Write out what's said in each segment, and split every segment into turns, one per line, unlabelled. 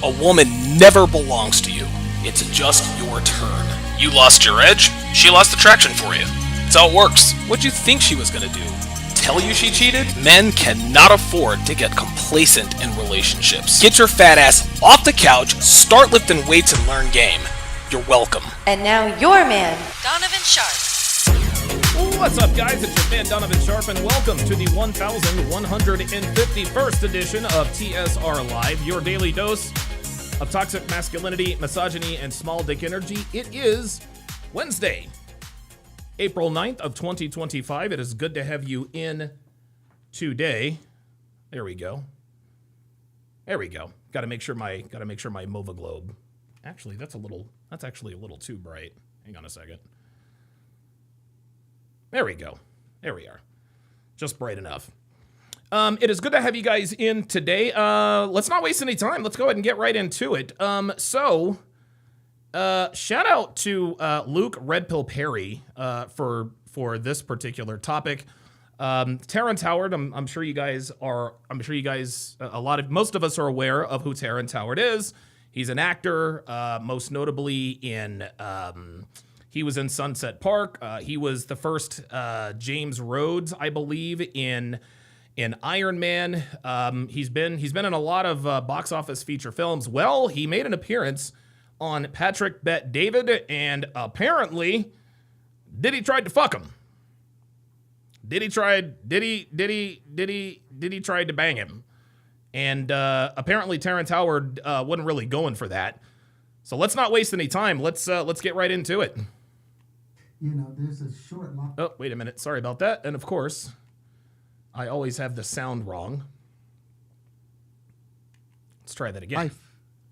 A woman never belongs to you. It's just your turn. You lost your edge, she lost attraction for you. That's how it works. What'd you think she was gonna do? Tell you she cheated? Men cannot afford to get complacent in relationships. Get your fat ass off the couch, start lifting weights and learn game. You're welcome.
And now your man,
Donovan Sharpe.
What's up, guys? It's your man, Donovan Sharpe, and welcome to the 1151st edition of TSR Live, your daily dose of toxic masculinity, misogyny, and small dick energy. It is Wednesday, April 9th of 2025. It is good to have you in today. There we go. There we go. Got to make sure my MOVA globe. Actually, that's actually a little too bright. Hang on a second. There we go. There we are. Just bright enough. It is good to have you guys in today. Let's not waste any time. Let's go ahead and get right into it. Shout out to Luke Red Pill Perry for this particular topic. Terrence Howard. I'm sure you guys most of us are aware of who Terrence Howard is. He's an actor, most notably in. He was in Sunset Park. He was the first James Rhodes, I believe, in Iron Man. He's been in a lot of box office feature films. Well, he made an appearance on Patrick Bet David, and apparently, Diddy tried to fuck him. Diddy tried to bang him, and apparently Terrence Howard wasn't really going for that. So let's not waste any time. Let's get right into it.
You know, there's a short line.
Oh, wait a minute. Sorry about that. And of course, I always have the sound wrong. Let's try that again.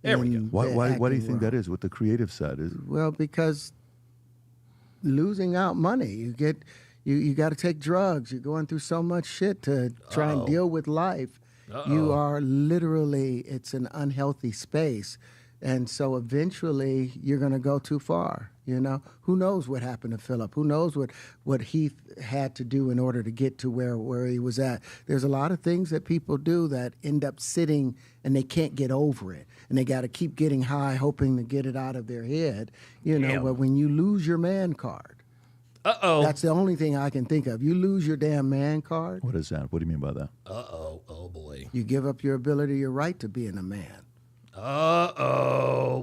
There we go.
Why do you think that is? What the creative side is?
Well, because losing out money, you got to take drugs. You're going through so much shit to try and deal with life. You are literally, it's an unhealthy space. And so eventually you're going to go too far, you know? Who knows what happened to Philip? Who knows what he had to do in order to get to where he was at? There's a lot of things that people do that end up sitting and they can't get over it. And they got to keep getting high, hoping to get it out of their head, you know?
Damn.
But when you lose your man card, that's the only thing I can think of. You lose your damn man card.
What is that? What do you mean by that?
Oh boy.
You give up your ability, your right to being a man.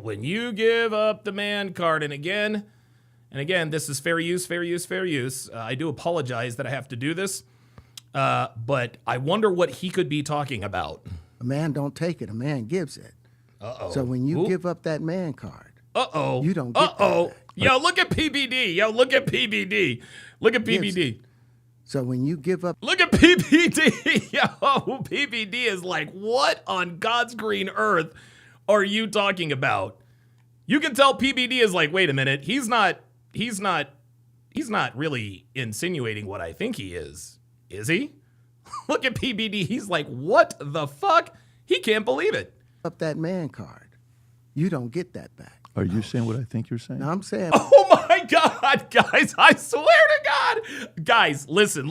When you give up the man card, and again, this is fair use. I do apologize that I have to do this, but I wonder what he could be talking about.
A man don't take it, a man gives it. So when you give up that man card, you don't get that back.
Yo, look at PBD. So when you give up...
Look
at PBD. Yo, PBD is like, what on God's green earth are you talking about? You can tell PBD is like, wait a minute, he's not really insinuating what I think he is he? Look at PBD, he's like, what the fuck? He can't believe it.
Up that man card, you don't get that back.
Are you saying what I think you're saying?
No, I'm saying...
Oh my God, guys, I swear to God. Guys, listen.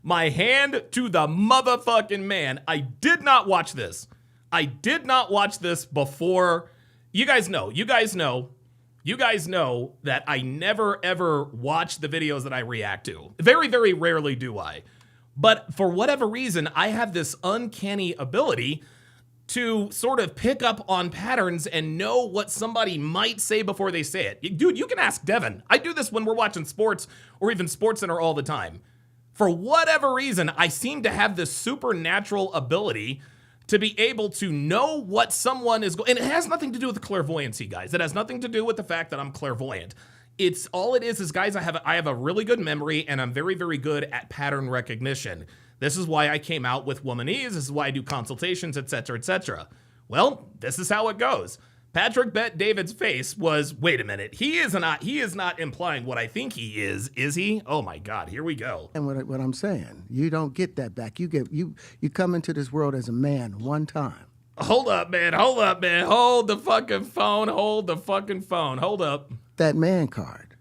My hand to the motherfucking man. I did not watch this before. You guys know that I never ever watch the videos that I react to. Very, very rarely do I. But for whatever reason, I have this uncanny ability to sort of pick up on patterns and know what somebody might say before they say it. Dude, you can ask Devin. I do this when we're watching sports or even SportsCenter all the time. For whatever reason, I seem to have this supernatural ability to be able to know what someone is going. And it has nothing to do with clairvoyancy, guys. It has nothing to do with the fact that I'm clairvoyant. It's all it is guys, I have a really good memory and I'm very, very good at pattern recognition. This is why I came out with Womanese. This is why I do consultations, etc., etc. Well, this is how it goes. Patrick Bet David's face was, wait a minute, he is not implying what I think he is he? Oh my God, here we go.
And what I'm saying, you don't get that back. You come into this world as a man one time.
Hold up, man. Hold the fucking phone. Hold up.
That man card,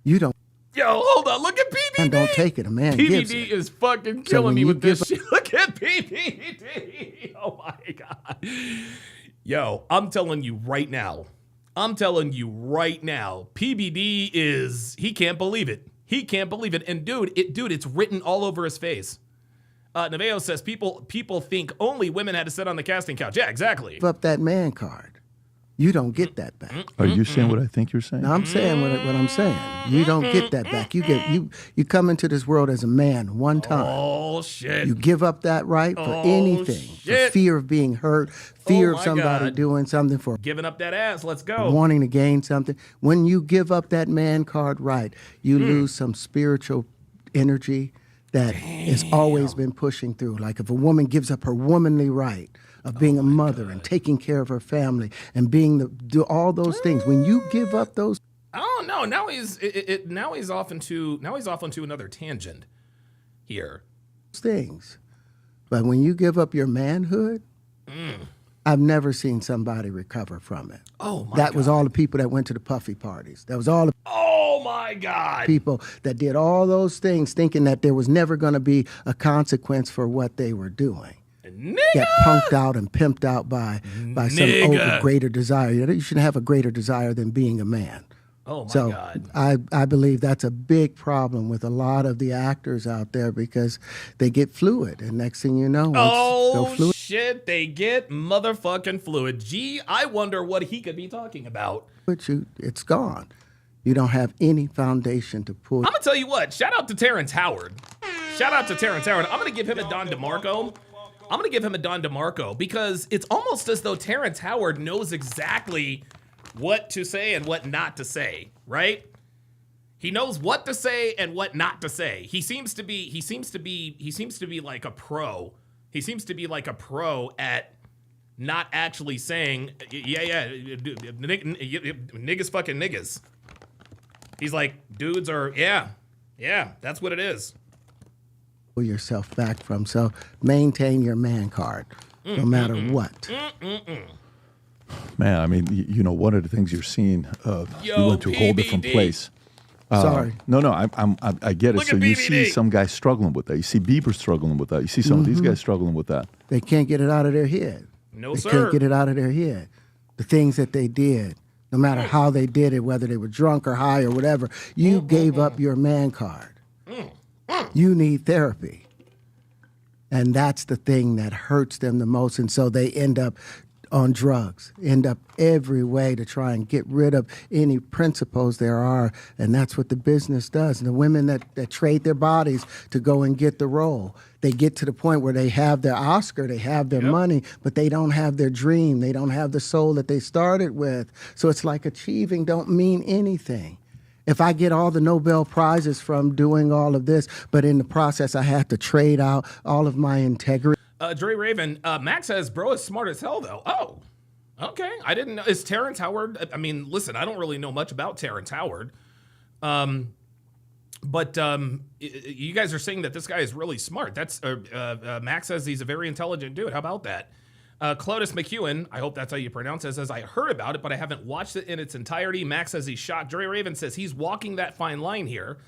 you don't.
Yo, hold on. Look at PBD.
And don't take it. A man gives it.
PBD is fucking killing me with this shit. Look at PBD. Oh my God. Yo, I'm telling you right now. PBD he can't believe it. He can't believe it. And dude, it's written all over his face. Neveo says people think only women had to sit on the casting couch. Yeah, exactly.
Give up that man card. You don't get that back.
Are you saying what I think you're saying?
No, I'm saying what I'm saying. You don't get that back. You come into this world as a man one time.
Oh shit!
You give up that right for anything. For fear of being hurt, fear of somebody doing something, for
giving up that ass. Let's go.
Wanting to gain something. When you give up that man card right, you lose some spiritual energy that has always been pushing through. Like if a woman gives up her womanly right of being a mother and taking care of her family and do all those things. When you give up those,
oh no! Now he's off into another tangent here.
Things, but when you give up your manhood, I've never seen somebody recover from it.
Oh my!
That was all the people that went to the puffy parties. That was all the
my God!
People that did all those things, thinking that there was never going to be a consequence for what they were doing.
Nigga!
Get punked out and pimped out by some greater desire. You shouldn't have a greater desire than being a man.
Oh, my God.
I believe that's a big problem with a lot of the actors out there because they get fluid. And next thing you know,
shit, they get motherfucking fluid. Gee, I wonder what he could be talking about.
It's gone. You don't have any foundation to pull.
I'm going to tell you what. Shout out to Terrence Howard. I'm going to give him a Don DeMarco. Because it's almost as though Terrence Howard knows exactly what to say and what not to say, right? He knows what to say and what not to say. He seems to be like a pro. He seems to be like a pro at not actually saying, niggas fucking niggas. He's like, dudes are, yeah, that's what it is.
Yourself back from. So maintain your man card, no matter what.
Man, I mean, one of the things you're seeing, you went to a whole different place.
Sorry.
No, I get it. So you see some guy struggling with that. You see Bieber struggling with that. You see some of these guys struggling with that.
They can't get it out of their head.
No,
they can't get it out of their head. The things that they did, no matter how they did it, whether they were drunk or high or whatever, you gave up your man card. You need therapy. And that's the thing that hurts them the most. And so they end up on drugs, end up every way to try and get rid of any principles there are. And that's what the business does. And the women that trade their bodies to go and get the role, they get to the point where they have their Oscar, they have their money, but they don't have their dream. They don't have the soul that they started with. So it's like achieving don't mean anything. If I get all the Nobel Prizes from doing all of this, but in the process I have to trade out all of my integrity.
Dre Raven, Max says, bro is smart as hell, though. Oh, okay. I didn't know. Is Terrence Howard? I mean, listen, I don't really know much about Terrence Howard. But you guys are saying that this guy is really smart. That's Max says he's a very intelligent dude. How about that? Clotus McEwen, I hope that's how you pronounce it, says, I heard about it, but I haven't watched it in its entirety. Max says he's shocked. Dre Raven says he's walking that fine line here.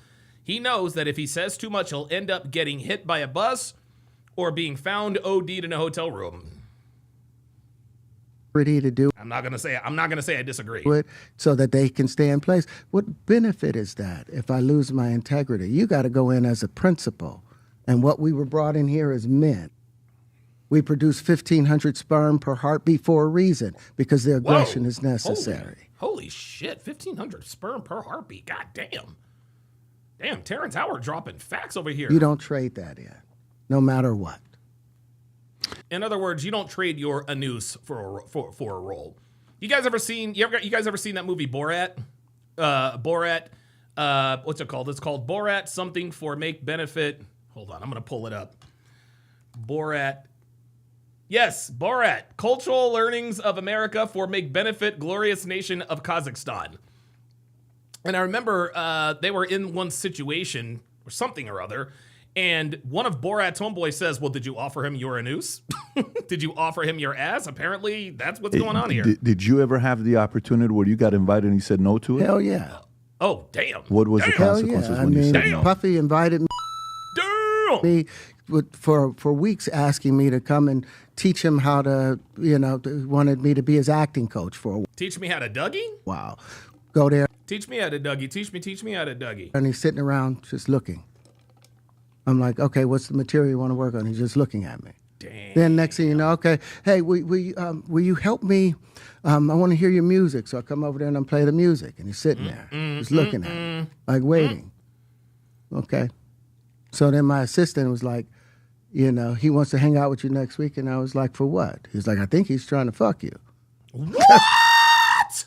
He knows that if he says too much, he'll end up getting hit by a bus or being found OD'd in a hotel room.
To do.
I'm not gonna say I disagree.
So that they can stay in place. What benefit is that if I lose my integrity? You got to go in as a principal. And what we were brought in here as men. We produce 1,500 sperm per heartbeat for a reason, because the aggression is necessary.
Holy shit, 1,500 sperm per heartbeat. God damn. Damn, Terrence Howard dropping facts over here.
You don't trade that in, no matter what.
In other words, you don't trade your anus for a role. You guys ever seen that movie Borat? What's it called? It's called Borat something for make benefit. Hold on, I'm gonna pull it up. Borat. Yes, Borat. Cultural learnings of America for make benefit glorious nation of Kazakhstan. And I remember they were in one situation or something or other, and one of Borat's homeboys says, well, did you offer him your anus? Did you offer him your ass? Apparently, that's what's going on here.
Did you ever have the opportunity where you got invited and you said no to it?
Hell yeah.
Oh, damn.
What was the consequences when you said no?
Puffy invited me.
Damn.
Me for weeks asking me to come and teach him how to, wanted me to be his acting coach for a while.
Teach me how to Dougie?
Wow. Go there.
Teach me how to Dougie. Teach me how to Dougie.
And he's sitting around just looking. I'm like, okay, what's the material you want to work on? He's just looking at me.
Dang.
Then next thing you know, okay, hey, will you help me? I want to hear your music. So I come over there and I play the music. And he's sitting there, just looking at me, like waiting. Okay. So then my assistant was like, he wants to hang out with you next week. And I was like, for what? He's like, I think he's trying to fuck you.
What?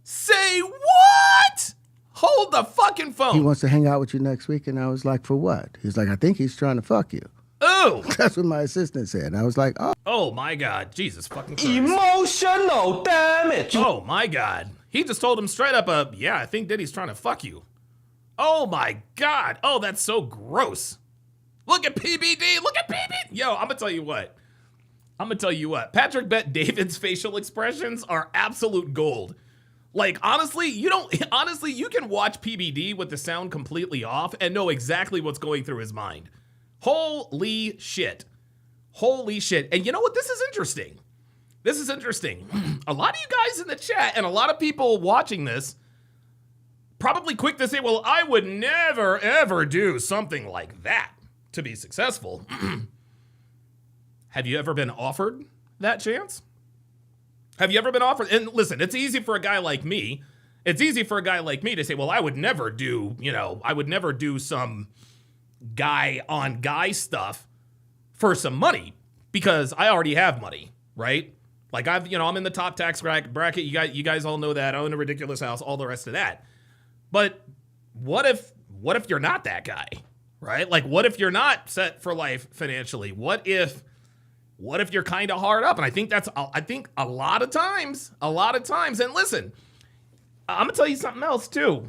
Say what? Hold the fucking phone.
He wants to hang out with you next week. And I was like, for what? He's like, I think he's trying to fuck you.
Oh.
That's what my assistant said. I was like, oh.
Oh, my God. Jesus fucking Christ.
Emotional damage.
Oh, my God. He just told him straight up, yeah, I think Diddy's trying to fuck you. Oh, my God. Oh, that's so gross. Look at PBD. Look at PBD. Yo, I'm going to tell you what. Patrick Bet David's facial expressions are absolute gold. Like, honestly, you can watch PBD with the sound completely off and know exactly what's going through his mind. Holy shit. Holy shit. And you know what? This is interesting. A lot of you guys in the chat and a lot of people watching this probably quick to say, well, I would never, ever do something like that to be successful. Have you ever been offered that chance? Have you ever been offered? And listen, it's easy for a guy like me. To say, well, I would never do some guy on guy stuff for some money because I already have money, right? Like I'm in the top tax bracket. You guys all know that. I own a ridiculous house, all the rest of that. But what if you're not that guy, right? Like what if you're not set for life financially? What if you're kind of hard up? And I think a lot of times, and listen, I'm gonna tell you something else too.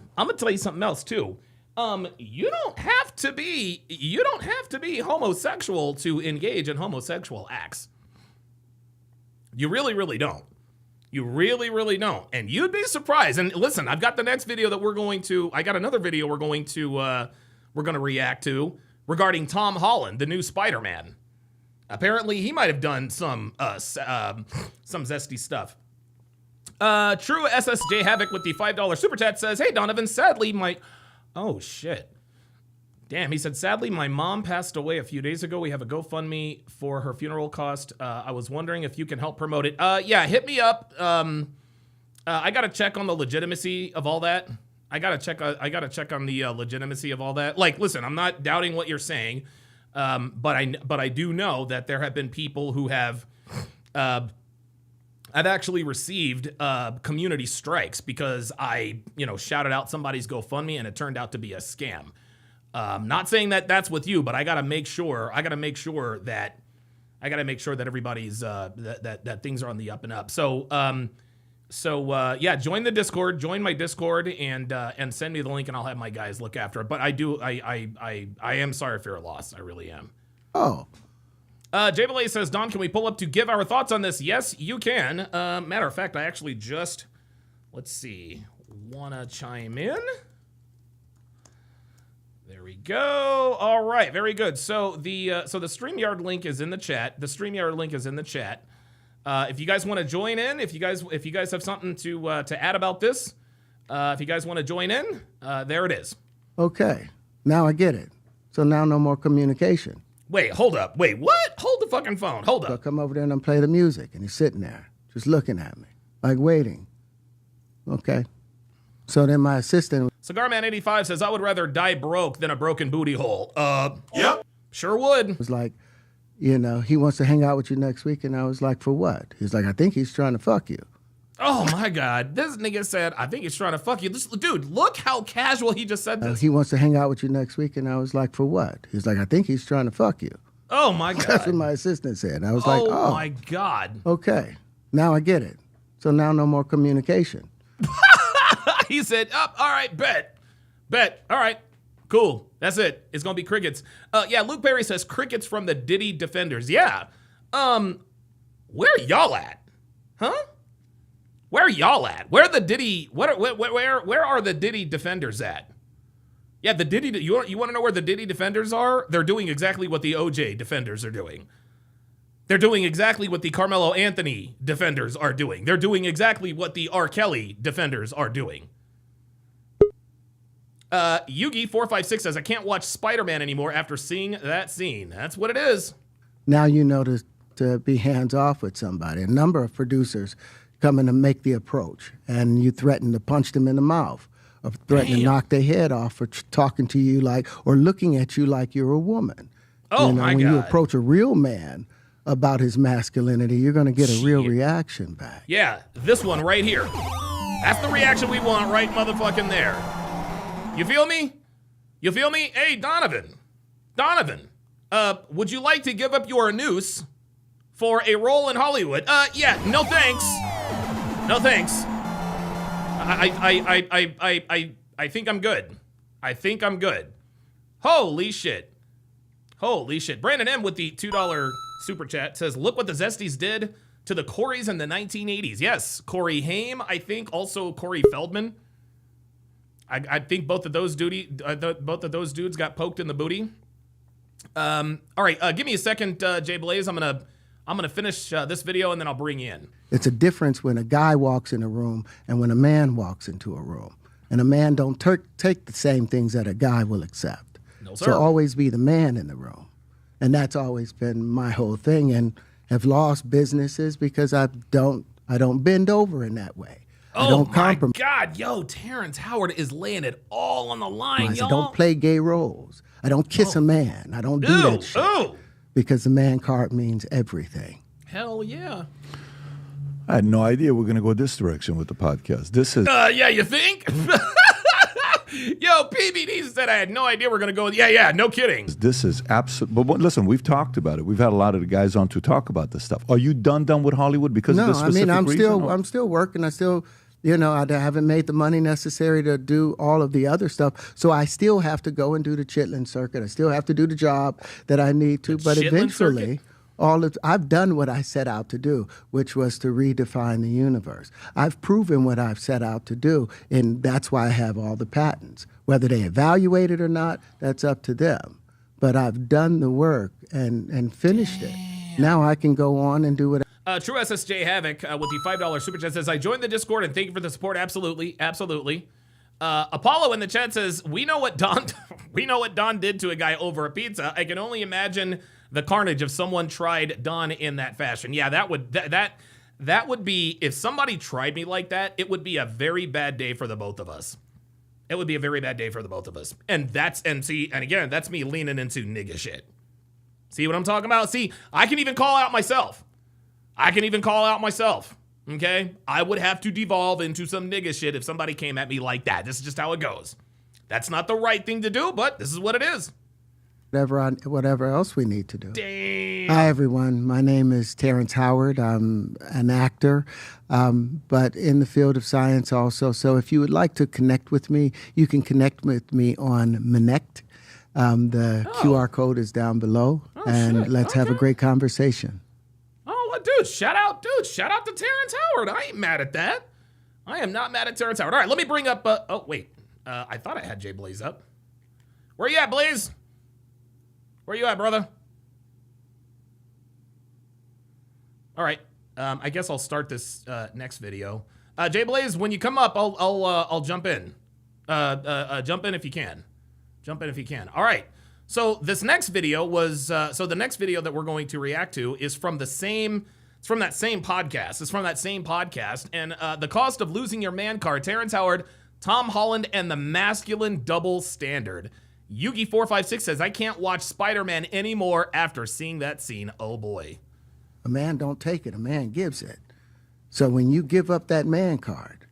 You don't have to be homosexual to engage in homosexual acts. You really, really don't. You really, really don't. And you'd be surprised. And listen, I've got the next video that I got another video we're going to react to regarding Tom Holland, the new Spider-Man. Apparently, he might have done some zesty stuff. True SSJ Havoc with the $5 super chat says, "Hey Donovan, sadly oh shit. Damn, he said, sadly, my mom passed away a few days ago. We have a GoFundMe for her funeral cost. I was wondering if you can help promote it." Yeah, hit me up. I got to check on the legitimacy of all that. I got to check on the legitimacy of all that. Like, listen, I'm not doubting what you're saying. But I do know that there have been people who have, I've actually received community strikes because I, shouted out somebody's GoFundMe and it turned out to be a scam. Not saying that that's with you, but I gotta make sure that everybody's that things are on the up and up. So yeah, join the Discord, join my Discord, and send me the link, and I'll have my guys look after it. But I am sorry for your loss. I really am.
Oh.
Jay Belay says, Don, can we pull up to give our thoughts on this? Yes, you can. Matter of fact, I actually just, wanna chime in? There we go. All right, very good. So the StreamYard link is in the chat. If you guys want to join in, if you guys have something to add about this, if you guys want to join in, there it is.
Okay, now I get it. So now no more communication.
Wait, hold up. Wait, what? Hold the fucking phone. Hold up.
So I come over there and I play the music, and he's sitting there, just looking at me, like waiting. Okay. So then my assistant...
Cigarman85 says, I would rather die broke than a broken booty hole.
Yep.
Sure would.
Was like, he wants to hang out with you next week, and I was like, for what? He's like, I think he's trying to fuck you.
Oh, my God. This nigga said, I think he's trying to fuck you. Dude, look how casual he just said this.
He wants to hang out with you next week, and I was like, for what? He's like, I think he's trying to fuck you.
Oh, my God.
That's what my assistant said. I was like, oh.
my God.
Okay, now I get it. So now no more communication.
He said, all right, bet. All right, cool. That's it. It's going to be crickets. Yeah, Luke Perry says crickets from the Diddy defenders. Yeah. Where y'all at? Huh? Where y'all at? Where are the Diddy defenders at? Yeah, the Diddy. You want to know where the Diddy defenders are? They're doing exactly what the OJ defenders are doing. They're doing exactly what the Carmelo Anthony defenders are doing. They're doing exactly what the R. Kelly defenders are doing. Yugi456 says, I can't watch Spider-Man anymore after seeing that scene. That's what it is.
Now you know to be hands-off with somebody. A number of producers come in to make the approach, and you threaten to punch them in the mouth, or threaten to knock their head off for talking to you like, or looking at you like you're a woman.
Oh, my
when
God.
you approach a real man about his masculinity, you're going to get a real reaction back.
Yeah, this one right here. That's the reaction we want right motherfucking there. You feel me? You feel me? Hey, Donovan. Donovan, would you like to give up your noose for a role in Hollywood? Yeah, no thanks. No thanks. I think I'm good. I think I'm good. Holy shit. Holy shit. Brandon M with the $2 super chat says, look what the Zesties did to the Coreys in the 1980s. Yes, Corey Haim, I think, also Corey Feldman. I think both of those dudes got poked in the booty. All right, give me a second, Jay Blaze. I'm gonna finish this video and then I'll bring you in.
It's a difference when a guy walks in a room and when a man walks into a room. And a man don't take the same things that a guy will accept.
No, sir.
So always be the man in the room. And that's always been my whole thing, and have lost businesses because I don't bend over in that way. I
Oh
don't
my
compromise.
God, yo, Terrence Howard is laying it all on the line,
I
y'all.
don't play gay roles. I don't kiss a man. I don't do that shit.
Ooh.
Because the man card means everything.
Hell yeah.
I had no idea we're going to go this direction with the podcast. This is
Yeah, you think? Yo, PBD said I had no idea we're going to go. Yeah, no kidding.
this is absolute. But listen, we've talked about it. We've had a lot of the guys on to talk about this stuff. Are you done with Hollywood because of
No,
this
I
specific
mean,
reason?
I'm still working. I still, I haven't made the money necessary to do all of the other stuff. So I still have to go and do the chitlin circuit. I still have to do the job that I need to. But
chitlin
eventually, I've done what I set out to do, which was to redefine the universe. I've proven what I've set out to do, and that's why I have all the patents. Whether they evaluate it or not, that's up to them. But I've done the work and finished it. Now I can go on and do what.
True SSJ Havoc with the $5 super chat says, I joined the Discord and thank you for the support. Absolutely. Absolutely. Apollo in the chat says, we know what Don did to a guy over a pizza. I can only imagine the carnage if someone tried Don in that fashion. Yeah, that would be, if somebody tried me like that, it would be a very bad day for the both of us. It would be a very bad day for the both of us. And again, that's me leaning into nigga shit. See what I'm talking about? See, I can even call out myself. Okay? I would have to devolve into some nigga shit if somebody came at me like that. This is just how it goes. That's not the right thing to do, but this is what it is.
Whatever else we need to do.
Damn.
Hi, everyone. My name is Terrence Howard. I'm an actor, but in the field of science also. So if you would like to connect with me, you can connect with me on Connect. The QR code is down below, and let's have a great conversation.
Oh, well, dude, shout out to Terrence Howard. I ain't mad at that. I am not mad at Terrence Howard. All right, let me bring up, I thought I had Jay Blaze up. Where you at, Blaze? Where you at, brother? All right, I guess I'll start this next video. Jay Blaze, when you come up, I'll jump in. Jump in if you can. All right. So this next video was the next video that we're going to react to is from that same podcast. And the cost of losing your man card, Terrence Howard, Tom Holland, and the masculine double standard. Yugi456 says, I can't watch Spider-Man anymore after seeing that scene. Oh boy.
A man don't take it, a man gives it. So when you give up that man card,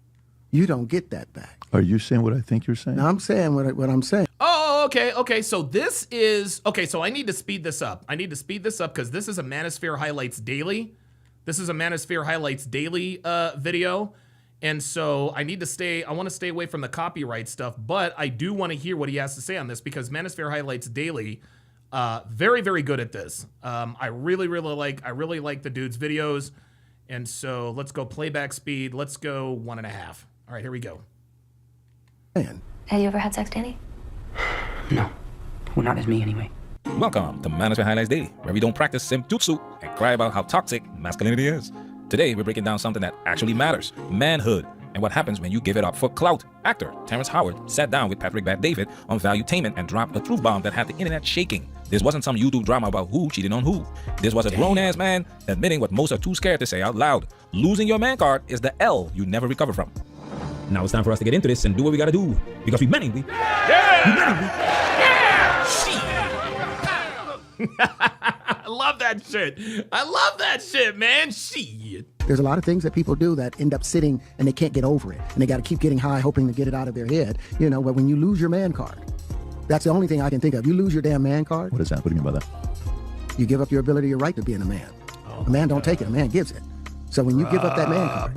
you don't get that back.
Are you saying what I think you're saying?
Now I'm saying what I'm saying.
Oh, okay. So this is, so I need to speed this up. Because this is a Manosphere Highlights Daily. Video. And so I want to stay away from the copyright stuff, but I do want to hear what he has to say on this because Manosphere Highlights Daily, very, very good at this. I really like the dude's videos. And so let's go playback speed. Let's go 1.5. All right, here we go.
Man.
Have you ever had sex, Danny? Well, not as me anyway.
Welcome to Management Highlights Daily, where we don't practice simjutsu and cry about how toxic masculinity is. Today, we're breaking down something that actually matters, manhood, and what happens when you give it up for clout. Actor Terrence Howard sat down with Patrick Bet-David on Valuetainment and dropped a truth bomb that had the internet shaking. This wasn't some YouTube drama about who cheated on who. This was a grown-ass man admitting what most are too scared to say out loud. Losing your man card is the L you never recover from. Now it's time for us to get into this and do what we gotta do, because we manly.
I love that shit. I love that shit, man. Shit.
There's a lot of things that people do that end up sitting and they can't get over it. And they got to keep getting high, hoping to get it out of their head. You know, but when you lose your man card, that's the only thing I can think of. You lose your damn man card.
What is that? What do you mean by that?
You give up your ability, your right to being a man. A man don't take it, a man gives it. So when you give up that man card,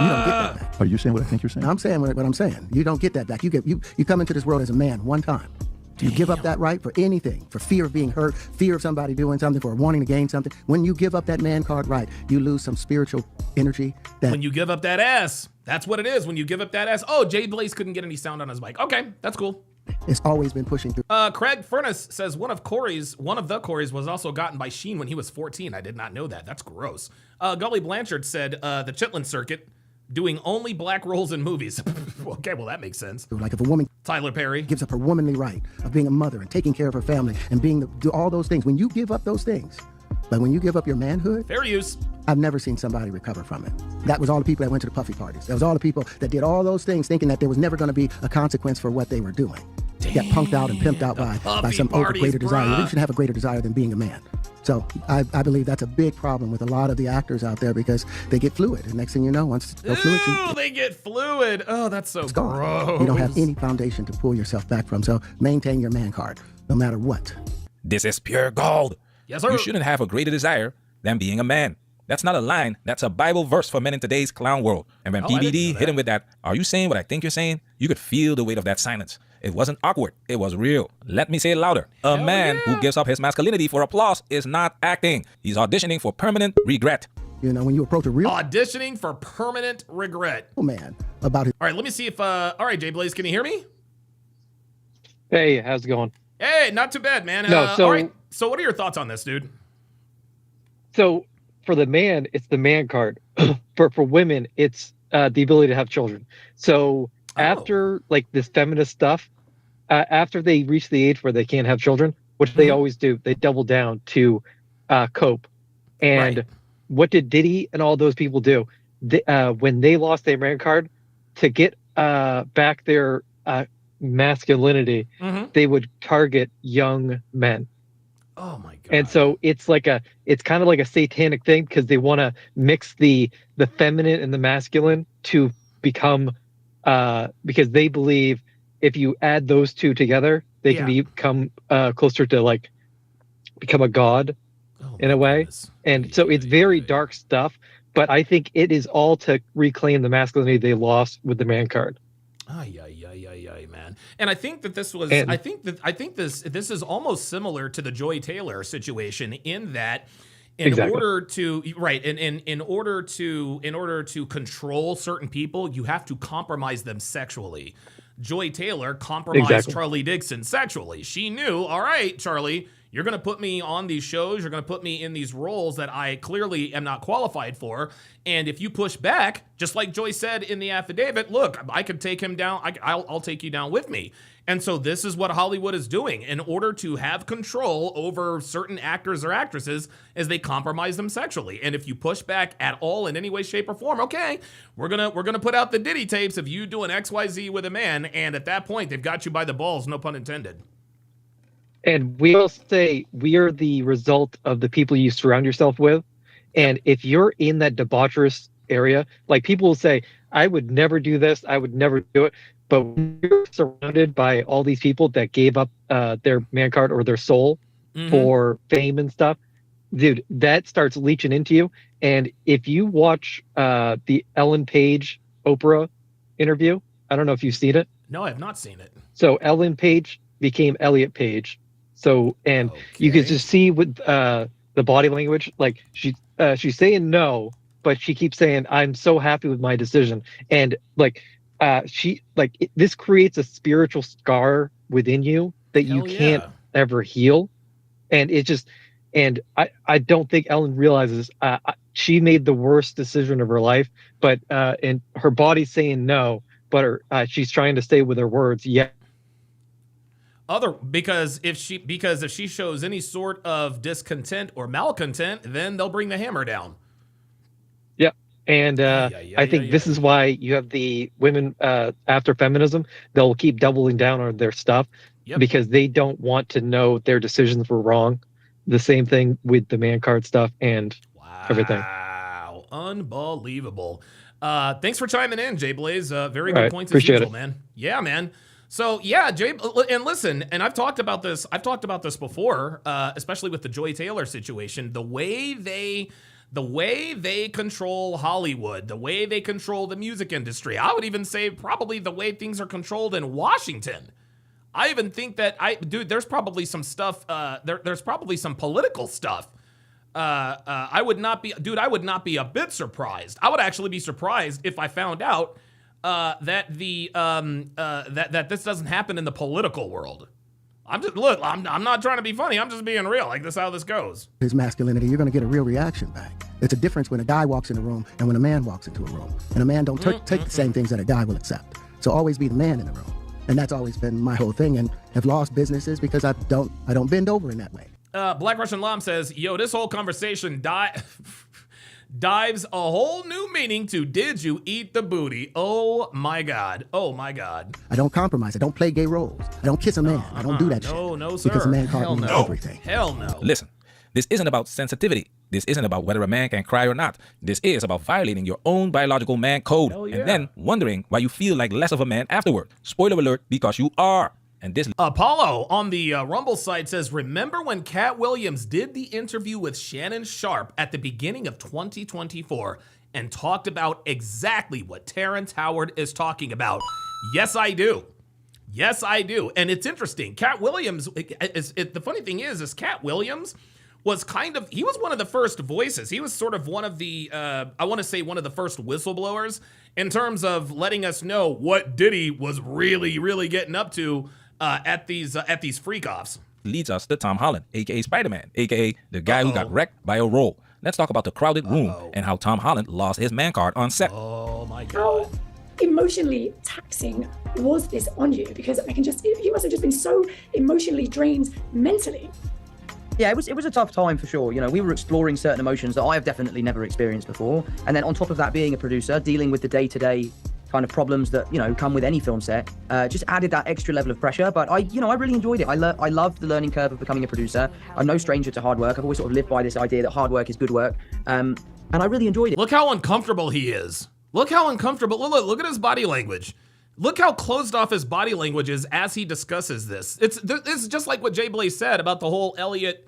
you don't get that back.
Are you saying what I think you're saying?
I'm saying what I'm saying. You don't get that back. You come into this world as a man one time. You give up that right for anything, for fear of being hurt, fear of somebody doing something, for wanting to gain something. When you give up that man card right, you lose some spiritual energy.
When you give up that ass, that's what it is. When you give up that ass. Oh, Jay Blaze couldn't get any sound on his mic. Okay, that's cool.
It's always been pushing through.
Craig Furness says one of the Corys was also gotten by Sheen when he was 14. I did not know that. That's gross. Gully Blanchard said the Chitlin Circuit, doing only black roles in movies. Okay, well, that makes sense.
Like if a woman,
Tyler Perry,
gives up her womanly right of being a mother and taking care of her family and do all those things, when you give up those things, like when you give up your manhood,
fair use.
I've never seen somebody recover from it. That was all the people that went to the puffy parties. That was all the people that did all those things thinking that there was never going to be a consequence for what they were doing. Got punked out and pimped out by some greater desire. You should have a greater desire than being a man. So I believe that's a big problem with a lot of the actors out there, because they get fluid. And next thing you know, once they're fluid,
they get fluid. Oh, that's so gross.
You don't have any foundation to pull yourself back from. So maintain your man card, no matter what.
This is pure gold.
Yes, sir.
You shouldn't have a greater desire than being a man. That's not a line. That's a Bible verse for men in today's clown world. And when PBD hit him with that, "Are you saying what I think you're saying?" you could feel the weight of that silence. It wasn't awkward. It was real. Let me say it louder. A man who gives up his masculinity for applause is not acting. He's auditioning for permanent regret.
You know, when you approach a real
auditioning for permanent regret.
Man about it.
All right, let me see if all right, Jay Blaze, can you hear me?
Hey, how's it going?
Hey, not too bad, man.
No, so,
all right. So what are your thoughts on this, dude?
So for the man, it's the man card. For women, it's the ability to have children. So after like this feminist stuff, after they reach the age where they can't have children, which they always do, they double down to cope. And what did Diddy and all those people do? When they lost their man card, to get back their masculinity, they would target young men.
Oh my God.
And so it's kind of like a satanic thing, because they want to mix the feminine and the masculine to become because they believe if you add those two together, they can become closer to like become a god in a way. And so it's very dark stuff, but I think it is all to reclaim the masculinity they lost with the man card.
Man. And I think that this was, I think this is almost similar to the Joy Taylor situation, in that in order to control certain people, you have to compromise them sexually. Joy Taylor compromised Charlie Dixon sexually. She knew, all right, Charlie, you're going to put me on these shows. You're going to put me in these roles that I clearly am not qualified for. And if you push back, just like Joy said in the affidavit, look, I could take him down. I'll take you down with me. And so this is what Hollywood is doing in order to have control over certain actors or actresses, as they compromise them sexually. And if you push back at all in any way, shape, or form, okay, we're gonna put out the Diddy tapes of you doing XYZ with a man. And at that point, they've got you by the balls, no pun intended.
And we will say we are the result of the people you surround yourself with. And if you're in that debaucherous area, like people will say, I would never do this, I would never do it. But when you're surrounded by all these people that gave up their man card or their soul for fame and stuff, dude, that starts leaching into you. And if you watch the Ellen Page Oprah interview, I don't know if you've seen it.
No, I have not seen it.
So Ellen Page became Elliot Page. So, and you could just see with the body language, like she's saying no, but she keeps saying, I'm so happy with my decision. And like, this creates a spiritual scar within you that you can't ever heal. And it just, and I don't think Ellen realizes she made the worst decision of her life, but and her body's saying no, but she's trying to stay with her words. Yeah.
Because if she shows any sort of discontent or malcontent, then they'll bring the hammer down.
Yep. And I think this is why you have the women after feminism, they'll keep doubling down on their stuff because they don't want to know their decisions were wrong. The same thing with the man card stuff and everything.
Wow. Unbelievable. Thanks for chiming in, Jay Blaze. Very good points as
Appreciate
usual,
it.
man. Yeah, man. So yeah, Jay, and listen, and I've talked about this before, especially with the Joy Taylor situation. The way they control Hollywood, the way they control the music industry. I would even say probably the way things are controlled in Washington. I even think that there's probably some stuff. There's probably some political stuff. I would not be a bit surprised. I would actually be surprised if I found out that this doesn't happen in the political world. I'm not trying to be funny. I'm just being real. Like, this is how this goes.
His masculinity, you're going to get a real reaction back. It's a difference when a guy walks in a room and when a man walks into a room. And a man don't take the same things that a guy will accept. So always be the man in the room. And that's always been my whole thing, and have lost businesses because I don't bend over in that way.
Black Russian Lam says, yo, this whole conversation dives a whole new meaning to did you eat the booty? Oh my God. Oh my God.
I don't compromise. I don't play gay roles. I don't kiss a man. I don't do that shit.
No, sir.
Because a man card means everything.
Hell no.
Listen, this isn't about sensitivity. This isn't about whether a man can cry or not. This is about violating your own biological man code and then wondering why you feel like less of a man afterward. Spoiler alert, because you are. And this
Apollo on the Rumble site says, remember when Cat Williams did the interview with Shannon Sharpe at the beginning of 2024 and talked about exactly what Terrence Howard is talking about? Yes, I do. Yes, I do. And it's interesting. Cat Williams, the funny thing is Cat Williams was he was one of the first voices. He was sort of one of the, I want to say one of the first whistleblowers in terms of letting us know what Diddy was really, really getting up to at these freak-offs.
leads us to Tom Holland, a.k.a. Spider-Man, a.k.a. the guy who got wrecked by a role. Let's talk about the crowded room and how Tom Holland lost his man card on set.
Oh my God.
How emotionally taxing was this on you? Because you must have just been so emotionally drained mentally.
Yeah, it was a tough time for sure. You know, we were exploring certain emotions that I have definitely never experienced before. And then on top of that, being a producer, dealing with the day-to-day kind of problems that, you know, come with any film set, just added that extra level of pressure. But I really enjoyed it. I loved the learning curve of becoming a producer. I'm no stranger to hard work. I've always sort of lived by this idea that hard work is good work. And I really enjoyed it.
Look how uncomfortable he is. Look how uncomfortable. Look at his body language. Look how closed off his body language is as he discusses this. It's just like what Jay Blaze said about the whole Elliot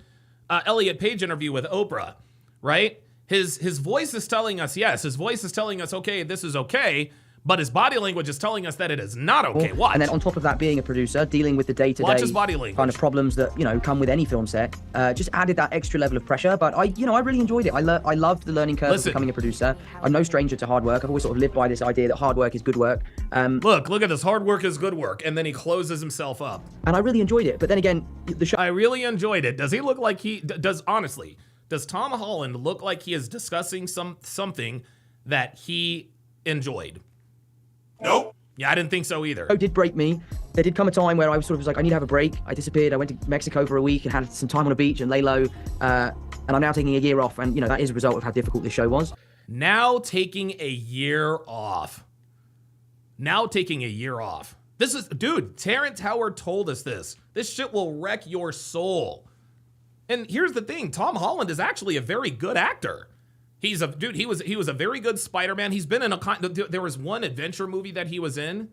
Page interview with Oprah, right? His voice is telling us, yes, his voice is telling us, okay, this is okay, but his body language is telling us that it is not okay. Watch.
And then on top of that, being a producer, dealing with the day-to-day
Watch his body language.
kind of problems that, you know, come with any film set, just added that extra level of pressure. But I really enjoyed it. I loved the learning curve of becoming a producer. I'm no stranger to hard work. I've always sort of lived by this idea that hard work is good work.
Look at this. Hard work is good work. And then he closes himself up.
And I really enjoyed it. But then again, the show...
I really enjoyed it. Does he look like honestly, does Tom Holland look like he is discussing something that he enjoyed?
Nope.
Yeah, I didn't think so either.
It did break me. There did come a time where I was like, I need to have a break. I disappeared. I went to Mexico for a week and had some time on a beach and lay low. And I'm now taking a year off. And, you know, that is a result of how difficult this show was.
Now taking a year off. This is, dude, Terrence Howard told us this. This shit will wreck your soul. And here's the thing. Tom Holland is actually a very good actor. He was a very good Spider-Man. He's been in there was one adventure movie that he was in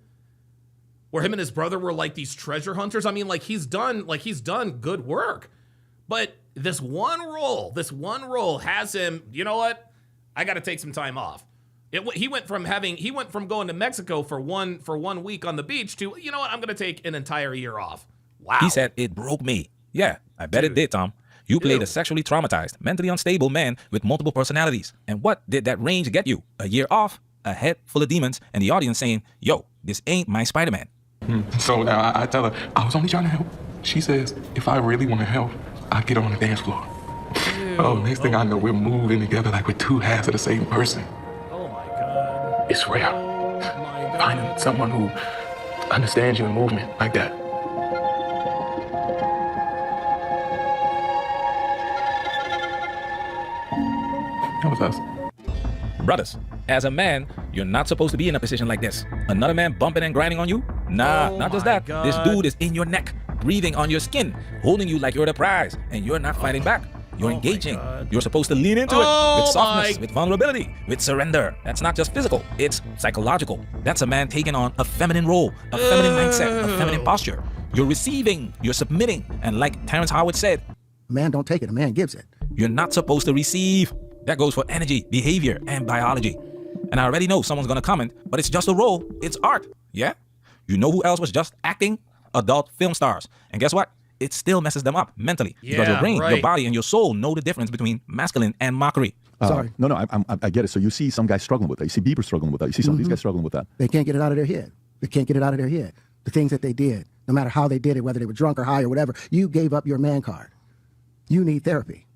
where him and his brother were like these treasure hunters. I mean, he's done good work. But this one role has him, you know what? I got to take some time off. He went from going to Mexico for one week on the beach to, you know what? I'm going to take an entire year off. Wow.
He said it broke me. Yeah, I bet it did, Tom. You played a sexually traumatized, mentally unstable man with multiple personalities. And what did that range get you? A year off, a head full of demons, and the audience saying, yo, this ain't my Spider-Man.
So now I tell her, I was only trying to help. She says, if I really want to help, I get on the dance floor. Next thing I know, we're moving together like we're two halves of the same person.
Oh my God.
It's rare.
Oh my God.
Finding someone who understands your movement like that. That was us.
Brothers, as a man, you're not supposed to be in a position like this. Another man bumping and grinding on you? Nah, not just that.
God.
This dude is in your neck, breathing on your skin, holding you like you're the prize, and you're not fighting back. You're engaging. You're supposed to lean into it with softness, with vulnerability, with surrender. That's not just physical, it's psychological. That's a man taking on a feminine role, a feminine mindset, a feminine posture. You're receiving, you're submitting, and like Terrence Howard said,
A man don't take it, a man gives it.
you're not supposed to receive. That goes for energy, behavior, and biology. And I already know someone's gonna comment, but it's just a role, it's art, yeah? You know who else was just acting? Adult film stars. And guess what? It still messes them up mentally. Because your brain, your body, and your soul know the difference between masculine and mockery.
Sorry.
No, I get it. So you see some guys struggling with that. You see Bieber struggling with that. You see some of these guys struggling with that.
They can't get it out of their head. They can't get it out of their head. The things that they did, no matter how they did it, whether they were drunk or high or whatever, you gave up your man card. You need therapy.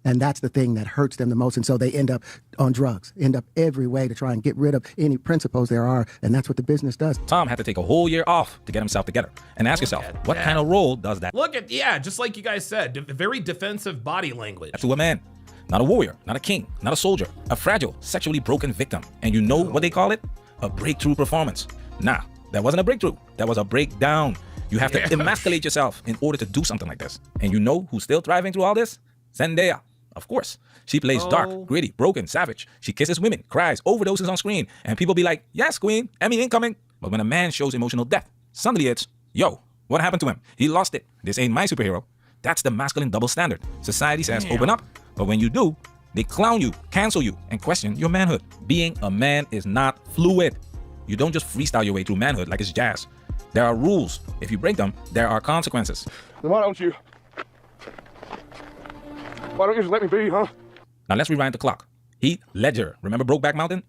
And that's the thing that hurts them the most. And so they end up on drugs, end up every way to try and get rid of any principles there are. And that's what the business does.
Tom had to take a whole year off to get himself together. And ask yourself, what kind of role does that
Look at, just like you guys said, very defensive body language.
to a man? Not a warrior, not a king, not a soldier, a fragile, sexually broken victim. And you know what they call it? A breakthrough performance. Nah, that wasn't a breakthrough. That was a breakdown. You have to emasculate yourself in order to do something like this. And you know who's still thriving through all this? Zendaya. Of course. She plays dark, gritty, broken, savage. She kisses women, cries, overdoses on screen. And people be like, yes, queen, Emmy incoming. But when a man shows emotional depth, suddenly it's, yo, what happened to him? He lost it. This ain't my superhero. That's the masculine double standard. Society says open up. But when you do, they clown you, cancel you, and question your manhood. Being a man is not fluid. You don't just freestyle your way through manhood like it's jazz. There are rules. If you break them, there are consequences.
Then why don't you just let me be, huh?
Now let's rewind the clock. Heath Ledger, remember Brokeback Mountain?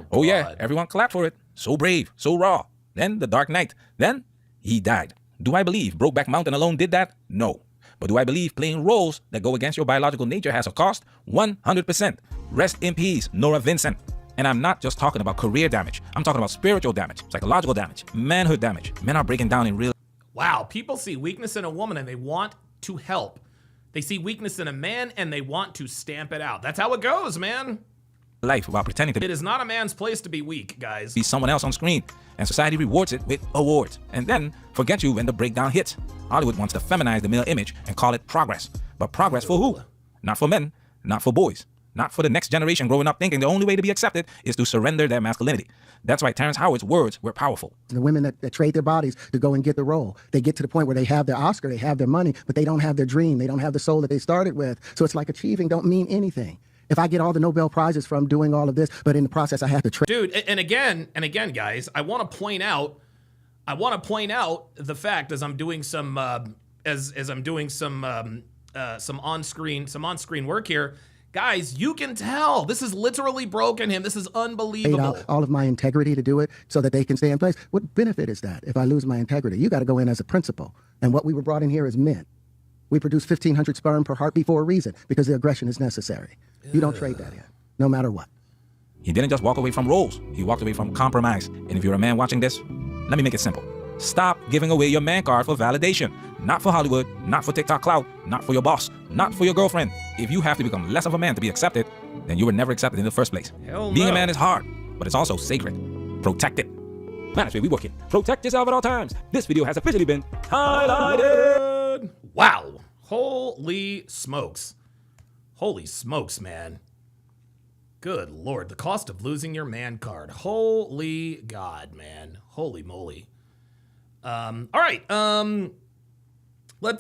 Oh yeah, everyone clapped for it. So brave, so raw. Then The Dark Knight. Then he died. Do I believe Brokeback Mountain alone did that? No. But do I believe playing roles that go against your biological nature has a cost? 100%. Rest in peace, Nora Vincent. And I'm not just talking about career damage. I'm talking about spiritual damage, psychological damage, manhood damage. Men are breaking down in real.
Wow, people see weakness in a woman and they want to help. They see weakness in a man and they want to stamp it out. That's how it goes, man.
Life while pretending to
It is not a man's place to be weak, guys.
be someone else on screen, and society rewards it with awards, and then forget you when the breakdown hits. Hollywood wants to feminize the male image and call it progress. But progress for who? Not for men, not for boys, not for the next generation growing up thinking the only way to be accepted is to surrender their masculinity. That's why Terrence Howard's words were powerful.
The women that trade their bodies to go and get the role, they get to the point where they have their Oscar, they have their money, but they don't have their dream. They don't have the soul that they started with. So it's like achieving don't mean anything. If I get all the Nobel Prizes from doing all of this, but in the process I have to trade.
Dude, and again, guys, I want to point out the fact as I'm doing some on-screen work here. Guys, you can tell this is literally broken him. This is unbelievable.
All of my integrity to do it so that they can stay in place. What benefit is that if I lose my integrity? You got to go in as a principal. And what we were brought in here is men. We produce 1,500 sperm per heartbeat for a reason, because the aggression is necessary. You don't trade that in, no matter what.
He didn't just walk away from roles. He walked away from compromise. And if you're a man watching this, let me make it simple. Stop giving away your man card for validation. Not for Hollywood, not for TikTok clout, not for your boss, not for your girlfriend. If you have to become less of a man to be accepted, then you were never accepted in the first place. Being a man is hard, but it's also sacred. Protect it. Man, that's where we work it. Protect yourself at all times. This video has officially been highlighted.
Wow. Holy smokes. Holy smokes, man. Good Lord. The cost of losing your man card. Holy God, man. Holy moly. All right. Let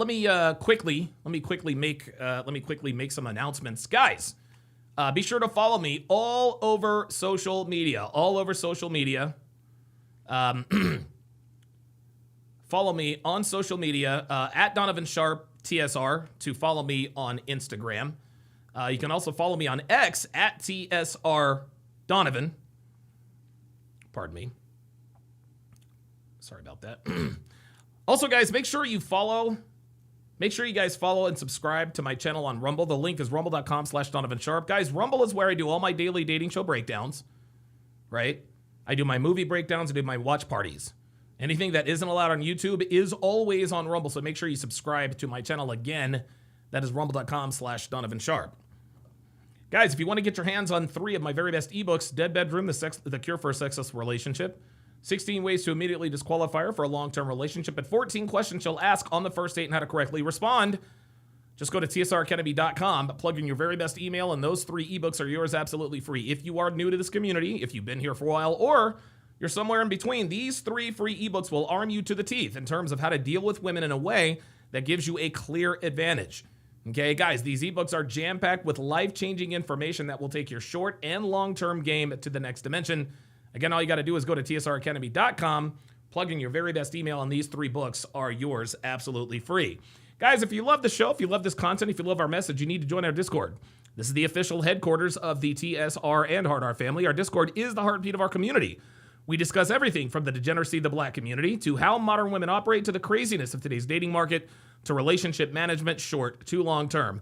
me quickly make some announcements. Guys, be sure to follow me all over social media. Follow me on social media at Donovan Sharpe TSR to follow me on Instagram. You can also follow me on X at TSR Donovan. Pardon me. Sorry about that. Also, guys, make sure you guys follow and subscribe to my channel on Rumble. The link is rumble.com/Donovan Sharpe. Guys, Rumble is where I do all my daily dating show breakdowns, right? I do my movie breakdowns. I do my watch parties. Anything that isn't allowed on YouTube is always on Rumble, so make sure you subscribe to my channel again. That is rumble.com/Donovan Sharpe. Guys, if you want to get your hands on 3 of my very best ebooks, Dead Bedroom, The Cure for a Sexless Relationship, 16 Ways to Immediately Disqualify Her for a Long-Term Relationship, and 14 Questions She'll Ask on the First Date and How to Correctly Respond, just go to tsracademy.com, plug in your very best email, and those 3 ebooks are yours absolutely free. If you are new to this community, if you've been here for a while, or you're somewhere in between, these 3 free ebooks will arm you to the teeth in terms of how to deal with women in a way that gives you a clear advantage. Okay, guys, these ebooks are jam-packed with life-changing information that will take your short and long-term game to the next dimension. Again, all you got to do is go to tsracademy.com, plug in your very best email, and these 3 books are yours absolutely free. Guys, if you love the show, if you love this content, if you love our message, you need to join our Discord. This is the official headquarters of the TSR and Hard R family. Our Discord is the heartbeat of our community. We discuss everything from the degeneracy of the black community to how modern women operate to the craziness of today's dating market to relationship management, short to long term.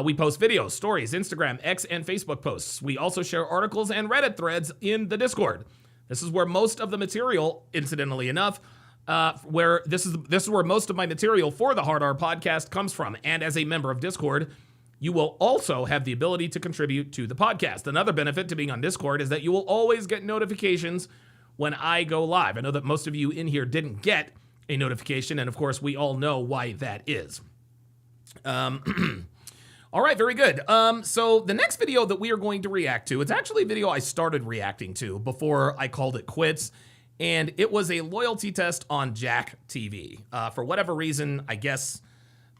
We post videos, stories, Instagram, X, and Facebook posts. We also share articles and Reddit threads in the Discord. This is where most of the material, incidentally enough, this is where most of my material for the Hard R podcast comes from. And as a member of Discord, you will also have the ability to contribute to the podcast. Another benefit to being on Discord is that you will always get notifications when I go live. I know that most of you in here didn't get a notification, and of course, we all know why that is. All right, very good. So the next video that we are going to react to, it's actually a video I started reacting to before I called it quits, and it was a loyalty test on Jack TV. For whatever reason, I guess,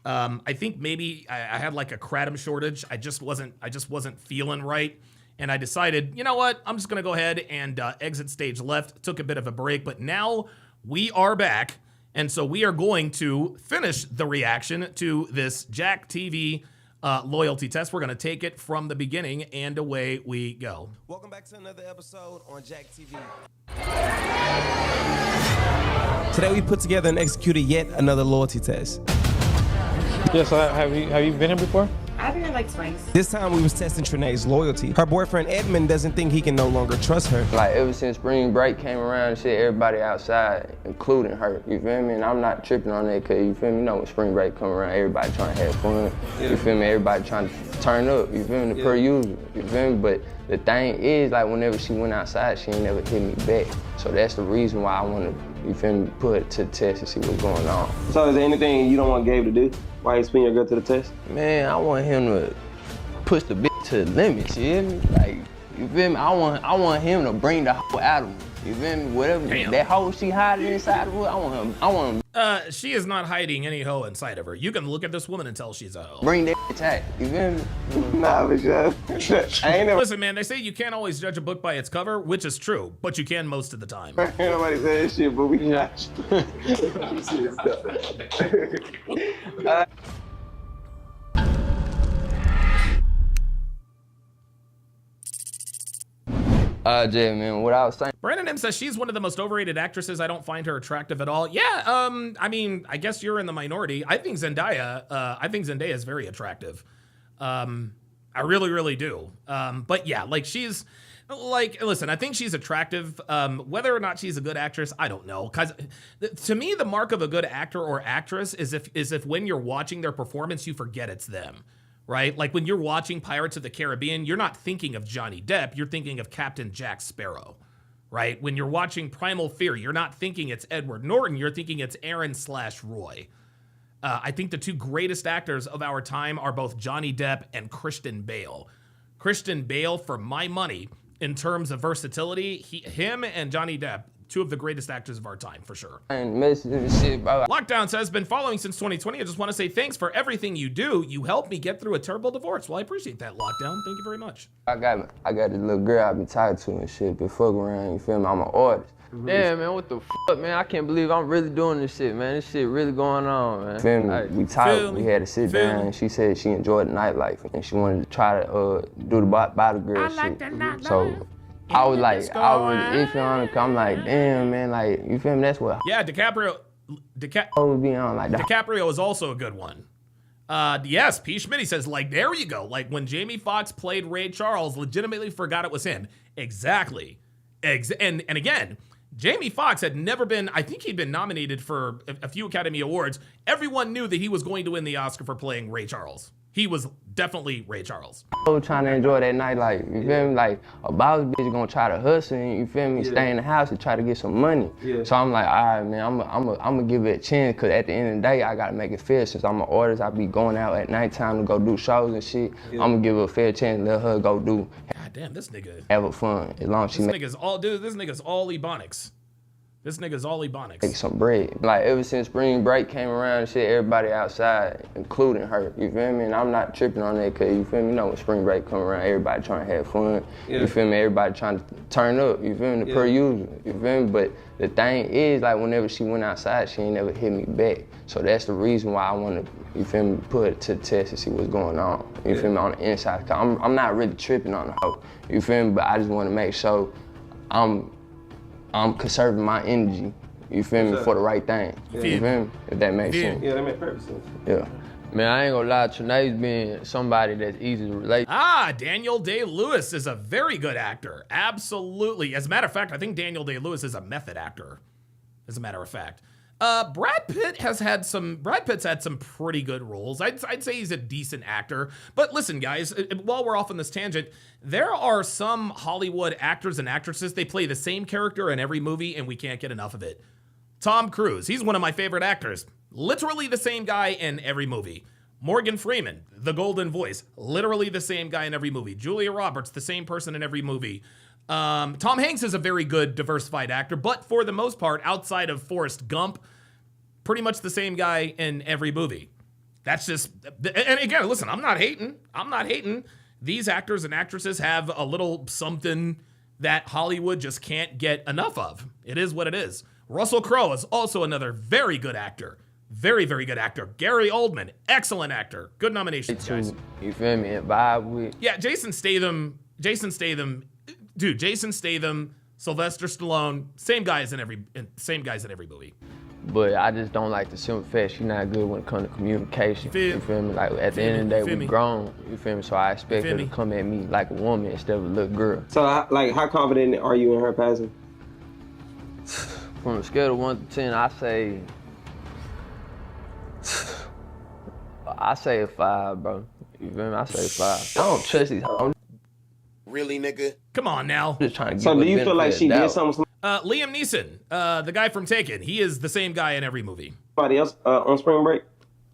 I think maybe I had like a kratom shortage. I just wasn't feeling right. And I decided, you know what? I'm just going to go ahead and exit stage left. Took a bit of a break, but now we are back. And so we are going to finish the reaction to this Jack TV loyalty test. We're going to take it from the beginning, and away we go.
Welcome back to another episode on Jack TV. Today we put together and executed yet another loyalty test.
Yes, have you been here before?
I've been here like twice.
This time we was testing Trinae's loyalty. Her boyfriend Edmund doesn't think he can no longer trust her.
Like ever since spring break came around and shit, everybody outside, including her, you feel me? And I'm not tripping on that, cause you feel me? You know when spring break come around, everybody trying to have fun. You feel me? Everybody trying to turn up, you feel me? Per usual, you feel me? But the thing is, like whenever she went outside, she ain't never hit me back. So that's the reason why I wanna, you feel me, put it to the test and see what's going on.
So is there anything you don't want Gabe to do? Why you spin your girl to the test?
Man, I want him to push the bitch to the limits, you hear me? Like, you feel me? I want him to bring the hoe out of me. You feel me? Whatever that hoe she hiding inside of her, I want him.
She is not hiding any hoe inside of her. You can look at this woman and tell she's a hoe.
Bring that bitch out. You feel me?
Nah, but I ain't never.
Listen, man, they say you can't always judge a book by its cover, which is true, but you can most of the time.
Ain't nobody saying shit, but we got
Jay, man, what I was saying.
Brandon M says she's one of the most overrated actresses. I don't find her attractive at all. Yeah, I mean, I guess you're in the minority. I think Zendaya is very attractive. I really, really do. But yeah, like she's like, listen, I think she's attractive. Whether or not she's a good actress, I don't know. Cause to me, the mark of a good actor or actress is if when you're watching their performance, you forget it's them. Right? Like when you're watching Pirates of the Caribbean, you're not thinking of Johnny Depp, you're thinking of Captain Jack Sparrow, right? When you're watching Primal Fear, you're not thinking it's Edward Norton, you're thinking it's Aaron/Roy. I think the two greatest actors of our time are both Johnny Depp and Christian Bale. Christian Bale, for my money, in terms of versatility, him and Johnny Depp, two of the greatest actors of our time, for sure. Lockdown says, been following since 2020. I just want to say thanks for everything you do. You helped me get through a terrible divorce. Well, I appreciate that, Lockdown. Thank you very much.
I got this little girl I be tied to and shit, been fucking around, you feel me? I'm an artist. Yeah, man, what the fuck, man? I can't believe I'm really doing this shit, man. This shit really going on, man. Feel me? We tied, we had to sit down, and she said she enjoyed the nightlife, and she wanted to try to do the body girl shit. I like that nightlife. So I was like, I was iffy on it. I'm like, damn, man, like, you feel me? That's what.
Yeah, DiCaprio
would be on like that.
DiCaprio is also a good one. Yes, P. Schmitty says, like, there you go. Like, when Jamie Foxx played Ray Charles, legitimately forgot it was him. Exactly. And again, Jamie Foxx had never been, I think he'd been nominated for a few Academy Awards. Everyone knew that he was going to win the Oscar for playing Ray Charles. He was definitely Ray Charles.
I was trying to enjoy that night, like, you feel me? Like, a boss bitch gonna try to hustle and, you feel me, stay in the house and try to get some money. So I'm like, all right, man, I'm gonna give it a chance, because at the end of the day, I gotta make it fair. Since I'm an artist, I be going out at nighttime to go do shows and shit. I'm gonna give her a fair chance and let her go do.
God damn, this nigga.
Have a fun, as long as she
This nigga's all Ebonics. This nigga's all Ebonics.
Make some bread. Like, ever since spring break came around and shit, everybody outside, including her, you feel me? And I'm not tripping on that, because, you feel me, you know, when spring break come around, everybody trying to have fun. You feel me? Everybody trying to turn up, you feel me? Per usual, you feel me? But the thing is, like, whenever she went outside, she ain't never hit me back. So that's the reason why I want to, you feel me, put it to the test and see what's going on. You feel me? On the inside. Cause I'm not really tripping on the hoe, you feel me? But I just want to make sure I'm conserving my energy, you feel me, for the right thing. You feel me? If that makes sense.
Yeah, that makes perfect sense.
Yeah. Man, I ain't gonna lie, Trenae's been somebody that's easy to relate.
Daniel Day-Lewis is a very good actor. Absolutely. As a matter of fact, I think Daniel Day-Lewis is a method actor, as a matter of fact. Brad Pitt's had some pretty good roles. I'd say he's a decent actor. But listen, guys, while we're off on this tangent, there are some Hollywood actors and actresses, they play the same character in every movie and we can't get enough of it. Tom Cruise, he's one of my favorite actors. Literally the same guy in every movie. Morgan Freeman, the golden voice, literally the same guy in every movie. Julia Roberts, the same person in every movie. Tom Hanks is a very good diversified actor, but for the most part, outside of Forrest Gump, pretty much the same guy in every movie. That's just, and again, listen, I'm not hating. These actors and actresses have a little something that Hollywood just can't get enough of. It is what it is. Russell Crowe is also another very good actor. Very, very good actor. Gary Oldman, excellent actor. Good nominations, guys.
You feel me? And vibe with.
Yeah, Jason Statham, Sylvester Stallone, same guys in every movie.
But I just don't like the simple fact she's not good when it comes to communication. You feel me? Like, at the end of the day, we grown. You feel me? So I expect her to come at me like a woman instead of a little girl.
So, like, how confident are you in her passing?
From a scale of 1 to 10, I say a 5, bro. You feel me? I say 5. I don't trust these hoes.
Really, nigga?
Come on now.
Just trying to get
so do you feel like she did something?
Liam Neeson, the guy from Taken, he is the same guy in every movie.
Somebody else on spring break?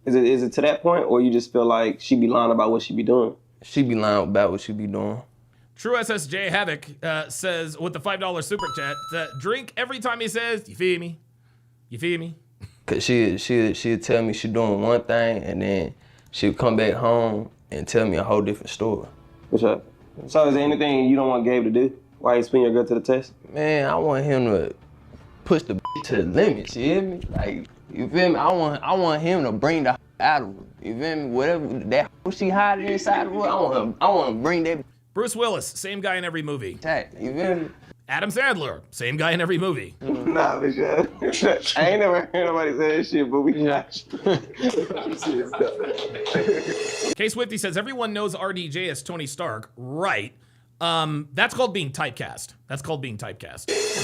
Is it to that point, or you just feel like she be lying about what she be doing?
She be lying about what she be doing.
True SSJ Havoc says, with the $5 super chat, drink every time he says, you feel me? You feel me?
Cause she'll tell me she doing one thing, and then she'll come back home and tell me a whole different story.
What's up? So is there anything you don't want Gabe to do? Why you spin your girl to the test?
Man, I want him to push the to the limits, you hear me? Like, you feel me? I want him to bring the out of her. You feel me? Whatever that she hiding inside of her, I want to bring that.
Bruce Willis, same guy in every movie.
You feel me?
Adam Sandler, same guy in every movie.
Nah, for sure. I ain't never heard nobody say that shit, but we got
K Swifty says, everyone knows RDJ as Tony Stark. Right. That's called being typecast.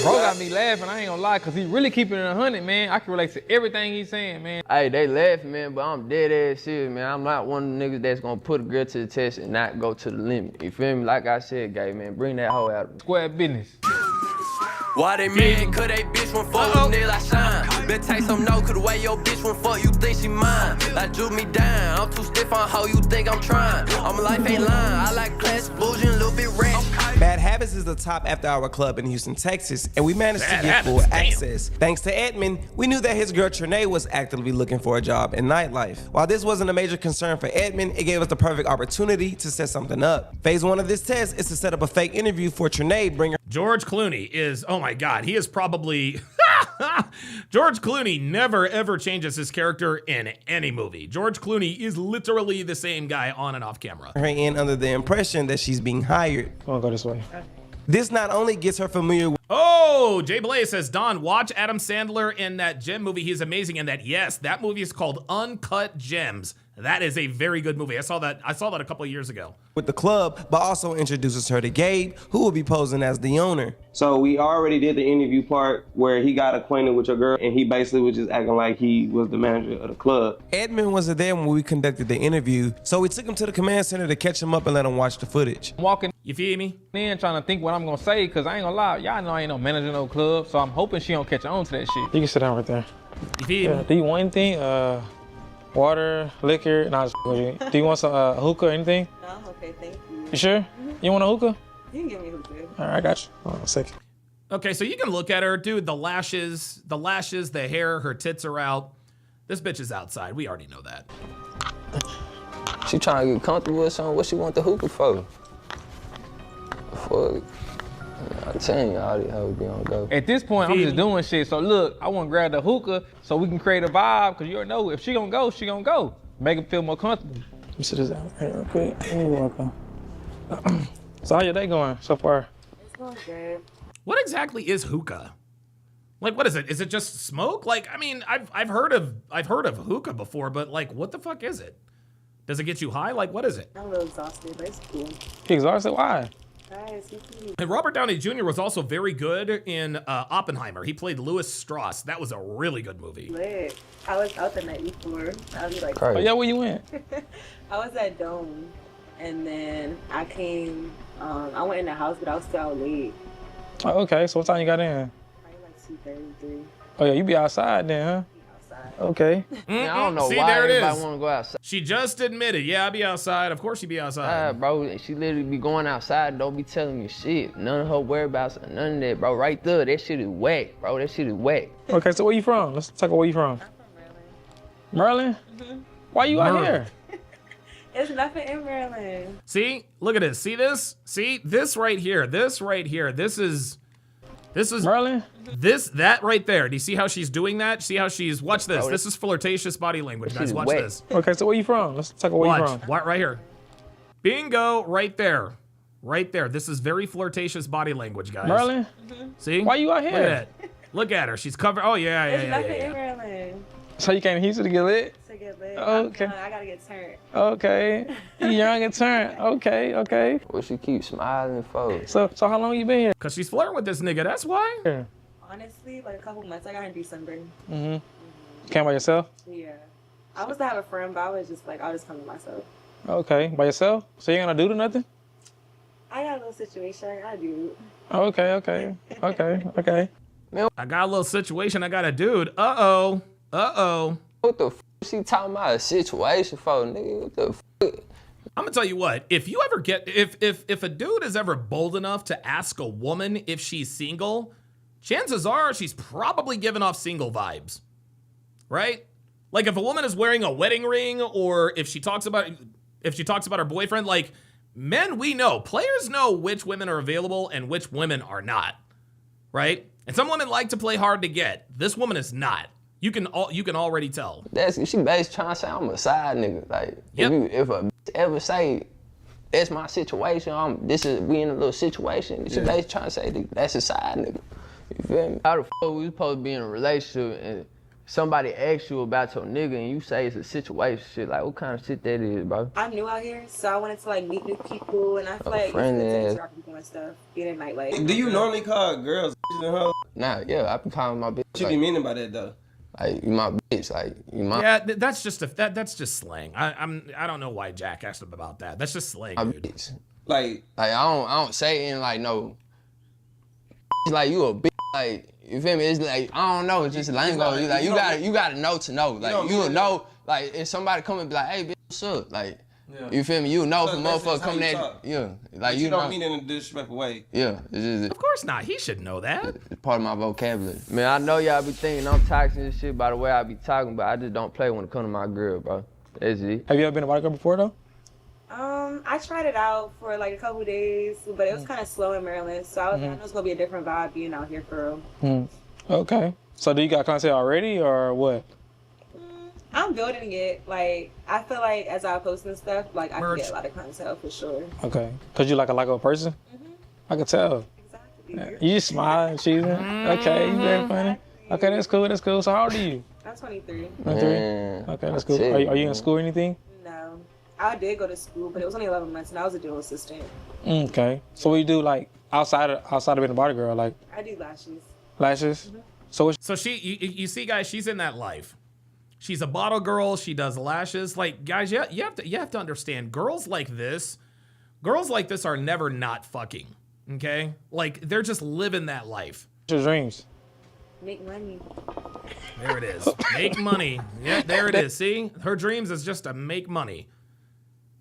Bro got me laughing, I ain't gonna lie, cause he really keeping it 100, man. I can relate to everything he's saying, man.
Hey, they laughing, man, but I'm dead ass serious, man. I'm not one of the niggas that's gonna put a girl to the test and not go to the limit. You feel me? Like I said, gay man, bring that hoe out of me.
Square business.
Why they mad? Cause they bitch won't fuck with niggas I shine. Better take some note, cause the way your bitch won't fuck, you think she mine. Like juke me down, I'm too stiff on how you think I'm trying. I'm life ain't lying, I like class, bougie, a little bit rich.
Bad Habits is the top after-hour club in Houston, Texas, and we managed to get full access. Thanks to Edmund, we knew that his girl Trenae was actively looking for a job in nightlife. While this wasn't a major concern for Edmund, it gave us the perfect opportunity to set something up. Phase 1 of this test is to set up a fake interview for Trenae, bring her.
George Clooney is, oh my God, he is probably, George Clooney never ever changes his character in any movie. George Clooney is literally the same guy on and off camera.
Her in under the impression that she's being hired.
I'll go this way.
This not only gets her familiar with
Oh, Jay Blaze says, Don, watch Adam Sandler in that gem movie. He's amazing in that. Yes, that movie is called Uncut Gems. That is a very good movie. I saw that a couple of years ago.
the club, but also introduces her to Gabe, who will be posing as the owner.
So we already did the interview part where he got acquainted with your girl, and he basically was just acting like he was the manager of the club.
Edmund wasn't there when we conducted the interview, so we took him to the command center to catch him up and let him watch the footage.
Walking,
you feel me?
In trying to think what I'm gonna say, cause I ain't gonna lie, y'all know I ain't no manager no club, so I'm hoping she don't catch on to that shit.
You can sit down right there.
You feel me?
Do you want anything? Water, liquor? Nah, just you. Do you want some hookah or anything?
No, okay, thank you.
You sure? You want a hookah?
You can give me hookah.
All right, I got you. Hold on a second.
Okay, so you can look at her, dude. The lashes, the hair, her tits are out. This bitch is outside. We already know that.
She trying to get comfortable or something. What she want the hookah for? Fuck. I'm telling you, all these hoes be on go.
At this point, I'm just doing shit. So look, I want to grab the hookah so we can create a vibe, because you already know if she gonna go, she gonna go. Make her feel more comfortable.
Let me sit this down right real quick. You're welcome. So how your day going so far?
It's going good.
What exactly is hookah? Like, what is it? Is it just smoke? Like, I mean, I've heard of hookah before, but like, what the fuck is it? Does it get you high? Like, what is it?
I'm a little exhausted, but it's cool.
You exhausted? Why?
And Robert Downey Jr. was also very good in Oppenheimer. He played Louis Strauss. That was a really good movie.
Lit. I was out the night before. I was like,
oh yeah, where you went?
I was at Dome, and then I came. I went in the house, but I was still out late.
Oh, okay, so what time you got in?
Probably like 2:33.
Oh yeah, you be outside then, huh? Okay.
Man, I don't know
See,
why
there it
everybody
is.
want to go outside.
She just admitted, yeah, I'll be outside. Of course she'd be outside.
Bro, she literally be going outside, don't be telling me shit. None of her whereabouts, none of that, bro. Right there, that shit is whack, bro. That shit is whack.
Okay, so where you from? Let's talk about where you from. Maryland? Mm-hmm. Why you out here?
It's nothing in Maryland.
See, look at this. See this? See this right here. This right here. This is
Maryland.
That right there. Do you see how she's doing that? See how she's watch this. This is flirtatious body language, guys. Watch this.
Okay, so where you from? Let's talk about where you from.
What right here? Bingo, right there. Right there. This is very flirtatious body language, guys.
Maryland?
Mm-hmm.
See?
Why you out here?
Look at that. Look at her. She's covered. Oh yeah,
There's nothing in Maryland.
So you came here to get lit?
To get lit.
Okay.
I gotta get turned.
Okay. You young and turned. Okay.
What she keep smiling for?
So how long you been here?
Cause she's flirting with this nigga. That's why.
Yeah.
Honestly, like a couple months. I got in December.
Mm-hmm. Came by yourself?
Yeah. I was to have a friend, but I was just like, I'll just come to myself.
Okay, by yourself? So you ain't gonna do to nothing?
I got a little situation. I gotta do.
Okay.
I got a little situation. I got a dude. Uh-oh.
What the f*** she talking about a situation for, nigga? What the f***?
I'm gonna tell you what, if you ever get, if a dude is ever bold enough to ask a woman if she's single, chances are she's probably giving off single vibes, right? Like if a woman is wearing a wedding ring, or if she talks about her boyfriend, like men, we know, players know which women are available and which women are not, right? And some women like to play hard to get. This woman is not. You can already tell.
She basically trying to say I'm a side nigga. Like if a bitch ever say that's my situation, we in a little situation. She basically trying to say that's a side nigga. You feel me? How the fuck we supposed to be in a relationship and somebody asks you about your nigga and you say it's a situation shit? Like what kind of shit that is, bro?
I'm new out here, so I wanted to like meet new people, and I feel like it's rock people and stuff, being in nightlife.
Do you normally call girls and hoes?
Nah, yeah, I be calling my bitch.
What you be meaning by that though?
Like you my bitch, like you my.
Yeah, that's just slang. I don't know why Jack asked him about that. That's just slang, dude.
Bitch.
Like
I don't say it in like no. Like you a bitch, like you feel me? It's like I don't know. It's just lingo. Like you gotta know to know. Like you'll know. Like if somebody come and be like, hey bitch, what's up? Like. Yeah. You feel me? You know if a motherfucker coming at you, like
but
you
don't mean it in a disrespectful way.
Yeah, it's
of course not. He should know that.
It's part of my vocabulary. Man, I know y'all be thinking I'm toxic and shit by the way I be talking, but I just don't play when it comes to my girl, bro. That's it.
Have you ever been a bodyguard before though?
I tried it out for like a couple days, but it was kind of slow in Maryland, so I know it's gonna be a different vibe being out here for real.
Okay. So do you got content already or what?
I'm building it. Like, I feel like as I post and stuff, like, I can get a lot of content for sure.
Okay. Because you like a likable person? I can tell. You just smiling, cheesing. Okay, you very funny. Okay, that's cool. That's cool. So how old are you?
I'm 23.
23. Okay, that's cool. Are you in school or anything?
No, I did go to school, but it was only 11 months, and I was a dental assistant.
Okay. So what do you do like outside of being a body girl? Like
I do lashes.
lashes.
So you see, guys, she's in that life. She's a bottle girl. She does lashes. Like, guys, you have to understand, girls like this are never not fucking. Okay, like they're just living that life.
What's your dreams?
Make money.
There it is. Make money. Yeah, there it is. See, her dreams is just to make money.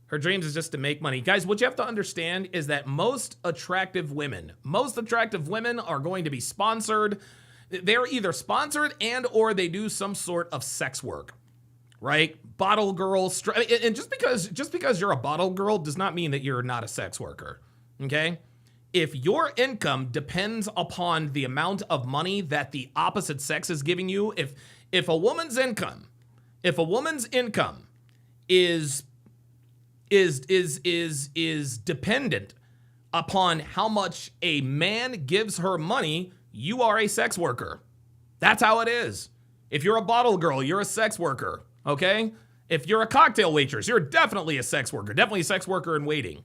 Her dreams is just to make money. Guys, what you have to understand is that most attractive women are going to be sponsored. They're either sponsored and or they do some sort of sex work, right? Bottle girls. And just because you're a bottle girl does not mean that you're not a sex worker, okay? If your income depends upon the amount of money that the opposite sex is giving you, if a woman's income is dependent upon how much a man gives her money, you are a sex worker. That's how it is. If you're a bottle girl, you're a sex worker, okay? If you're a cocktail waitress, you're definitely a sex worker. Definitely a sex worker in waiting.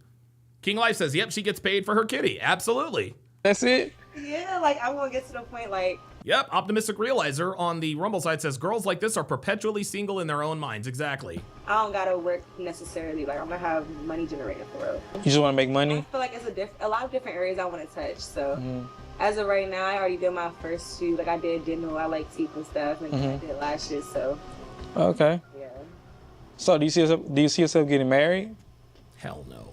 King Life says, yep, she gets paid for her kitty. Absolutely.
That's it?
Yeah, like I want to get to the point like...
Yep, Optimistic Realizer on the Rumble side says, girls like this are perpetually single in their own minds. Exactly.
I don't gotta work necessarily. Like, I'm gonna have money generated for real.
You just want to make money?
I feel like it's a lot of different areas I want to touch. So, as of right now, I already did my first two. Like, I did dental, I like teeth and stuff, and I did lashes. So.
Okay. Yeah. So, do you see yourself getting married?
Hell no.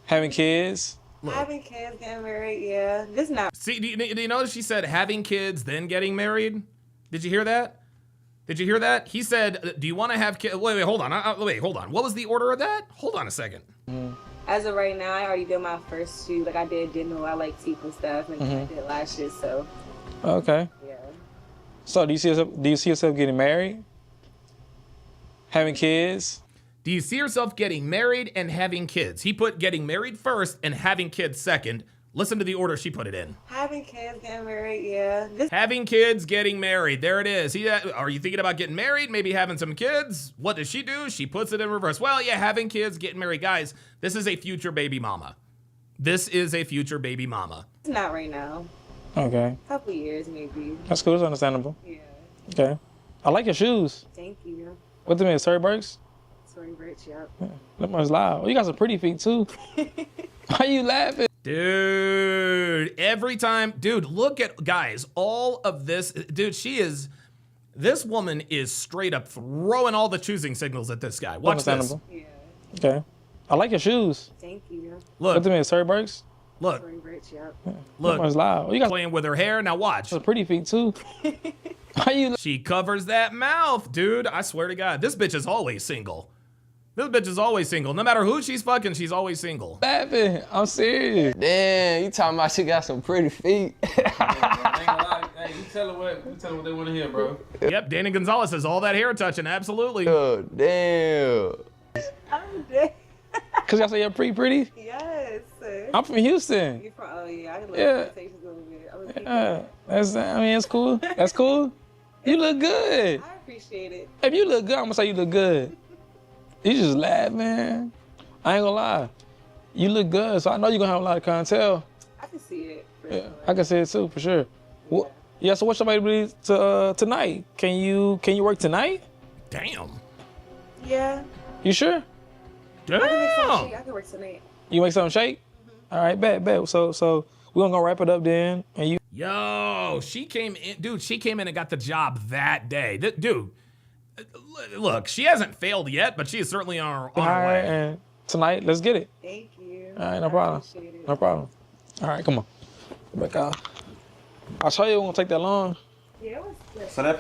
Having kids?
Look. Having kids, getting married, yeah. Just not.
See, do you notice she said having kids, then getting married? Did you hear that? He said, do you want to have kids? Wait, hold on. Hold on. What was the order of that? Hold on a second.
As of right now, I already did my first two. Like, I did dental, I like teeth and stuff, and I did lashes, so.
Okay.
Yeah.
So, do you see yourself getting married? Having kids?
Do you see yourself getting married and having kids? He put getting married first and having kids second. Listen to the order she put it in.
Having kids, getting married, yeah.
Having kids, getting married. There it is. Are you thinking about getting married? Maybe having some kids? What does she do? She puts it in reverse. Well, yeah, having kids, getting married. Guys, this is a future baby mama.
Not right now.
Okay.
A couple years, maybe.
That's cool. It's understandable.
Yeah.
Okay. I like your shoes.
Thank you.
What do you mean, Surrey Burks?
Surrey Burks, yep.
That much loud. Oh, you got some pretty feet, too. Why you laughing?
Dude, every time, look at, guys, all of this, dude, this woman is straight up throwing all the choosing signals at this guy. Watch this.
Yeah.
Okay. I like your shoes.
Thank you.
Look.
What do you mean, Surrey Burks?
Look.
Surrey Burks, yep.
Look.
That much loud. Oh, you got
playing with her hair. Now watch.
some pretty feet, too. Why you?
She covers that mouth, dude. I swear to God, this bitch is always single. No matter who she's fucking, she's always single.
Laughing. I'm serious.
Damn, you talking about she got some pretty feet.
Hey, you tell them what they want to hear, bro.
Yep, Danny Gonzalez says all that hair touching, absolutely.
Oh, damn.
I'm dead.
Cause y'all say you're pretty?
Yes.
I'm from Houston.
You're from, oh yeah, I love conversations a little bit.
It's cool. That's cool. You look good.
I appreciate it.
If you look good, I'm gonna say you look good. You just laugh, man. I ain't gonna lie. You look good, so I know you're gonna have a lot of clientele.
I can see it.
Yeah, I can see it too, for sure. Yeah, so what's your availability tonight? Can you work tonight?
Damn.
Yeah.
You sure?
Damn.
I can work tonight.
You make something shake? All right, bet. So we're gonna wrap it up then. And you.
Yo, she came in and got the job that day. Dude, look, she hasn't failed yet, but she is certainly on her way.
And tonight, let's get it.
Thank you.
All right, no problem. No problem. All right, come on. Back out. I'll tell you it won't take that long.
Yeah, it was good.
So that's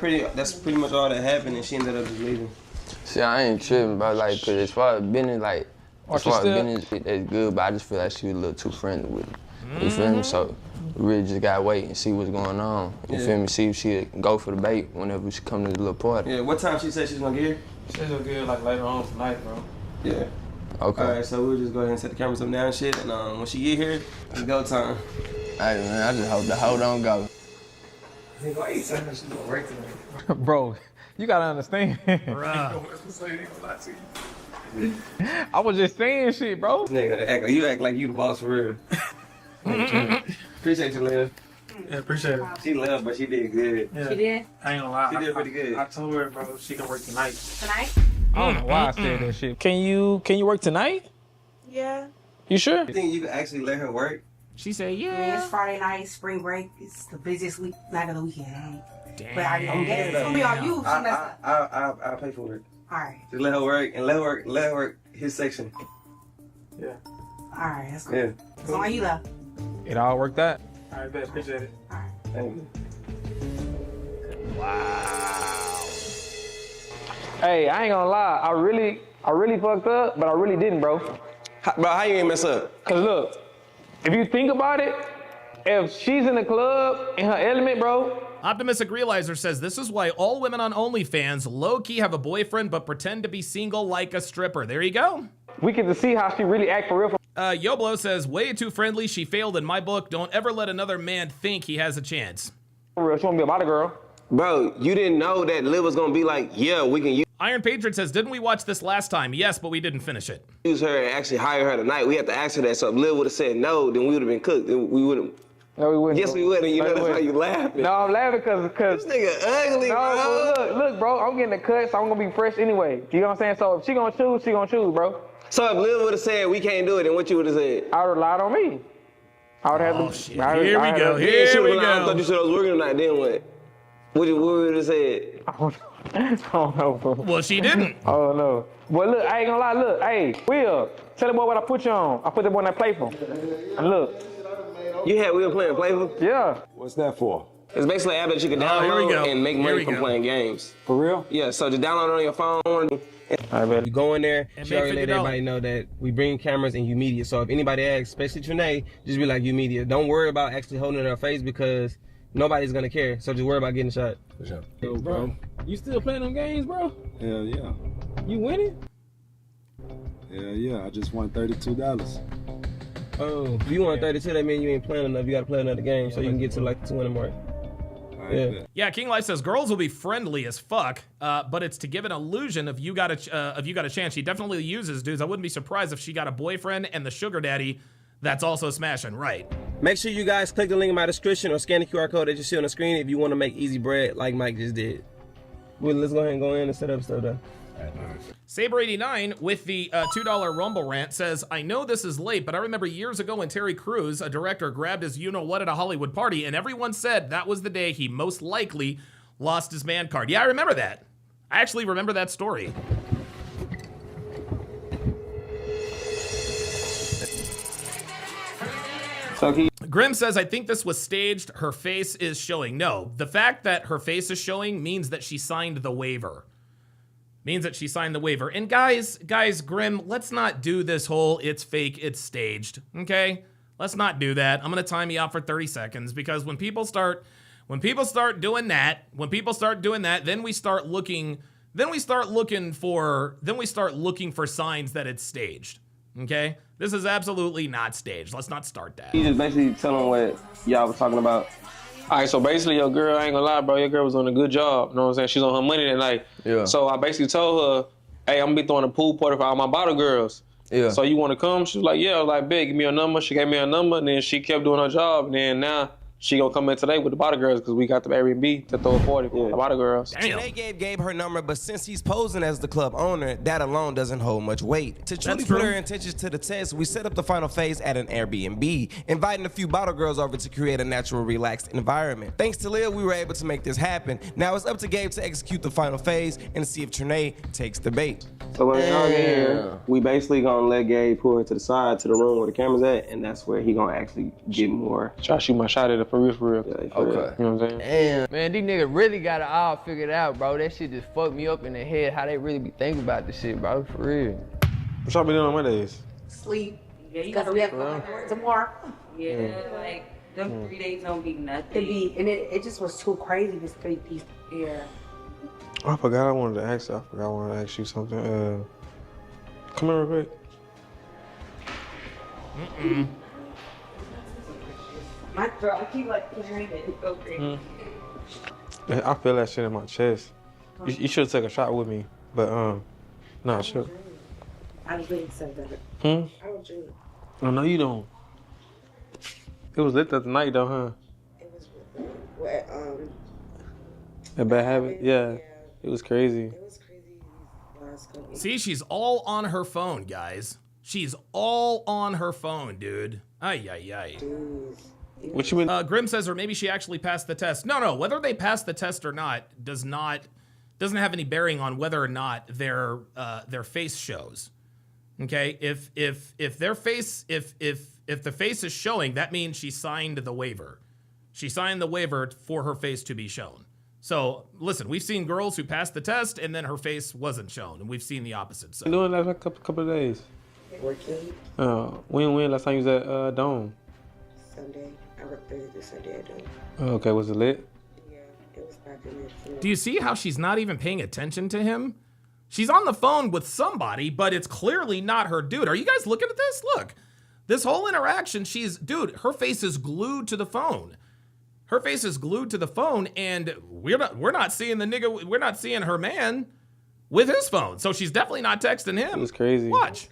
pretty much all that happened, and she ended up just leaving.
See, I ain't tripping, but like, cause as far as business, that's good, but I just feel like she was a little too friendly with it. You feel me? So we really just gotta wait and see what's going on. You feel me? See if she go for the bait whenever she come to the little party.
Yeah, what time she said she's gonna get here?
She's gonna get here like later on tonight, bro.
Yeah.
Okay.
All right, so we'll just go ahead and set the cameras up now and shit, and when she get here, it's go time.
Hey man, I just hope the hoe don't go.
Bro, you gotta understand. I was just saying shit, bro.
Nigga, you act like you the boss for real. Appreciate you, Liv.
Yeah, appreciate it.
She left, but she did good.
Yeah.
She did?
I ain't gonna lie.
She did pretty good.
I told her, bro, she can work tonight.
Tonight?
I don't know why I said that shit. Can you work tonight?
Yeah.
You sure?
You think you can actually let her work?
She said,
I mean, it's Friday night, spring break. It's the busiest night of the weekend.
Damn.
But I don't get it. It's gonna be on you.
I'll pay for it.
All right.
Just let her work and let her work his section.
Yeah.
All right, that's cool.
Yeah.
It's on you though.
It all worked out.
All right, bet. Appreciate it.
All right.
Thank you.
Wow. Hey, I ain't gonna lie. I really fucked up, but I really didn't, bro.
Bro, how you ain't mess up?
Cause look, if you think about it, if she's in the club in her element, bro.
Optimistic Realizer says this is why all women on OnlyFans low-key have a boyfriend but pretend to be single like a stripper. There you go.
We get to see how she really act for real.
Yoblo says, way too friendly. She failed in my book. Don't ever let another man think he has a chance.
For real, she wanna be a body girl.
Bro, you didn't know that Liv was gonna be like, yeah, we can
Iron Patriot says, didn't we watch this last time? Yes, but we didn't finish it.
use her and actually hire her tonight. We had to ask her that. So if Liv would have said no, then we would have been cooked. We would have.
No, we wouldn't.
Yes, we would. And you know that's why you laughing.
No, I'm laughing because
this nigga ugly,
no,
bro.
Look, bro, I'm getting the cut, so I'm gonna be fresh anyway. You know what I'm saying? So if she gonna choose, bro.
So if Liv would have said we can't do it, then what you would have said?
I would have lied on me. I would have to.
Shit. Here we go.
I thought you said I was working tonight. Then what? What would have said?
I don't know, bro.
Well, she didn't.
Oh no. Well, look, I ain't gonna lie. Look, hey, Will, tell the boy what I put you on. I put the boy in that playful. And look.
You had Will playing playful?
Yeah.
What's that for?
It's basically an app that you can download and make money from playing games.
For real?
Yeah, so just download it on your phone. You go in there,
And
she already
make
let
$50.
everybody know that we bring cameras and you media. So if anybody asks, especially Trinae, just be like, you media. Don't worry about actually holding it in her face because nobody's gonna care. So just worry about getting shot.
For sure.
Yo, bro, you still playing them games, bro?
Hell yeah.
You winning?
Hell yeah. I just won $32.
Oh, if you want 32, that means you ain't playing enough. You gotta play another game so you can get to like the 200 mark. Yeah.
Yeah, King Life says girls will be friendly as fuck, but it's to give an illusion of you got a chance. She definitely uses dudes. I wouldn't be surprised if she got a boyfriend and the sugar daddy that's also smashing. Right.
Make sure you guys click the link in my description or scan the QR code that you see on the screen if you want to make easy bread like Mike just did. Well, let's go ahead and go in and set up stuff though.
Saber89 with the $2 Rumble rant says, I know this is late, but I remember years ago when Terry Crews, a director, grabbed his you-know-what at a Hollywood party, and everyone said that was the day he most likely lost his man card. Yeah, I remember that. I actually remember that story. Grim says, I think this was staged. Her face is showing. No, the fact that her face is showing means that she signed the waiver. And guys, Grim, let's not do this whole it's fake, it's staged, okay? Let's not do that. I'm gonna time you out for 30 seconds because when people start doing that, then we start looking for signs that it's staged, okay? This is absolutely not staged. Let's not start that.
You just basically tell them what y'all was talking about.
All right, so basically your girl, I ain't gonna lie, bro, your girl was doing a good job. You know what I'm saying? She's on her money that night.
Yeah.
So I basically told her, hey, I'm gonna be throwing a pool party for all my bottle girls.
Yeah.
So you wanna come? She was like, yeah. I was like, big, give me your number. She gave me her number, and then she kept doing her job. And then now she gonna come in today with the bottle girls because we got the Airbnb to throw a party for the bottle girls.
They gave her number, but since he's posing as the club owner, that alone doesn't hold much weight. To truly put her intentions to the test, we set up the final phase at an Airbnb, inviting a few bottle girls over to create a natural, relaxed environment. Thanks to Lil, we were able to make this happen. Now it's up to Gabe to execute the final phase and see if Trinae takes the bait.
So when y'all get here, we basically gonna let Gabe pull her to the side to the room where the camera's at, and that's where he gonna actually get more.
Try to shoot my shot at her for real.
Yeah,
Okay.
You know what I'm saying?
Damn. Man, these niggas really got it all figured out, bro. That shit just fucked me up in the head, how they really be thinking about this shit, bro, for real.
What y'all been doing on Mondays?
Sleep. Because we have to go to work tomorrow.
Yeah, like them 3 days don't be nothing.
It just was too crazy, this 3 piece.
Yeah.
I forgot I wanted to ask you something. Come here real quick.
My throat, I keep like clearing it. It go crazy.
I feel that shit in my chest. You should have took a shot with me, but no, sure.
I really said that.
Hmm.
I don't drink.
Oh no, you don't. It was lit that night though, huh?
It was what
A bad habit. Yeah. It was crazy.
It was crazy. Last couple.
See, she's all on her phone, guys. She's all on her phone, dude. Ay, ay, ay.
What you mean?
Grim says, or maybe she actually passed the test. No. Whether they passed the test or not doesn't have any bearing on whether or not their face shows. Okay, if their face if the face is showing, that means she signed the waiver. She signed the waiver for her face to be shown. So listen, we've seen girls who passed the test and then her face wasn't shown, and we've seen the opposite. So
Doing that like a couple of days.
Working
When last time you was at Dome?
Sunday. I worked Thursday, Sunday at Dome.
Okay, was it lit?
Yeah, it was back in there.
do you see how she's not even paying attention to him? She's on the phone with somebody, but it's clearly not her dude. Are you guys looking at this? Look, this whole interaction, her face is glued to the phone. Her face is glued to the phone, and we're not seeing the nigga, we're not seeing her man with his phone. So she's definitely not texting him.
It was crazy.
Watch.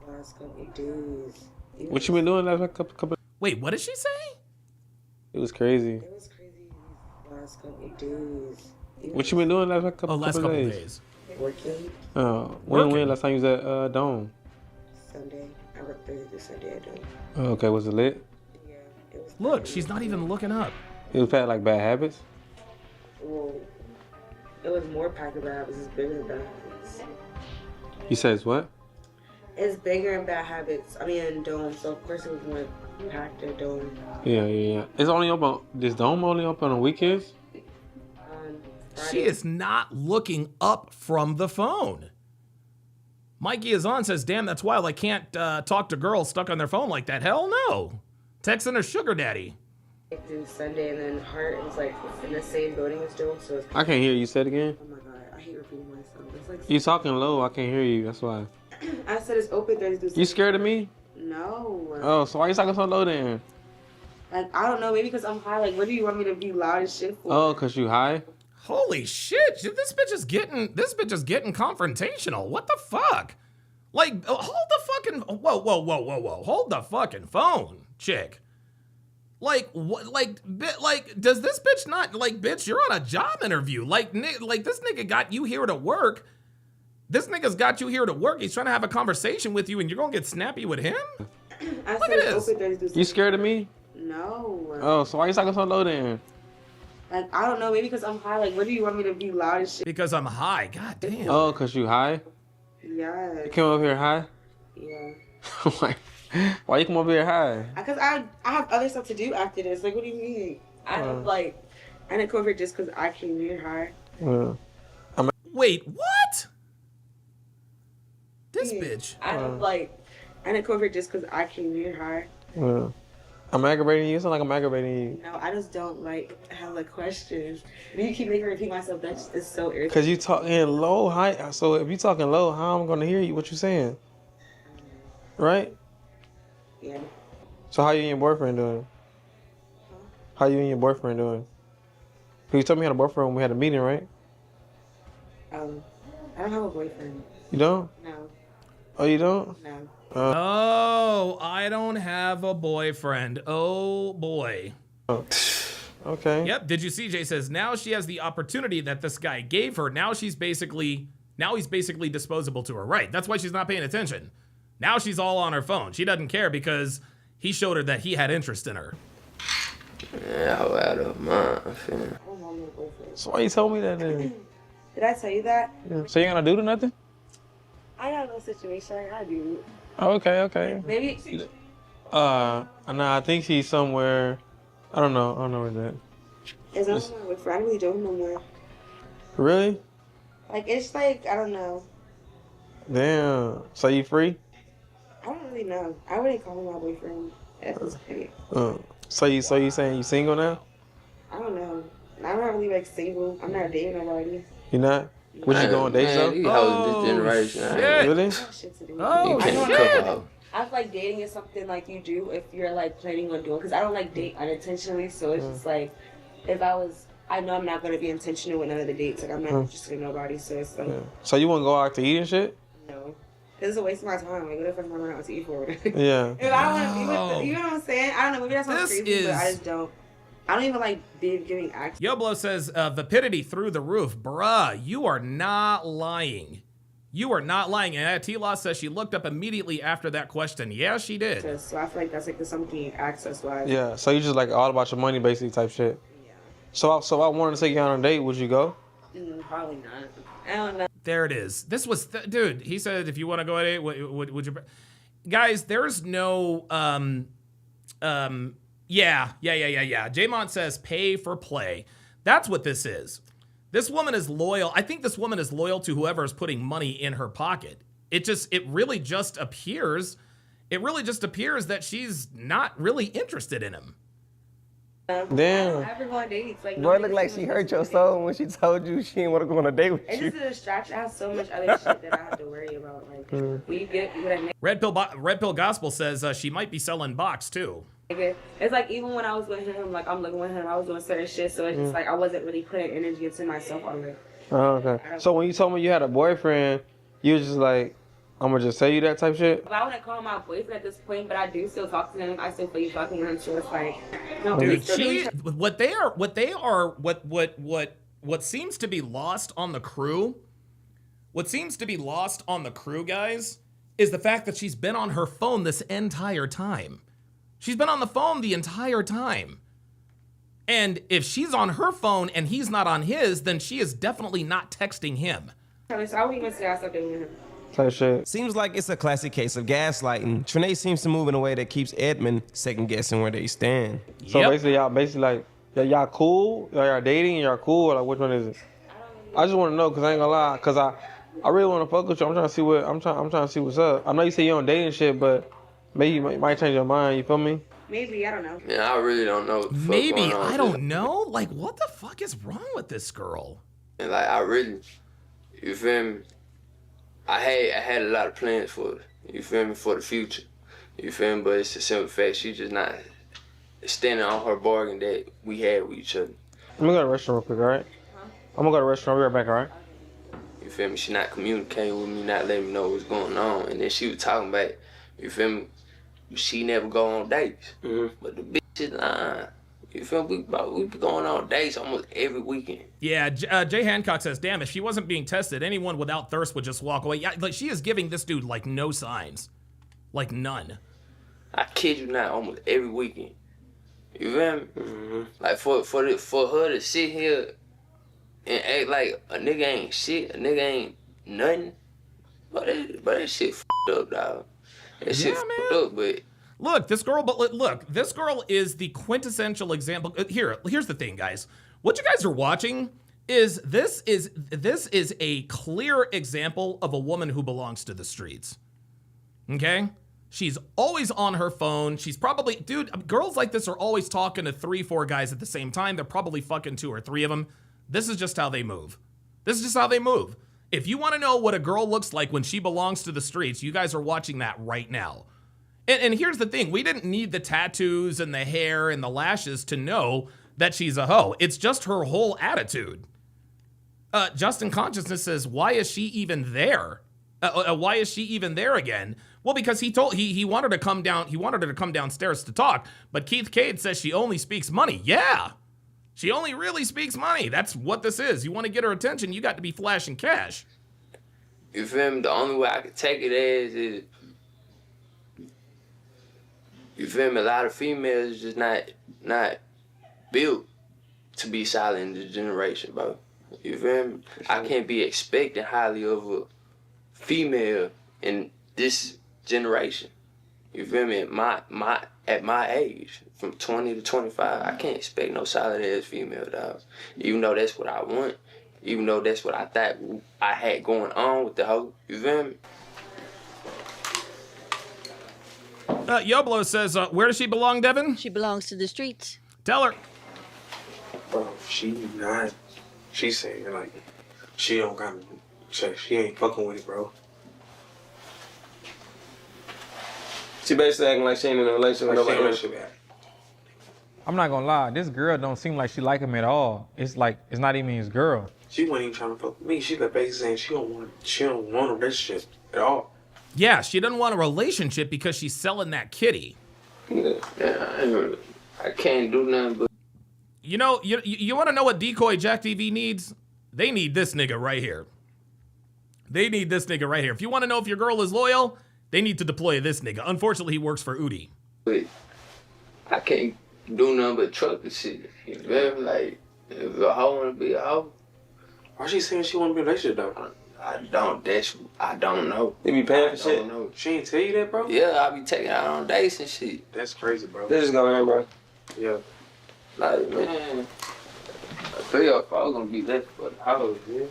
Last couple days.
What you been doing last couple?
Wait, what did she say?
It was crazy.
It was crazy. Last couple days.
What you been doing last couple
days? Working
When last time you was at Dome?
Sunday. I worked Thursday, Sunday at Dome.
Okay, was it lit?
Look, she's not even looking up.
It was like bad habits?
Well, it was more packed of bad habits. It's bigger than bad habits.
You said it's what?
It's bigger than bad habits. I mean, in Dome, so of course it was more packed at Dome.
Yeah. It's only open. This Dome only open on weekends?
She is not looking up from the phone. Mikey is on, says, damn, that's wild. I can't talk to girls stuck on their phone like that. Hell no. Texting her sugar daddy.
Through Sunday, and then Hart was like in the same building as Dome, so it's...
I can't hear you. Say it again.
Oh my god, I hate repeating myself. It's like...
You talking low. I can't hear you. That's why.
I said it's open Thursday through Sunday.
You scared of me?
No.
Oh, so why you talking so low then?
Like, I don't know, maybe because I'm high. Like, what do you want me to be loud as shit for?
Oh, because you high?
Holy shit, this bitch is getting confrontational. What the fuck? Like, hold the fucking, whoa. Hold the fucking phone, chick. Like, what, like, does this bitch not, like, bitch, you're on a job interview. Like this nigga got you here to work. This nigga's got you here to work. He's trying to have a conversation with you and you're gonna get snappy with him?
I
Look
said
at
it's
this.
open Thursday through Sunday.
You scared of me?
No.
Oh, so why you talking so low then?
Like, I don't know, maybe because I'm high. Like, what do you want me to be loud as shit?
Because I'm high, god damn.
Oh, because you high?
Yeah.
You came over here high?
Yeah.
Why you come over here high?
Because I have other stuff to do after this. Like, what do you mean? I didn't come over here just because I came here high.
Wait, what? This bitch.
I didn't come over here just because I came here high.
I'm aggravating you? It sounds like I'm aggravating you.
No, I just don't have questions. You keep making me repeat myself. That's just so irritating.
Because you talking low, high. So if you talking low, how am I going to hear you? What you saying? Right?
Yeah.
So how you and your boyfriend doing? How you and your boyfriend doing? Because you told me you had a boyfriend when we had a meeting, right?
I don't have a boyfriend.
You don't?
No.
Oh, you don't?
No.
Oh, I don't have a boyfriend. Oh boy.
Okay.
Yep. Did you see? Jay says now she has the opportunity that this guy gave her. Now he's basically disposable to her. Right. That's why she's not paying attention. Now she's all on her phone. She doesn't care because he showed her that he had interest in her.
Yeah, out of mind.
So why you told me that then?
Did I tell you that?
Yeah. So you ain't gonna do nothing?
I got no situation. I do.
Oh, okay.
Maybe.
No, I think she's somewhere. I don't know where that.
It's not my boyfriend. I really don't know more.
Really?
Like, it's like, I don't know.
Damn. So you free?
I don't really know. I wouldn't call him my boyfriend at this point.
So you saying you single now?
I don't know. I'm not really single. I'm not dating nobody.
You not? Would you go on dates though?
These hoes this generation.
Shit.
Really?
Oh,
you can't
shit.
cook
I feel like dating is something like you do if you're like planning on doing. Because I don't like date unintentionally, so it's just like if I know I'm not gonna be intentional with none of the dates. Like I'm not interested in nobody, so it's like.
So you want to go out to eat and shit?
No. It's a waste of my time. Like, what if I'm going out to eat for it?
Yeah.
If I don't want to be with you know what I'm saying? I don't know. Maybe that's not crazy, but I just don't. I don't even like giving access.
Yoblo says, vapidity through the roof. Bruh, you are not lying. You are not lying. And T-Law says she looked up immediately after that question. Yeah, she did.
So I feel like that's like something access-wise.
Yeah. So you just like all about your money, basically, type shit. Yeah. So I wanted to take you on a date. Would you go?
Probably not. I don't know.
There it is. This was, dude, he said if you want to go on a date, would you... Guys, there's no... Yeah. J-Mont says pay for play. That's what this is. This woman is loyal. I think this woman is loyal to whoever is putting money in her pocket. It really just appears that she's not really interested in him.
Damn.
I ever go on dates. Like,
Boy, it looked like she hurt your soul when she told you she didn't want to go on a date with
it's
you.
just a distraction. I have so much other shit that I have to worry about. Like, when you get what I mean.
Red Pill Gospel says she might be selling box too.
It's like even when I was with him, like I'm living with him, I was doing certain shit, so it's just like I wasn't really putting energy into myself already.
Oh, okay. So when you told me you had a boyfriend, you was just like, I'm gonna just tell you that type shit?
I wouldn't call him my boyfriend at this point, but I do still talk to him. I still feel you talking to him, so it's like, no.
Dude, what seems to be lost on the crew, guys, is the fact that she's been on her phone this entire time. She's been on the phone the entire time. And if she's on her phone and he's not on his, then she is definitely not texting him.
So I wouldn't even say I stopped doing him.
Seems like it's a classic case of gaslighting. Trinae seems to move in a way that keeps Edmund second guessing where they stand.
So basically like, y'all cool? Y'all dating? Y'all cool? Or like, which one is it? I just want to know, cause I ain't gonna lie, cause I really want to fuck with you. I'm trying to see I'm trying to see what's up. I know you say you don't date and shit, but maybe you might change your mind. You feel me?
Maybe, I don't know.
Yeah, I really don't know. What the fuck
Maybe,
going on
I don't know. Like, what the fuck is wrong with this girl?
And like, I really, you feel me? I had a lot of plans for her, you feel me, for the future. You feel me? But it's the simple fact she just not standing on her bargain that we had with each other.
I'm gonna go to the restaurant real quick, all right? I'm gonna go to the restaurant. I'll be right back, all right?
You feel me? She not communicating with me, not letting me know what's going on. And then she was talking about, you feel me? She never go on dates. But the bitch is lying. You feel me? We be going on dates almost every weekend.
Yeah, Jay Hancock says, damn, if she wasn't being tested, anyone without thirst would just walk away. Yeah, like, she is giving this dude, like, no signs. Like, none.
I kid you not, almost every weekend. You feel me? Like, for her to sit here and act like a nigga ain't shit, a nigga ain't nothing, but that shit f***ed up, dog. That shit f***ed up, but...
Look, this girl is the quintessential example. Here's the thing, guys. What you guys are watching is this is a clear example of a woman who belongs to the streets. Okay? She's always on her phone. She's probably, dude, girls like this are always talking to 3-4 guys at the same time. They're probably fucking 2 or 3 of them. This is just how they move. If you want to know what a girl looks like when she belongs to the streets, you guys are watching that right now. And here's the thing, we didn't need the tattoos and the hair and the lashes to know that she's a hoe. It's just her whole attitude. Justin Consciousness says, why is she even there? Why is she even there again? Well, because he wanted her to come downstairs to talk, but Keith Cade says she only speaks money. Yeah, she only really speaks money. That's what this is. You want to get her attention, you got to be flashing cash.
You feel me? The only way I could take it as is, you feel me? A lot of females just not built to be solid in this generation, bro. You feel me? Sure. I can't be expecting highly of a female in this generation. You feel me? At my age, from 20 to 25, I can't expect no solid ass female, dog. Even though that's what I want, even though that's what I thought I had going on with the hoe. You feel me?
Yoblo says, where does she belong, Devin?
She belongs to the streets.
Tell her.
Bro, she's saying, like, she don't got me. She ain't fucking with it, bro.
She basically acting like she ain't in a relationship with nobody else.
I'm not gonna lie, this girl don't seem like she like him at all. It's like, it's not even his girl.
She wasn't even trying to fuck with me. She like basically saying she don't want a relationship at all.
Yeah, she doesn't want a relationship because she's selling that kitty.
Yeah, I can't do nothing but.
You know, you want to know what Decoy Jack TV needs? They need this nigga right here. They need this nigga right here. If you want to know if your girl is loyal, they need to deploy this nigga. Unfortunately, he works for Udi.
Wait, I can't do nothing but truck the shit. You feel me? Like, if a hoe wanna be a hoe.
Why she saying she want to be in a relationship though?
I don't know.
They be paying for shit?
Know.
She ain't tell you that, bro?
Yeah, I be taking out on dates and shit.
That's crazy, bro.
This is going on, bro.
Yeah.
Like, man, 3 or 4 gonna be left for the house, yeah.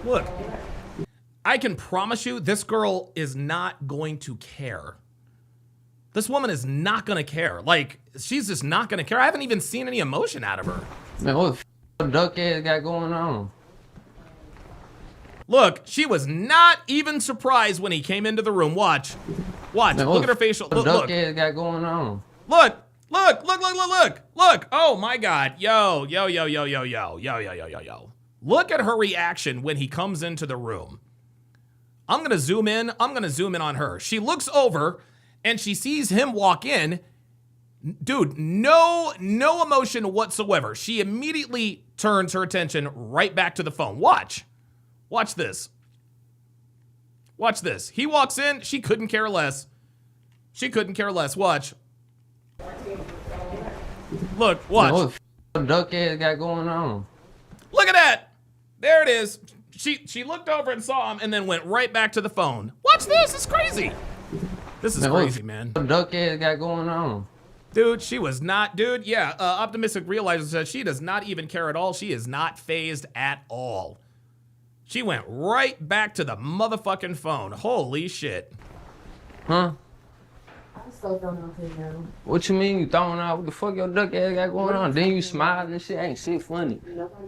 Look, I can promise you this girl is not going to care. This woman is not going to care. Like, she's just not going to care. I haven't even seen any emotion out of her.
Man, what the duck ass got going on?
Look, she was not even surprised when he came into the room. Watch. Watch.
Man,
look at her facial. Look,
duck
look.
ass got going on?
Look. Look. Oh, my God. Yo. Look at her reaction when he comes into the room. I'm going to zoom in. I'm going to zoom in on her. She looks over and she sees him walk in. Dude, no emotion whatsoever. She immediately turns her attention right back to the phone. Watch. Watch this. Watch this. He walks in. She couldn't care less. She couldn't care less. Watch. Look, watch.
Man, what the duck ass got going on?
Look at that. There it is. She looked over and saw him and then went right back to the phone. Watch this. It's crazy. This is crazy, man.
What the duck ass got going on?
Dude, she was not, dude. Yeah, Optimistic realizes that she does not even care at all. She is not phased at all. She went right back to the motherfucking phone. Holy shit.
Huh?
I'm still throwing off his now.
What you mean you throwing out? What the fuck your duck ass got going on? Then you smiling and shit. Ain't shit funny.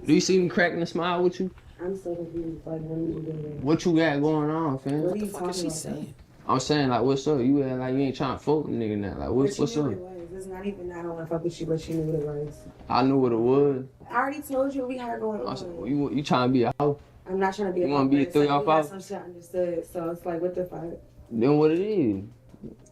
Do you see me cracking a smile with you?
I'm still confused. Like, what are you doing?
What you got going on, fam?
What are you talking about? Saying?
I'm saying, like, what's up? You act like you ain't trying to fuck with nigga now. Like, what's up?
It's not even that I don't want to fuck with you, but she knew what it was.
I knew what it was.
I already told you what we had going on.
Said, well, you trying to be a hoe?
I'm not trying to be a hoe.
You want to be a 3 off out?
Some shit understood. So it's like, what the fuck?
Then what it is?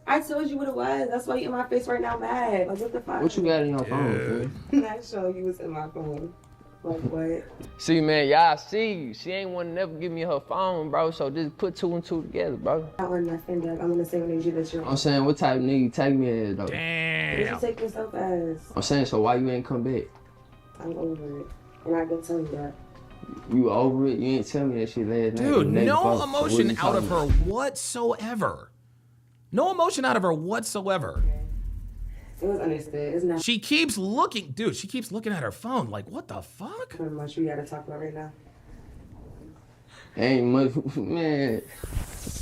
I told you what it was. That's why you in my face right now mad. Like, what the fuck?
What you got in your phone,
I'm not showing you what's in my phone. Like, what?
See, man, y'all see you. She ain't want to never give me her phone, bro, so just put 2 and 2 together, bro.
I want nothing, Doug. I'm gonna say when you that you're.
I'm saying, what type of nigga you take me as, though?
Damn.
You take yourself as.
I'm saying, so why you ain't come back?
I'm over it. And I didn't tell you that.
You over it? You ain't tell me that shit last night.
Dude, no emotion out of her whatsoever. No emotion out of her whatsoever.
It was understood. It's not.
She keeps looking, dude. She keeps looking at her phone. Like, what the fuck?
How much we gotta talk about right now?
Ain't much, man.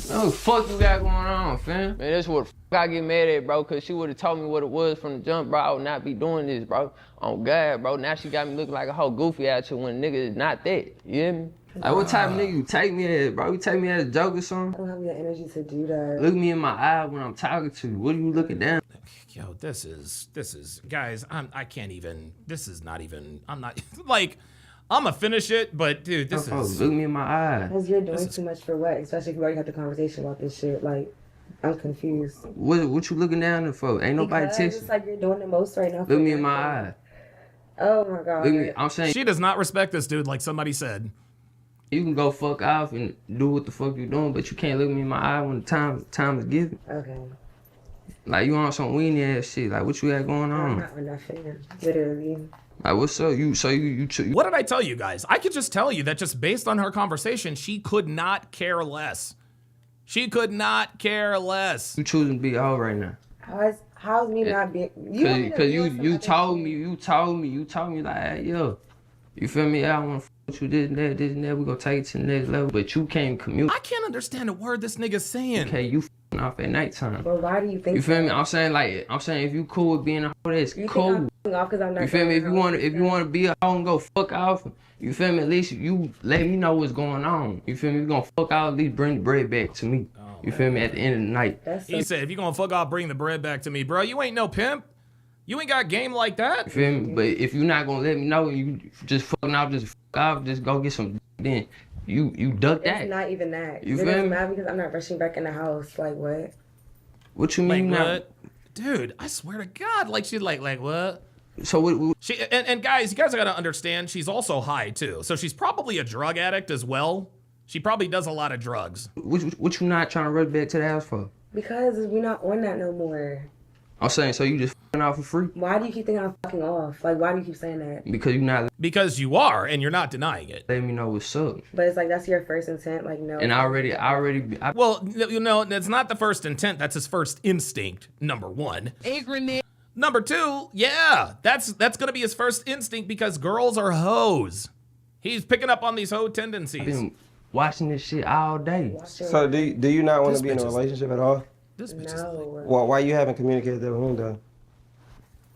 What the fuck you got going on, fam? Man, that's what the fuck I get mad at, bro. Cause she would have told me what it was from the jump, bro. I would not be doing this, bro. On God, bro. Now she got me looking like a whole goofy out here when nigga is not that. You hear me? Like, what type of nigga you take me as, bro? You take me as a joke or something?
I don't have the energy to do that.
Look me in my eye when I'm talking to you. What are you looking down?
Yo, this is, guys, I can't even, this is not even, I'm not, like, I'm gonna finish it, but dude, this is.
Look me in my eye.
Because you're doing too much for what? Especially if we already had the conversation about this shit. Like, I'm confused.
What you looking down there for? Ain't nobody texting.
It's like you're doing the most right now.
Look me in my eye.
Oh my God.
Look me, I'm saying.
She does not respect this dude, like somebody said.
You can go fuck off and do what the fuck you doing, but you can't look me in my eye when the time is given.
Okay.
Like, you on some weenie ass shit. Like, what you got going on?
I'm not on that fan. Literally.
Like, what's up? You
What did I tell you guys? I could just tell you that just based on her conversation, she could not care less. She could not care less.
You choosing to be a hoe right now.
How's me not being?
Cause you told me like, hey, yo, you feel me? I want to f with you this and that. We gonna take it to the next level. But you can't commute.
I can't understand a word this nigga's saying.
Okay, you off at nighttime.
But why do you think?
You feel me? I'm saying if you cool with being a hoe, that's
You
cool.
think I'm off because I'm not.
You feel me? If you want to be a hoe and go fuck off, you feel me? At least you let me know what's going on. You feel me? You gonna fuck out, at least bring the bread back to me. You feel me? At the end of the night.
He said, if you gonna fuck off, bring the bread back to me, bro. You ain't no pimp. You ain't got game like that.
You feel me? But if you're not gonna let me know, you just fucking off, just fuck off, just go get some. Then you duck that.
It's not even that.
You
it
feel
doesn't
me?
matter because I'm not rushing back in the house. Like what?
What you mean?
Like
now?
what? Dude, I swear to God, like she's like what?
So what?
She and guys, you guys gotta understand, she's also high too. So she's probably a drug addict as well. She probably does a lot of drugs.
What you not trying to rush back to the house for?
Because we're not on that no more.
I'm saying, so you just fucking off for free?
Why do you keep thinking I'm fucking off? Like, why do you keep saying that?
Because you're not.
Because you are, and you're not denying it.
Let me know what's up.
But it's like that's your first intent. Like no.
And I already.
Well, you know, that's not the first intent. That's his first instinct. Number one. Number two, yeah, that's gonna be his first instinct because girls are hoes. He's picking up on these hoe tendencies.
I've been watching this shit all day.
So do you not want to be in a relationship at all?
This bitch
no.
Well, why you haven't communicated that with him though?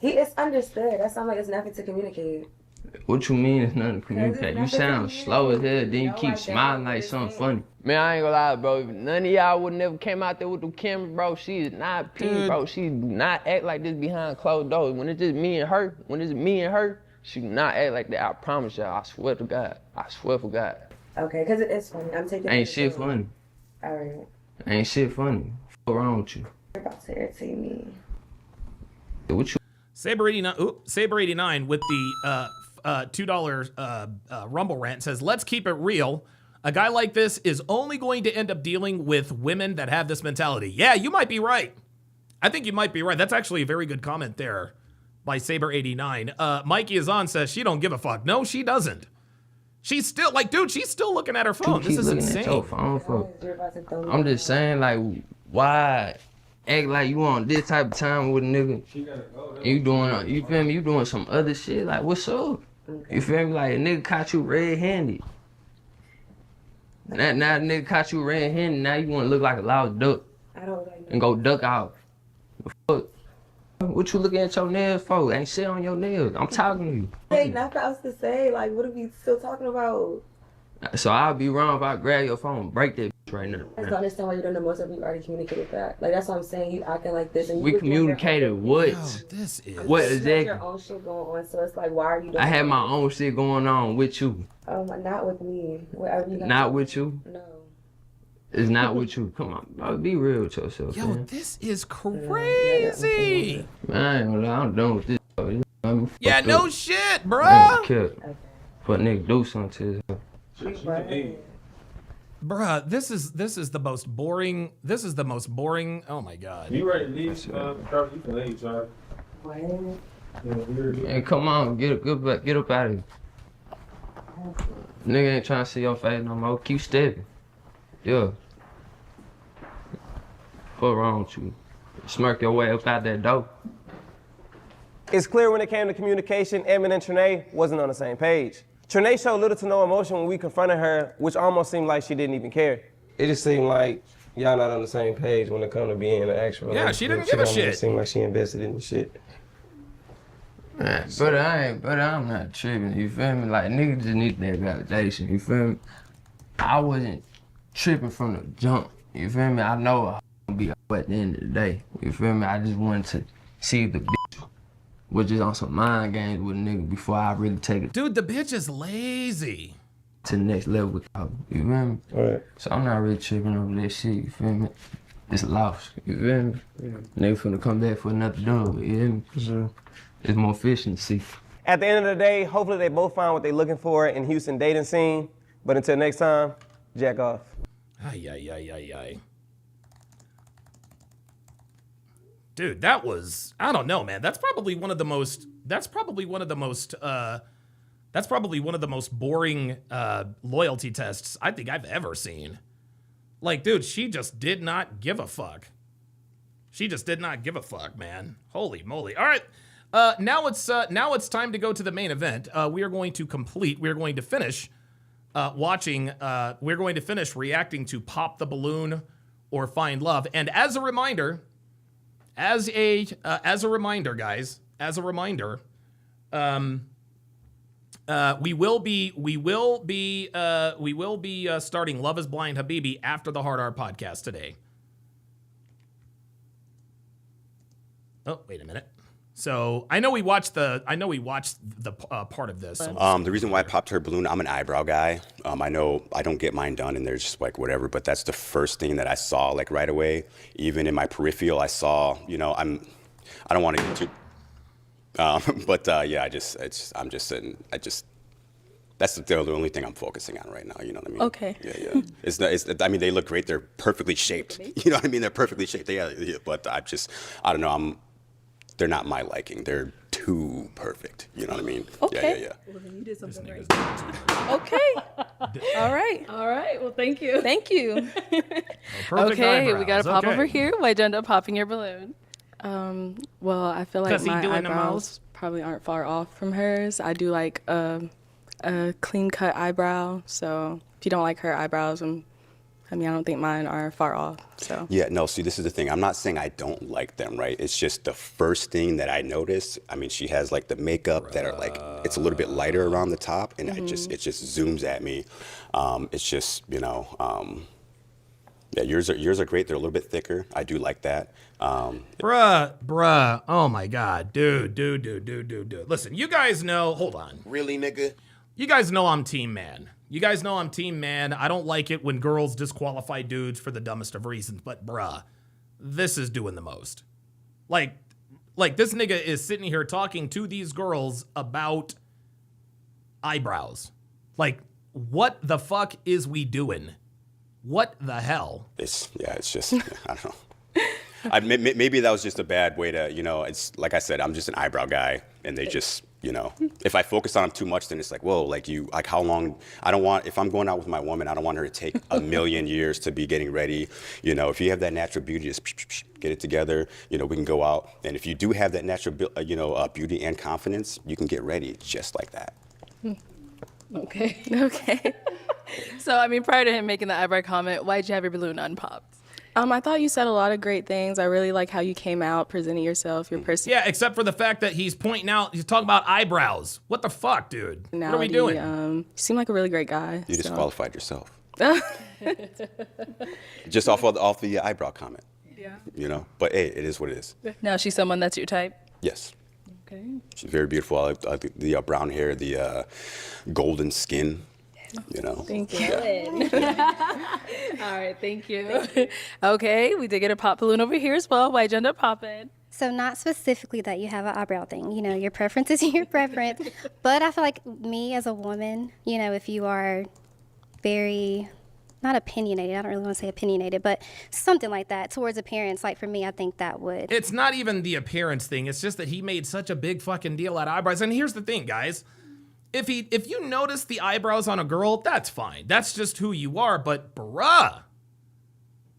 It's understood. That sounds like it's nothing to communicate.
What you mean it's nothing to communicate? You sound slow as hell, then you keep smiling like something funny. Man, I ain't gonna lie, bro. If none of y'all would never came out there with the camera, bro, she is not pee, bro. She do not act like this behind closed doors. When it's just me and her, she do not act like that. I promise y'all. I swear to God. I swear for God.
Okay, because it is funny. I'm taking.
Ain't shit funny.
All right.
Ain't shit funny. What's wrong with you?
You're about to irritate me.
What you?
Saber89 with the $2 Rumble rant says, let's keep it real. A guy like this is only going to end up dealing with women that have this mentality. Yeah, you might be right. I think you might be right. That's actually a very good comment there by Saber89. Mikey Azan says she don't give a fuck. No, she doesn't. She's still like, dude, she's still looking at her phone. This is insane.
At your phone for? I'm just saying, like, why act like you on this type of time with a nigga? You doing, you feel me? You doing some other shit. Like, what's up? You feel me? Like, a nigga caught you red-handed. Now a nigga caught you red-handed. Now you want to look like a loud duck.
I don't like
and go duck out. The fuck? What you looking at your nails for? Ain't shit on your nails. I'm talking to you.
Hey, nothing else to say. Like, what are we still talking about?
So I'll be wrong if I grab your phone and break that bitch right now.
I just don't understand why you don't know most of you already communicated that. Like, that's what I'm saying. You acting like this. And you
we communicated what?
Yo, this is...
What exactly?
You have your own shit going on, so it's like, why are you doing
I had my own shit going on with you.
Not with me. Whatever you got.
Not with you?
No.
It's not with you. Come on, bro. Be real with yourself,
Yo,
man.
this is crazy.
Man, I ain't gonna lie. I'm done with this.
Yeah, no shit, bro.
But nigga do something to his
Bruh, this is the most boring. This is the most boring. Oh my god.
You ready to leave? Sharpe, you can leave, Sharpe.
Hey, come on, get up out of here. Nigga ain't trying to see your face no more. Keep stepping. Yeah. What's wrong with you? Smirk your way up out that door.
It's clear when it came to communication, Edmund and Trinae wasn't on the same page. Trinae showed little to no emotion when we confronted her, which almost seemed like she didn't even care.
It just seemed like y'all not on the same page when it come to being an actual.
Yeah, she didn't give a shit.
It seemed like she invested in the shit.
Man, but I'm not tripping, you feel me? Like, niggas just need that validation, you feel me? I wasn't tripping from the jump, you feel me? I know I'm gonna be up at the end of the day, you feel me? I just wanted to see if the bitch was just on some mind games with a nigga before I really take it.
Dude, the bitch is lazy.
To the next level with her, you feel me?
Right.
So I'm not really tripping over that shit, you feel me? It's lost, you feel me? Yeah. Nigga finna come back for another dub, you feel me? For sure. It's more efficiency.
At the end of the day, hopefully they both find what they're looking for in Houston dating scene. But until next time, jack off.
Ay. Dude, that was, I don't know, man. That's probably one of the most boring loyalty tests I think I've ever seen. Like, dude, she just did not give a fuck. She just did not give a fuck, man. Holy moly. All right. Now it's time to go to the main event. We are going to finish reacting to Pop the Balloon or find love. And as a reminder, guys, we will be starting Love Is Blind Habibi after the Hard R podcast today. Oh, wait a minute. So I know we watched the part of this.
The reason why I popped her balloon, I'm an eyebrow guy. I know I don't get mine done and they're just like whatever, but that's the first thing that I saw like right away. Even in my peripheral, I saw, I don't want to get too, yeah, that's the only thing I'm focusing on right now. You know what I mean?
Okay.
Yeah. I mean, they look great. They're perfectly shaped. You know what I mean? They're perfectly shaped. Yeah, but I don't know. They're not my liking. They're too perfect. You know what I mean?
Okay.
Yeah.
Well, then you did something right. Okay. All right.
Well, thank you.
Thank you.
Okay, we got to pop
Okay.
over here. Why'd you end up popping your balloon? Well, I feel like
'Cause he
my
doing the
eyebrows
most?
probably aren't far off from hers. I do like a clean cut eyebrow. So if you don't like her eyebrows, I don't think mine are far off. So
Yeah, no, see, this is the thing. I'm not saying I don't like them, right? It's just the first thing that I noticed. I mean, she has like the makeup that are like, it's a little bit lighter around the top and it just zooms at me. It's just, yeah, yours are great. They're a little bit thicker. I do like that.
Bruh, oh my God, dude. Listen, you guys know, hold on.
Really, nigga?
You guys know I'm team man. I don't like it when girls disqualify dudes for the dumbest of reasons, but bruh, this is doing the most. Like this nigga is sitting here talking to these girls about eyebrows. Like, what the fuck is we doing? What the hell?
It's just, I don't know. Maybe that was just a bad way to, it's like I said, I'm just an eyebrow guy and they just, if I focus on them too much, then it's like, whoa, how long, if I'm going out with my woman, I don't want her to take a million years to be getting ready. If you have that natural beauty, just get it together, we can go out. And if you do have that natural, beauty and confidence, you can get ready just like that.
Okay. So, prior to him making the eyebrow comment, why'd you have your balloon unpopped? I thought you said a lot of great things. I really like how you came out, presenting yourself, your person.
Yeah, except for the fact that he's pointing out, he's talking about eyebrows. What the fuck, dude? What are we doing?
You seem like a really great guy.
You disqualified yourself. Just off the eyebrow comment. Yeah. But hey, it is what it is.
Now, she's someone that's your type?
Yes.
Okay.
She's very beautiful. I like the brown hair, the golden skin.
Thank you. All right, thank you. Okay, we did get a pop balloon over here as well. Why'd you end up popping?
So not specifically that you have an eyebrow thing. Your preference is your preference. But I feel like me as a woman, if you are very, not opinionated, I don't really want to say opinionated, but something like that towards appearance, like for me, I think that would.
It's not even the appearance thing. It's just that he made such a big fucking deal out of eyebrows. And here's the thing, guys. If you notice the eyebrows on a girl, that's fine. That's just who you are. But bruh,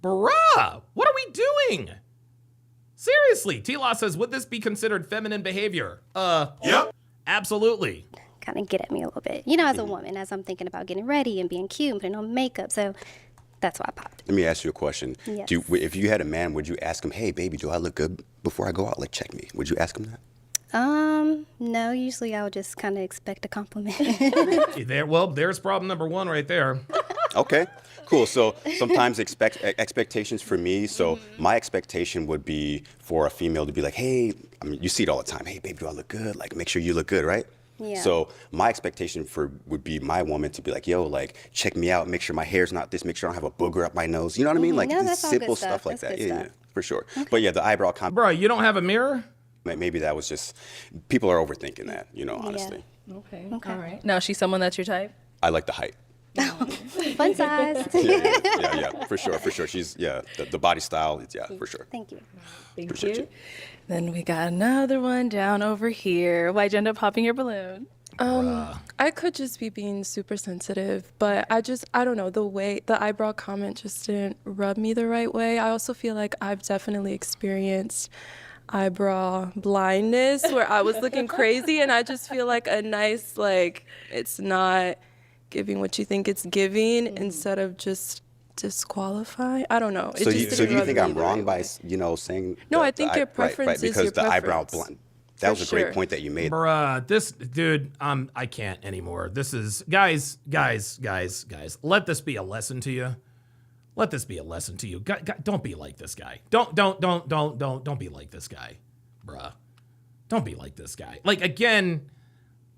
what are we doing? Seriously, T-Law says, would this be considered feminine behavior? Yep. Absolutely.
Kind of get at me a little bit. As a woman, as I'm thinking about getting ready and being cute and putting on makeup. So that's why I popped.
Let me ask you a question.
Yes.
If you had a man, would you ask him, hey, baby, do I look good before I go out? Like, check me. Would you ask him that?
No, usually I would just kind of expect a compliment.
There's problem number one right there.
Okay, cool. So sometimes expectations for me. So my expectation would be for a female to be like, hey, you see it all the time. Hey, baby, do I look good? Like, make sure you look good, right?
Yeah.
So my expectation would be my woman to be like, yo, like, check me out. Make sure my hair's not this. Make sure I don't have a booger up my nose. You know what I mean? Like,
No,
these
that's all
simple
good stuff.
stuff like
That's
that.
good
Yeah,
stuff.
for sure. Okay. But yeah, the eyebrow comment.
Bro, you don't have a mirror?
Maybe that was just, people are overthinking that, honestly.
Okay. All right. Now, she's someone that's your type?
I like the height.
Fun size.
Yeah, for sure. She's, the body style, for sure.
Thank you.
Thank you. Then we got another one down over here. Why'd you end up popping your balloon?
I could just be being super sensitive, but I don't know, the eyebrow comment just didn't rub me the right way. I also feel like I've definitely experienced eyebrow blindness where I was looking crazy, and I just feel like a nice, it's not giving what you think it's giving instead of just disqualify. I don't know.
So do you think I'm wrong by saying?
No, I think your preference is
because
your
the eyebrow
preference.
blunt. That was a
For
great
sure.
point that you made.
Bruh, this dude, I can't anymore. This is guys. Let this be a lesson to you. Let this be a lesson to you. Don't be like this guy. Don't be like this guy, bruh. Don't be like this guy. Like, again,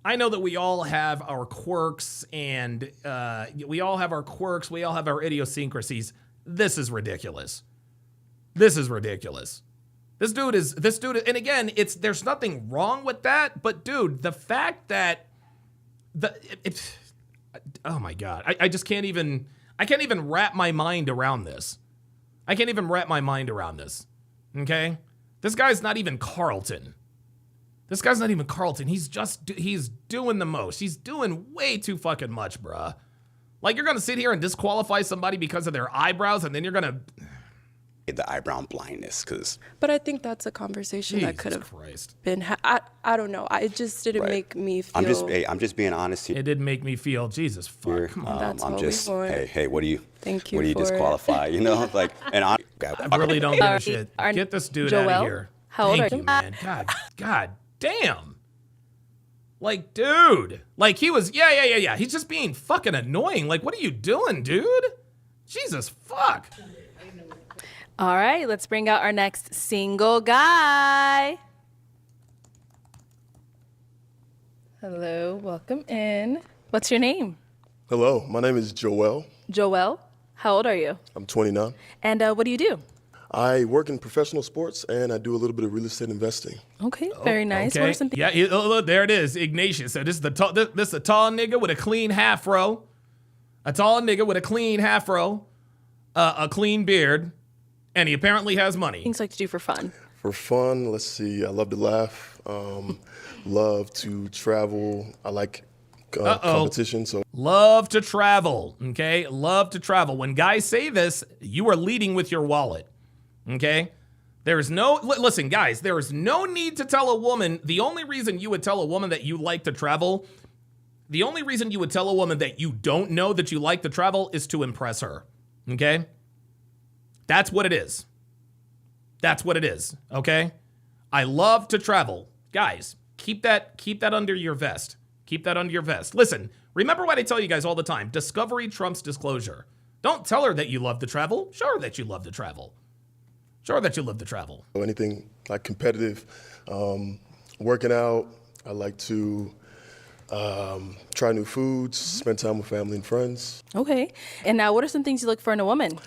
I know that we all have our quirks and we all have our idiosyncrasies. This is ridiculous. This dude is, and again, there's nothing wrong with that, but dude, the fact that oh my God, I just can't even wrap my mind around this. Okay? This guy's not even Carlton. He's doing the most. He's doing way too fucking much, bruh. Like, you're gonna sit here and disqualify somebody because of their eyebrows, and then you're gonna...
The eyebrow blindness, because...
But I think that's a conversation that could have been... I don't know. It just didn't make me feel...
I'm just being honest here.
It didn't make me feel, Jesus, fuck. Come on.
That's
I'm
what
just,
we want.
hey, what do you...
Thank you
What do you
for it.
disqualify? You know, like, and
I really don't give a shit. Get this dude out of here.
How old
Thank
are
you,
you?
man. God damn. Like, dude. Like, he was, yeah. He's just being fucking annoying. Like, what are you doing, dude? Jesus, fuck.
All right, let's bring out our next single guy. Hello, welcome in. What's your name?
Hello, my name is Joel.
Joel. How old are you?
I'm 29.
And what do you do?
I work in professional sports and I do a little bit of real estate investing.
Okay, very nice.
Okay.
What are some things?
Yeah, look, there it is, Ignatius. So this is this is a tall nigga with a clean afro. A tall nigga with a clean afro, a clean beard, and he apparently has money.
Things like to do for fun.
For fun, let's see, I love to laugh, love to travel. I like competition. So
love to travel, okay? Love to travel. When guys say this, you are leading with your wallet, okay? Listen, guys, there is no need to tell a woman, the only reason you would tell a woman that you like to travel, the only reason you would tell a woman that you don't know that you like to travel is to impress her, okay? That's what it is. That's what it is, okay? I love to travel. Guys, keep that under your vest. Keep that under your vest. Listen, remember what I tell you guys all the time. Discovery trumps disclosure. Don't tell her that you love to travel. Show her that you love to travel. Show her that you love to travel.
anything like competitive, working out. I like to try new foods, spend time with family and friends.
Okay. And now, what are some things you look for in a woman?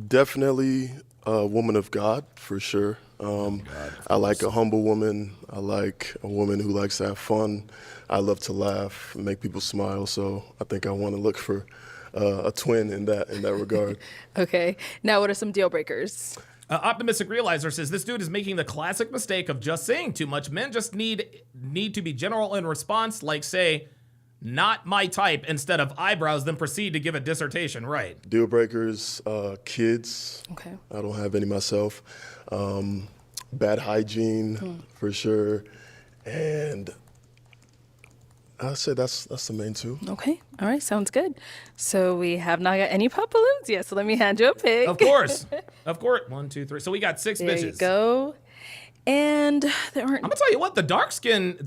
Definitely a woman of God, for sure. I like a humble woman. I like a woman who likes to have fun. I love to laugh and make people smile. So I think I want to look for a twin in that regard.
Okay. Now, what are some deal breakers?
Optimistic Realizer says, this dude is making the classic mistake of just saying too much. Men just need to be general in response, like say, not my type, instead of eyebrows, then proceed to give a dissertation, right?
Deal breakers, kids.
Okay.
I don't have any myself. Bad hygiene, for sure. And I'd say that's the main two.
Okay. All right. Sounds good. So we have not got any pop balloons yet. So let me hand you a pic.
Of course. 1, 2, 3. So we got 6
There
bitches.
you go. And there aren't.
I'm gonna tell you what, the dark skin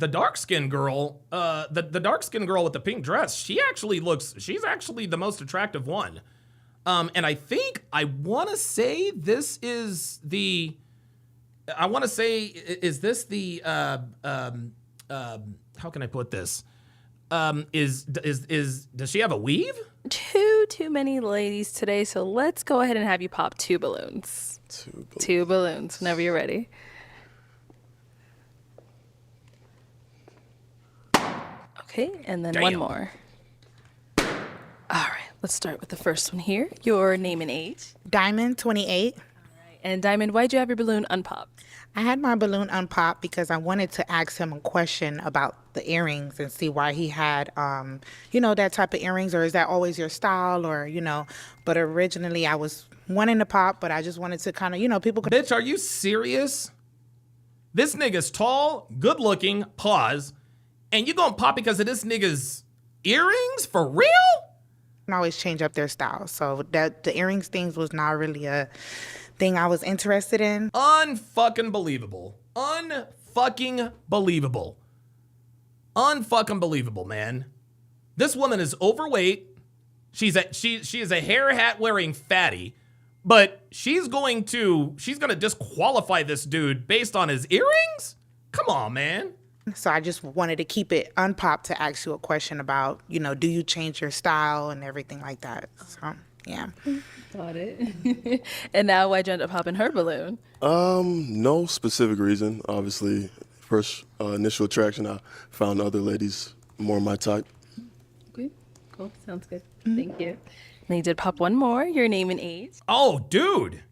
girl, the dark skin girl with the pink dress, she's actually the most attractive one. And I want to say is this the how can I put this? Does she have a weave?
Too many ladies today, so let's go ahead and have you pop 2 balloons. 2 balloons, whenever you're ready. Okay, and then one more. All right, let's start with the first one here. Your name and age.
Diamond, 28.
All right, and Diamond, why'd you have your balloon unpopped?
I had my balloon unpopped because I wanted to ask him a question about the earrings and see why he had, that type of earrings, or is that always your style, or, but originally I was wanting to pop, but I just wanted to kind of, people could.
Bitch, are you serious? This nigga's tall, good looking, pause, and you gonna pop because of this nigga's earrings? For real?
can always change up their style. So that the earrings things was not really a thing I was interested in.
Unfucking believable. Unfucking believable. Unfucking believable, man. This woman is overweight. She is a hair hat wearing fatty, but she's gonna disqualify this dude based on his earrings? Come on, man.
So I just wanted to keep it unpopped to ask you a question about, do you change your style and everything like that? So, yeah.
Got it. And now why'd you end up popping her balloon?
No specific reason. Obviously, first initial attraction, I found other ladies more my type.
Okay, cool. Sounds good. Thank you. And you did pop one more, your name and age.
Oh, dude.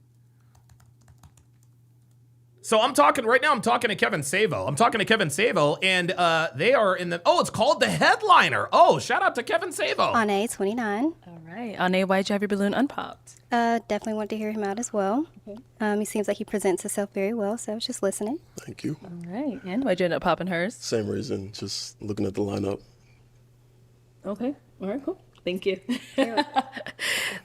So I'm talking to Kevin Savo. And they are in the, it's called The Headliner. Oh, shout out to Kevin Savo.
Ane, 29.
All right. Ane, why'd you have your balloon unpopped?
Definitely want to hear him out as well. Okay. He seems like he presents himself very well, so I was just listening.
Thank you.
All right. And why'd you end up popping hers?
Same reason, just looking at the lineup.
Okay. All right, cool. Thank you.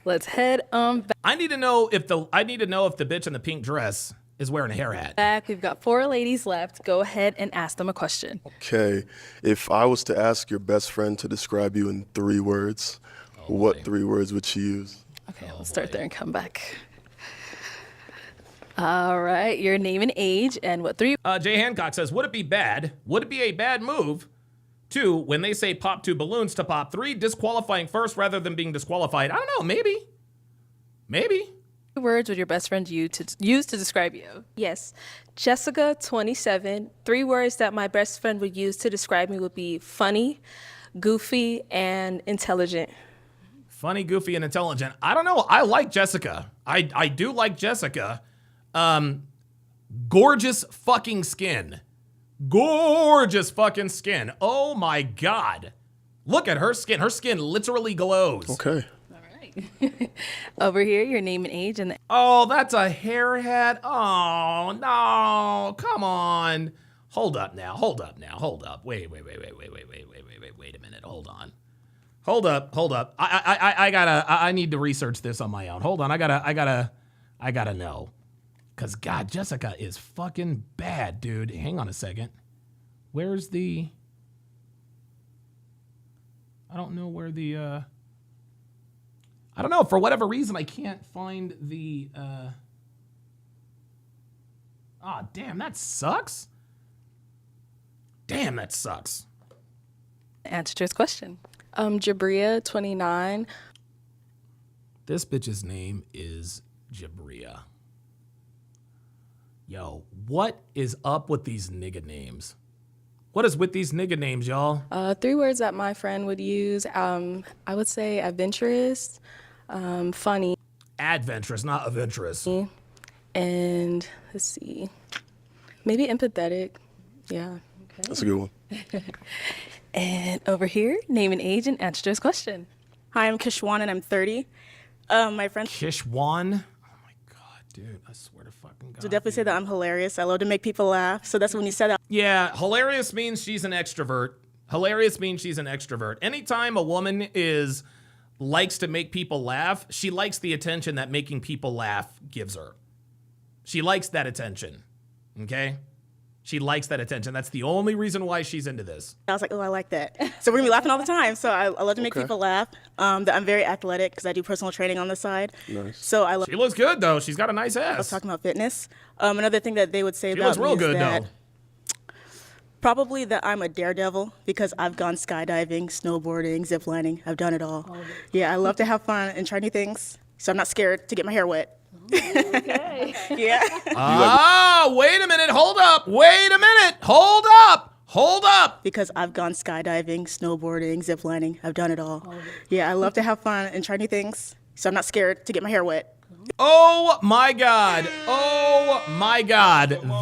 Let's head back.
I need to know if the bitch in the pink dress is wearing a hair hat.
Back. We've got 4 ladies left. Go ahead and ask them a question.
Okay. If I was to ask your best friend to describe you in 3 words, what 3 words would she use?
Okay, let's start there and come back. All right, your name and age and what 3.
Jay Hancock says, would it be a bad move to, when they say pop 2 balloons, to pop 3, disqualifying first rather than being disqualified? I don't know, maybe.
3 words would your best friend use to describe you? Yes. Jessica, 27. 3 words that my best friend would use to describe me would be funny, goofy, and intelligent.
Funny, goofy, and intelligent. I don't know. I like Jessica. I do like Jessica. Gorgeous fucking skin. Gorgeous fucking skin. Oh my God. Look at her skin. Her skin literally glows.
Okay.
Over here, your name and age and
Oh, that's a hair hat. Oh, no. Come on. Hold up now. Wait a minute. Hold on. Hold up. I need to research this on my own. Hold on. I gotta know. Cause God, Jessica is fucking bad, dude. Hang on a second. Where's the, I don't know where the, I don't know. For whatever reason, I can't find the, damn, that sucks.
answer to his question. Jabria, 29.
This bitch's name is Jabria. Yo, what is up with these nigga names? What is with these nigga names, y'all?
3 words that my friend would use. I would say adventurous, funny.
Adventurous, not adventurous.
And let's see, maybe empathetic. Yeah. Okay.
That's a good one.
And over here, name and age and answer to his question.
Hi, I'm Kishwan and I'm 30. My friend
Kishwan? Oh my God, dude, I swear to fucking God.
would definitely say that I'm hilarious. I love to make people laugh. So that's when you said that.
Yeah, hilarious means she's an extrovert. Anytime a woman likes to make people laugh, she likes the attention that making people laugh gives her. She likes that attention, okay? She likes that attention. That's the only reason why she's into this.
I was like, oh, I like that. So we're gonna be laughing all the time. So I love to make people laugh. That I'm very athletic because I do personal training on the side.
Nice.
So I love.
She looks good though. She's got a nice ass.
I was talking about fitness. Another thing that they would say
She
about
looks real
me
good
is that
though.
probably that I'm a daredevil because I've gone skydiving, snowboarding, ziplining. I've done it all. Yeah, I love to have fun and try new things. So I'm not scared to get my hair wet.
Okay.
Yeah.
Wait a minute. Hold up.
Because I've gone skydiving, snowboarding, ziplining. I've done it all. Yeah, I love to have fun and try new things. So I'm not scared to get my hair wet.
Oh my God.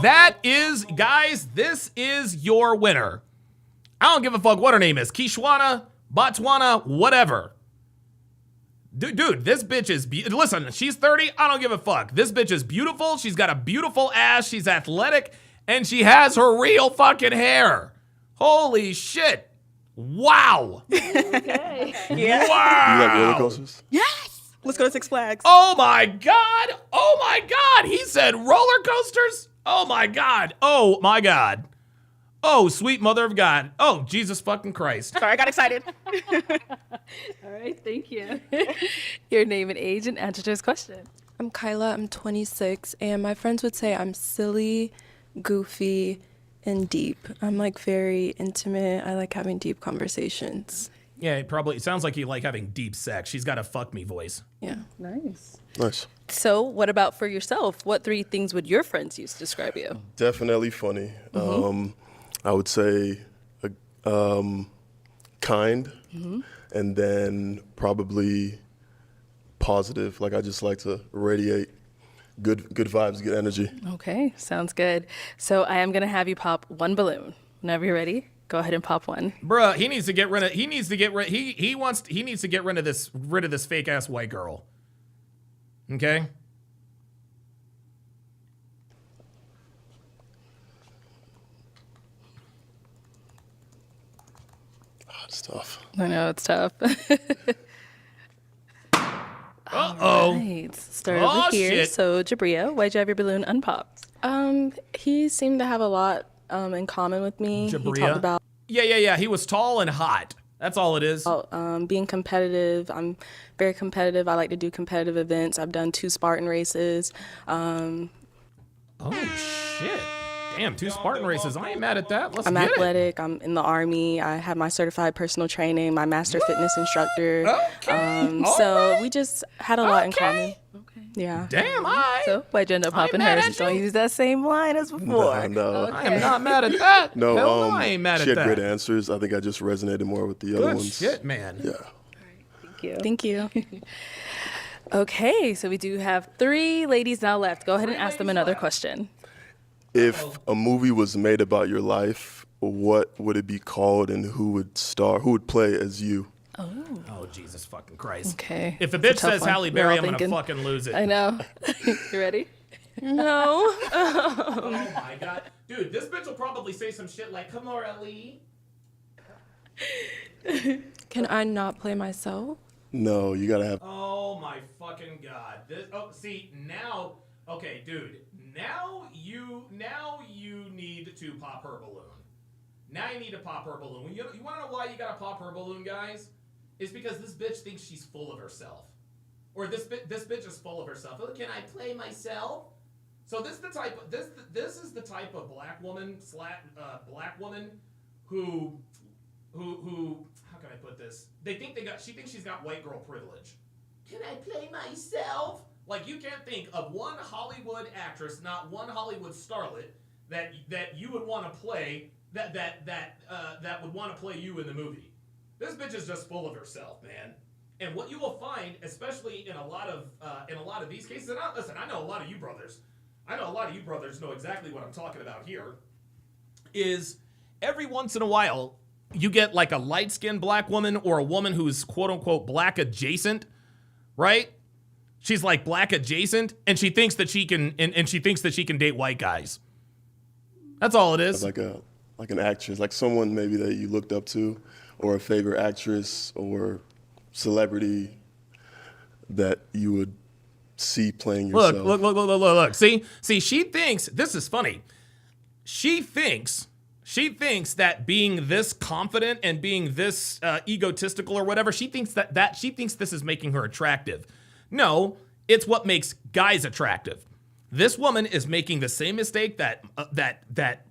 That is, guys, this is your winner. I don't give a fuck what her name is. Kishwana, Botswana, whatever. Dude, this bitch is, listen, she's 30, I don't give a fuck. This bitch is beautiful, she's got a beautiful ass, she's athletic, and she has her real fucking hair. Holy shit. Wow.
Yeah.
You like roller coasters?
Yes. Let's go to Six Flags.
Oh my God. Oh my God. He said roller coasters. Oh my God. Oh my God. Oh, sweet mother of God. Oh, Jesus fucking Christ.
Sorry, I got excited.
All right, thank you. Your name and age and answer to his question.
I'm Kyla, I'm 26, and my friends would say I'm silly, goofy, and deep. I'm like very intimate. I like having deep conversations.
Yeah, it sounds like you like having deep sex. She's got a fuck me voice.
Yeah.
Nice.
Nice.
So, what about for yourself? What 3 things would your friends use to describe you?
Definitely funny. I would say kind, and then probably positive. Like I just like to radiate good vibes, good energy.
Okay, sounds good. So, I am going to have you pop 1 balloon. Whenever you're ready, go ahead and pop 1.
Bruh, he needs to get rid of this fake ass white girl. Okay?
It's tough.
I know, it's tough.
Uh-oh.
Right, start over here.
Shit.
So, Jabria, why'd you have your balloon unpopped?
He seemed to have a lot in common with me. He
Jabria?
talked about
Yeah. He was tall and hot. That's all it is.
being competitive. I'm very competitive. I like to do competitive events. I've done 2 Spartan races.
Oh, shit. Damn, 2 Spartan races. I ain't mad at that. Let's
I'm
get
athletic. I'm in the Army. I have my certified personal training, my master fitness instructor.
Okay.
So we just had a lot in common. Okay. Yeah.
Damn, I.
So why'd you end up popping
mad
hers?
at
Don't
you.
use that same line as before.
No.
I am not mad at that.
No,
Hell no, I ain't mad
she
at
had
that.
great answers. I think I just resonated more with the other
Good
ones.
shit, man.
Yeah.
Thank you. Okay, so we do have 3 ladies now left. Go ahead and ask them another question.
If a movie was made about your life, what would it be called, and who would star? Who would play as you?
Oh, Jesus fucking Christ.
Okay.
If a
that's
bitch
tough
says
one.
Halle
We're
Berry,
all
I'm going to
thinking-
fucking lose it.
I know. You ready?
no.
Oh my God. Dude, this bitch will probably say some shit like, come on, Ellie.
Can I not play myself?
No, you gotta have.
Oh my fucking God. Okay, dude. Now you need to pop her balloon. Now you need to pop her balloon. You want to know why you gotta pop her balloon, guys? It's because this bitch thinks she's full of herself, or this bitch is full of herself. Oh, can I play myself? So this is the type of black woman who how can I put this? She thinks she's got white girl privilege. Can I play myself? Like, you can't think of one Hollywood actress, not one Hollywood starlet that you would want to play that would want to play you in the movie. This bitch is just full of herself, man. And what you will find, especially in a lot of these cases, and I know a lot of you brothers. I know a lot of you brothers know exactly what I'm talking about here. Is every once in a while you get like a light-skinned black woman or a woman who's quote-unquote black adjacent, right? She's like black adjacent, and she thinks that she can date white guys. That's all it is.
Like an actress, like someone maybe that you looked up to, or a favorite actress or celebrity that you would see playing yourself.
Look. See, she thinks, this is funny. She thinks that being this confident and being this egotistical or whatever, she thinks this is making her attractive. No, it's what makes guys attractive. This woman is making the same mistake that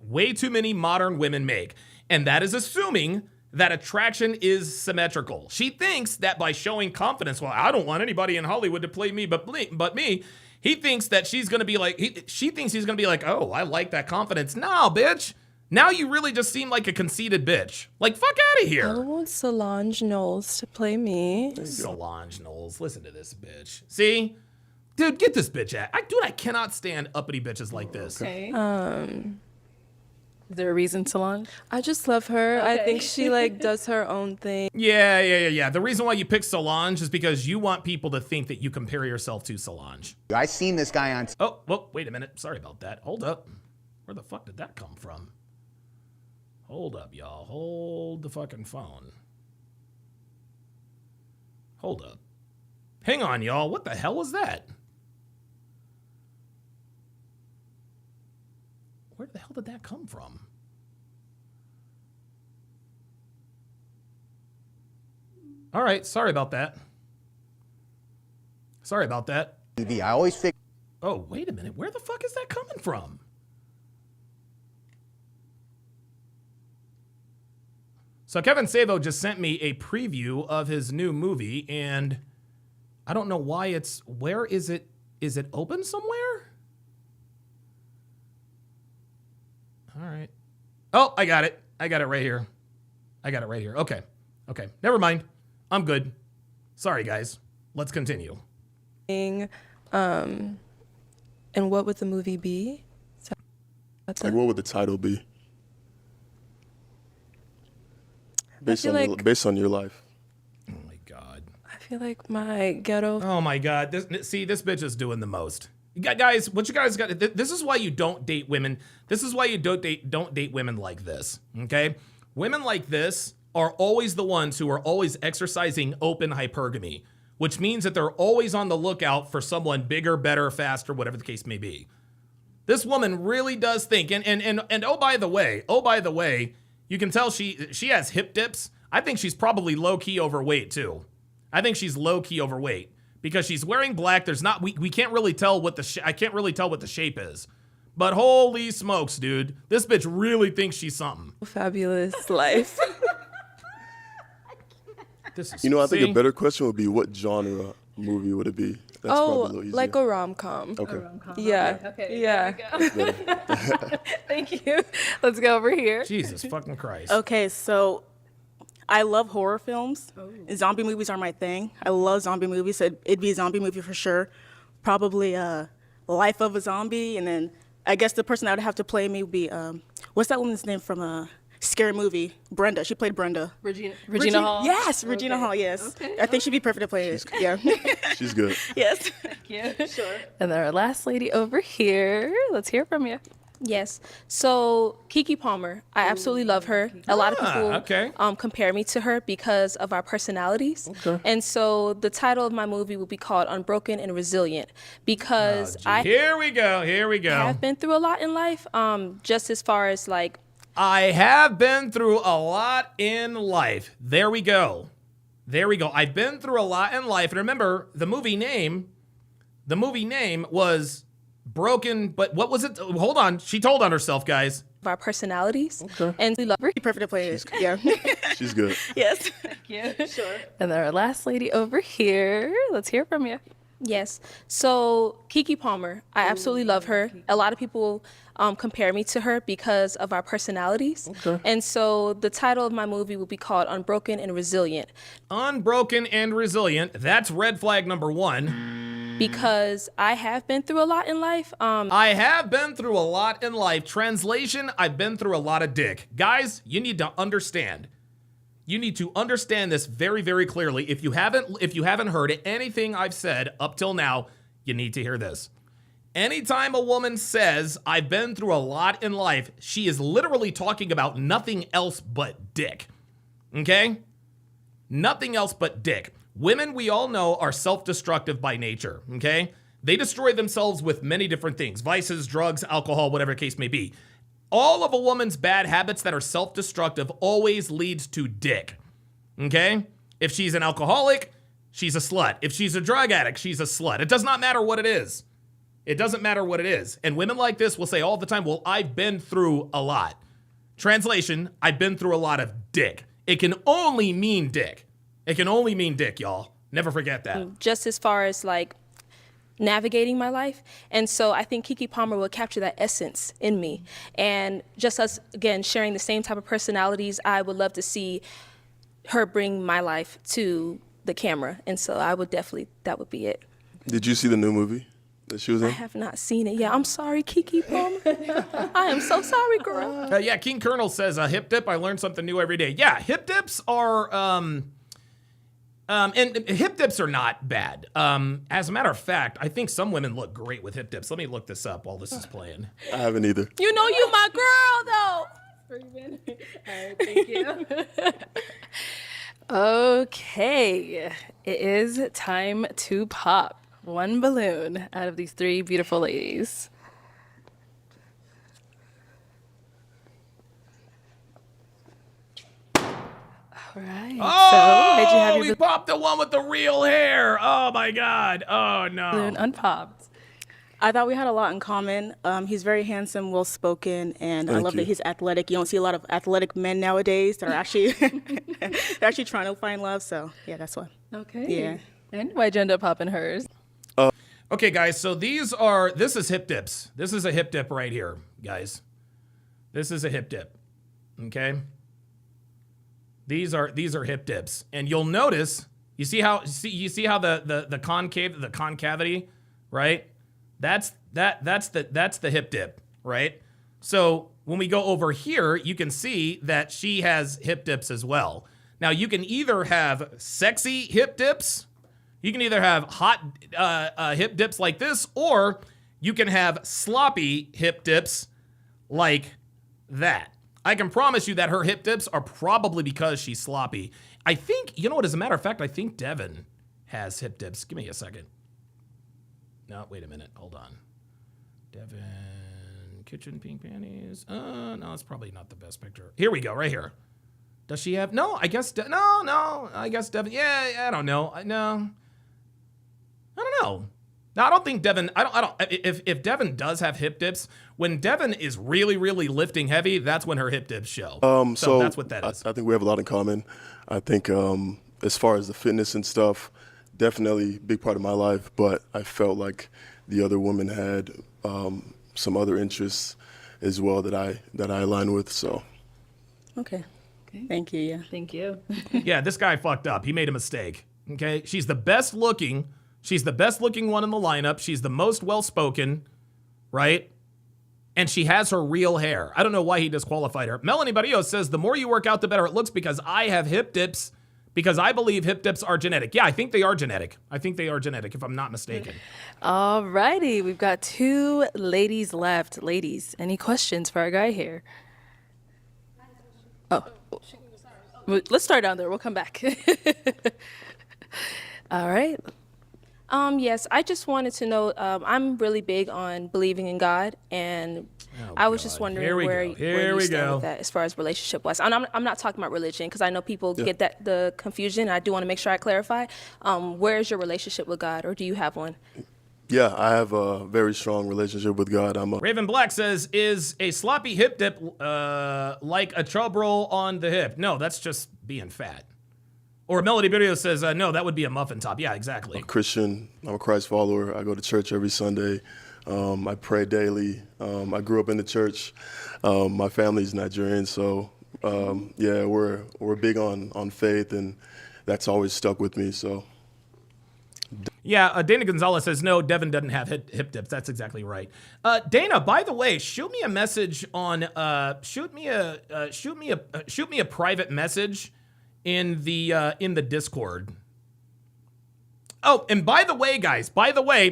way too many modern women make, and that is assuming that attraction is symmetrical. She thinks that by showing confidence, well, I don't want anybody in Hollywood to play me but me. He thinks that she's gonna be like, she thinks he's gonna be like, oh, I like that confidence. No, bitch. Now you really just seem like a conceited bitch. Like, fuck out of here.
I want Solange Knowles to play me.
Solange Knowles, listen to this bitch. See? Dude, get this bitch out. I cannot stand uppity bitches like this.
Okay. Is there a reason, Solange?
I just love her.
Okay.
I think she does her own thing.
Yeah. The reason why you pick Solange is because you want people to think that you compare yourself to Solange.
I seen this guy on.
Oh, wait a minute. Sorry about that. Hold up. Where the fuck did that come from? Hold up, y'all. Hold the fucking phone. Hold up. Hang on, y'all. What the hell was that? Where the hell did that come from? All right, sorry about that. Sorry about that.
I always think.
Oh, wait a minute. Where the fuck is that coming from? So Kevin Savo just sent me a preview of his new movie, and I don't know why it's... Where is it? Is it open somewhere? All right. Oh, I got it. I got it right here. I got it right here. Okay. Okay. Never mind. I'm good. Sorry, guys. Let's continue.
And what would the movie be?
Like, what would the title be? Based on your life.
Oh my God.
I feel like my ghetto.
Oh my God. This bitch is doing the most. Guys, what you guys got? This is why you don't date women. This is why you don't date women like this. Okay? Women like this are always the ones who are always exercising open hypergamy, which means that they're always on the lookout for someone bigger, better, faster, whatever the case may be. This woman really does think, and oh by the way, you can tell she has hip dips. I think she's probably low-key overweight too. I think she's low-key overweight because she's wearing black. There's not we can't really tell what I can't really tell what the shape is. But holy smokes, dude. This bitch really thinks she's something.
Fabulous life.
This is,
You know, I think a better question would be, what genre movie would it be? That's probably a little easier.
Like a rom-com.
Okay.
Yeah.
Okay.
Yeah.
Thank you. Let's go over here.
Jesus fucking Christ.
Okay, so I love horror films. Zombie movies are my thing. I love zombie movies, so it'd be a zombie movie for sure. Probably Life of a Zombie, and then I guess the person that would have to play me would be, what's that woman's name from Scary Movie? Brenda. She played Brenda.
Regina Hall?
Yes, Regina Hall, yes.
Okay.
I think she'd be perfect to play it. Yeah.
She's good.
Yes.
Thank you. Sure.
And then our last lady over here. Let's hear from you.
Yes. So Keke Palmer, I absolutely love her. A lot of people compare me to her because of our personalities.
Okay.
And so the title of my movie will be called Unbroken and Resilient because
Here we go. Here we go.
have been through a lot in life. Just as far as like
I have been through a lot in life. There we go. There we go. I've been through a lot in life. And remember, the movie name was Broken, but what was it? Hold on. She told on herself, guys.
of our personalities.
Okay.
And we love her.
Perfect to play it. Yeah.
She's good.
Yes. Thank you. Sure.
And then our last lady over here. Let's hear from you.
Yes. So Keke Palmer, I absolutely love her. A lot of people compare me to her because of our personalities.
Okay.
And so the title of my movie will be called Unbroken and Resilient.
Unbroken and Resilient. That's red flag number 1.
Because I have been through a lot in life.
I have been through a lot in life. Translation, I've been through a lot of dick. Guys, you need to understand. You need to understand this very, very clearly. If you haven't heard anything I've said up till now, you need to hear this. Anytime a woman says, I've been through a lot in life, she is literally talking about nothing else but dick. Okay? Nothing else but dick. Women, we all know, are self-destructive by nature, okay? They destroy themselves with many different things. Vices, drugs, alcohol, whatever the case may be. All of a woman's bad habits that are self-destructive always leads to dick, okay? If she's an alcoholic, she's a slut. If she's a drug addict, she's a slut. It does not matter what it is. It doesn't matter what it is. And women like this will say all the time, well, I've been through a lot. Translation, I've been through a lot of dick. It can only mean dick. It can only mean dick, y'all. Never forget that.
Just as far as like navigating my life. And so I think Keke Palmer will capture that essence in me. And just us, again, sharing the same type of personalities, I would love to see her bring my life to the camera. And so I would definitely, that would be it.
Did you see the new movie that she was in?
I have not seen it yet. I'm sorry, Keke Palmer. I am so sorry, girl.
Yeah, King Colonel says, hip dip, I learn something new every day. Yeah, hip dips are... and hip dips are not bad. As a matter of fact, I think some women look great with hip dips. Let me look this up while this is playing.
I haven't either.
You know you my girl, though. Freeman. All right, thank you. Okay, it is time to pop one balloon out of these three beautiful ladies. All right.
Oh,
so, did you have your
we popped the one with the real hair. Oh my God. Oh no.
balloon unpopped?
I thought we had a lot in common. He's very handsome, well-spoken, and I
Thank
love
you.
that he's athletic. You don't see a lot of athletic men nowadays that are actually they're actually trying to find love. So yeah, that's why.
Okay.
Yeah.
And why'd you end up popping hers?
Okay, guys. So this is hip dips. This is a hip dip right here, guys. This is a hip dip. Okay. These are hip dips, and you'll notice. You see how the concavity, right? That's the hip dip, right? So when we go over here, you can see that she has hip dips as well. Now you can either have sexy hip dips, you can either have hot hip dips like this, or you can have sloppy hip dips like that. I can promise you that her hip dips are probably because she's sloppy. I think, you know what, as a matter of fact, I think Devin has hip dips. Give me a second. No, wait a minute. Hold on. Devin, kitchen pink panties. No, it's probably not the best picture. Here we go, right here. Does she have? No, I guess, no. I guess Devin, yeah, I don't know. I don't know. No, I don't think Devin, if Devin does have hip dips, when Devin is really, really lifting heavy, that's when her hip dips show. So that's what that is.
I think we have a lot in common. I think as far as the fitness and stuff, definitely a big part of my life, but I felt like the other woman had some other interests as well that I align with, so.
Okay. Thank you. Yeah.
Thank you.
Yeah, this guy fucked up. He made a mistake. Okay, she's the best looking. She's the best looking one in the lineup. She's the most well spoken, right? And she has her real hair. I don't know why he disqualified her. Melanie Barrios says the more you work out, the better it looks because I have hip dips. Because I believe hip dips are genetic. Yeah, I think they are genetic. If I'm not mistaken.
All righty, we've got two ladies left. Ladies, any questions for our guy here? Oh, let's start down there. We'll come back. All right. Yes, I just wanted to know, I'm really big on believing in God, and I was just wondering where you stand with that as far as relationship-wise. And I'm not talking about religion, because I know people get the confusion, and I do want to make sure I clarify. Where is your relationship with God, or do you have one?
Yeah, I have a very strong relationship with God.
Raven Black says, is a sloppy hip dip like a chub roll on the hip? No, that's just being fat. Or Melody Video says, no, that would be a muffin top. Yeah, exactly.
I'm a Christian. I'm a Christ follower. I go to church every Sunday. I pray daily. I grew up in the church. My family's Nigerian, so yeah, we're big on faith, and that's always stuck with me. So.
Yeah, Dana Gonzalez says, no, Devin doesn't have hip dips. That's exactly right. Dana, by the way, shoot me a message on, shoot me a private message in the Discord. Oh, and by the way, guys, by the way,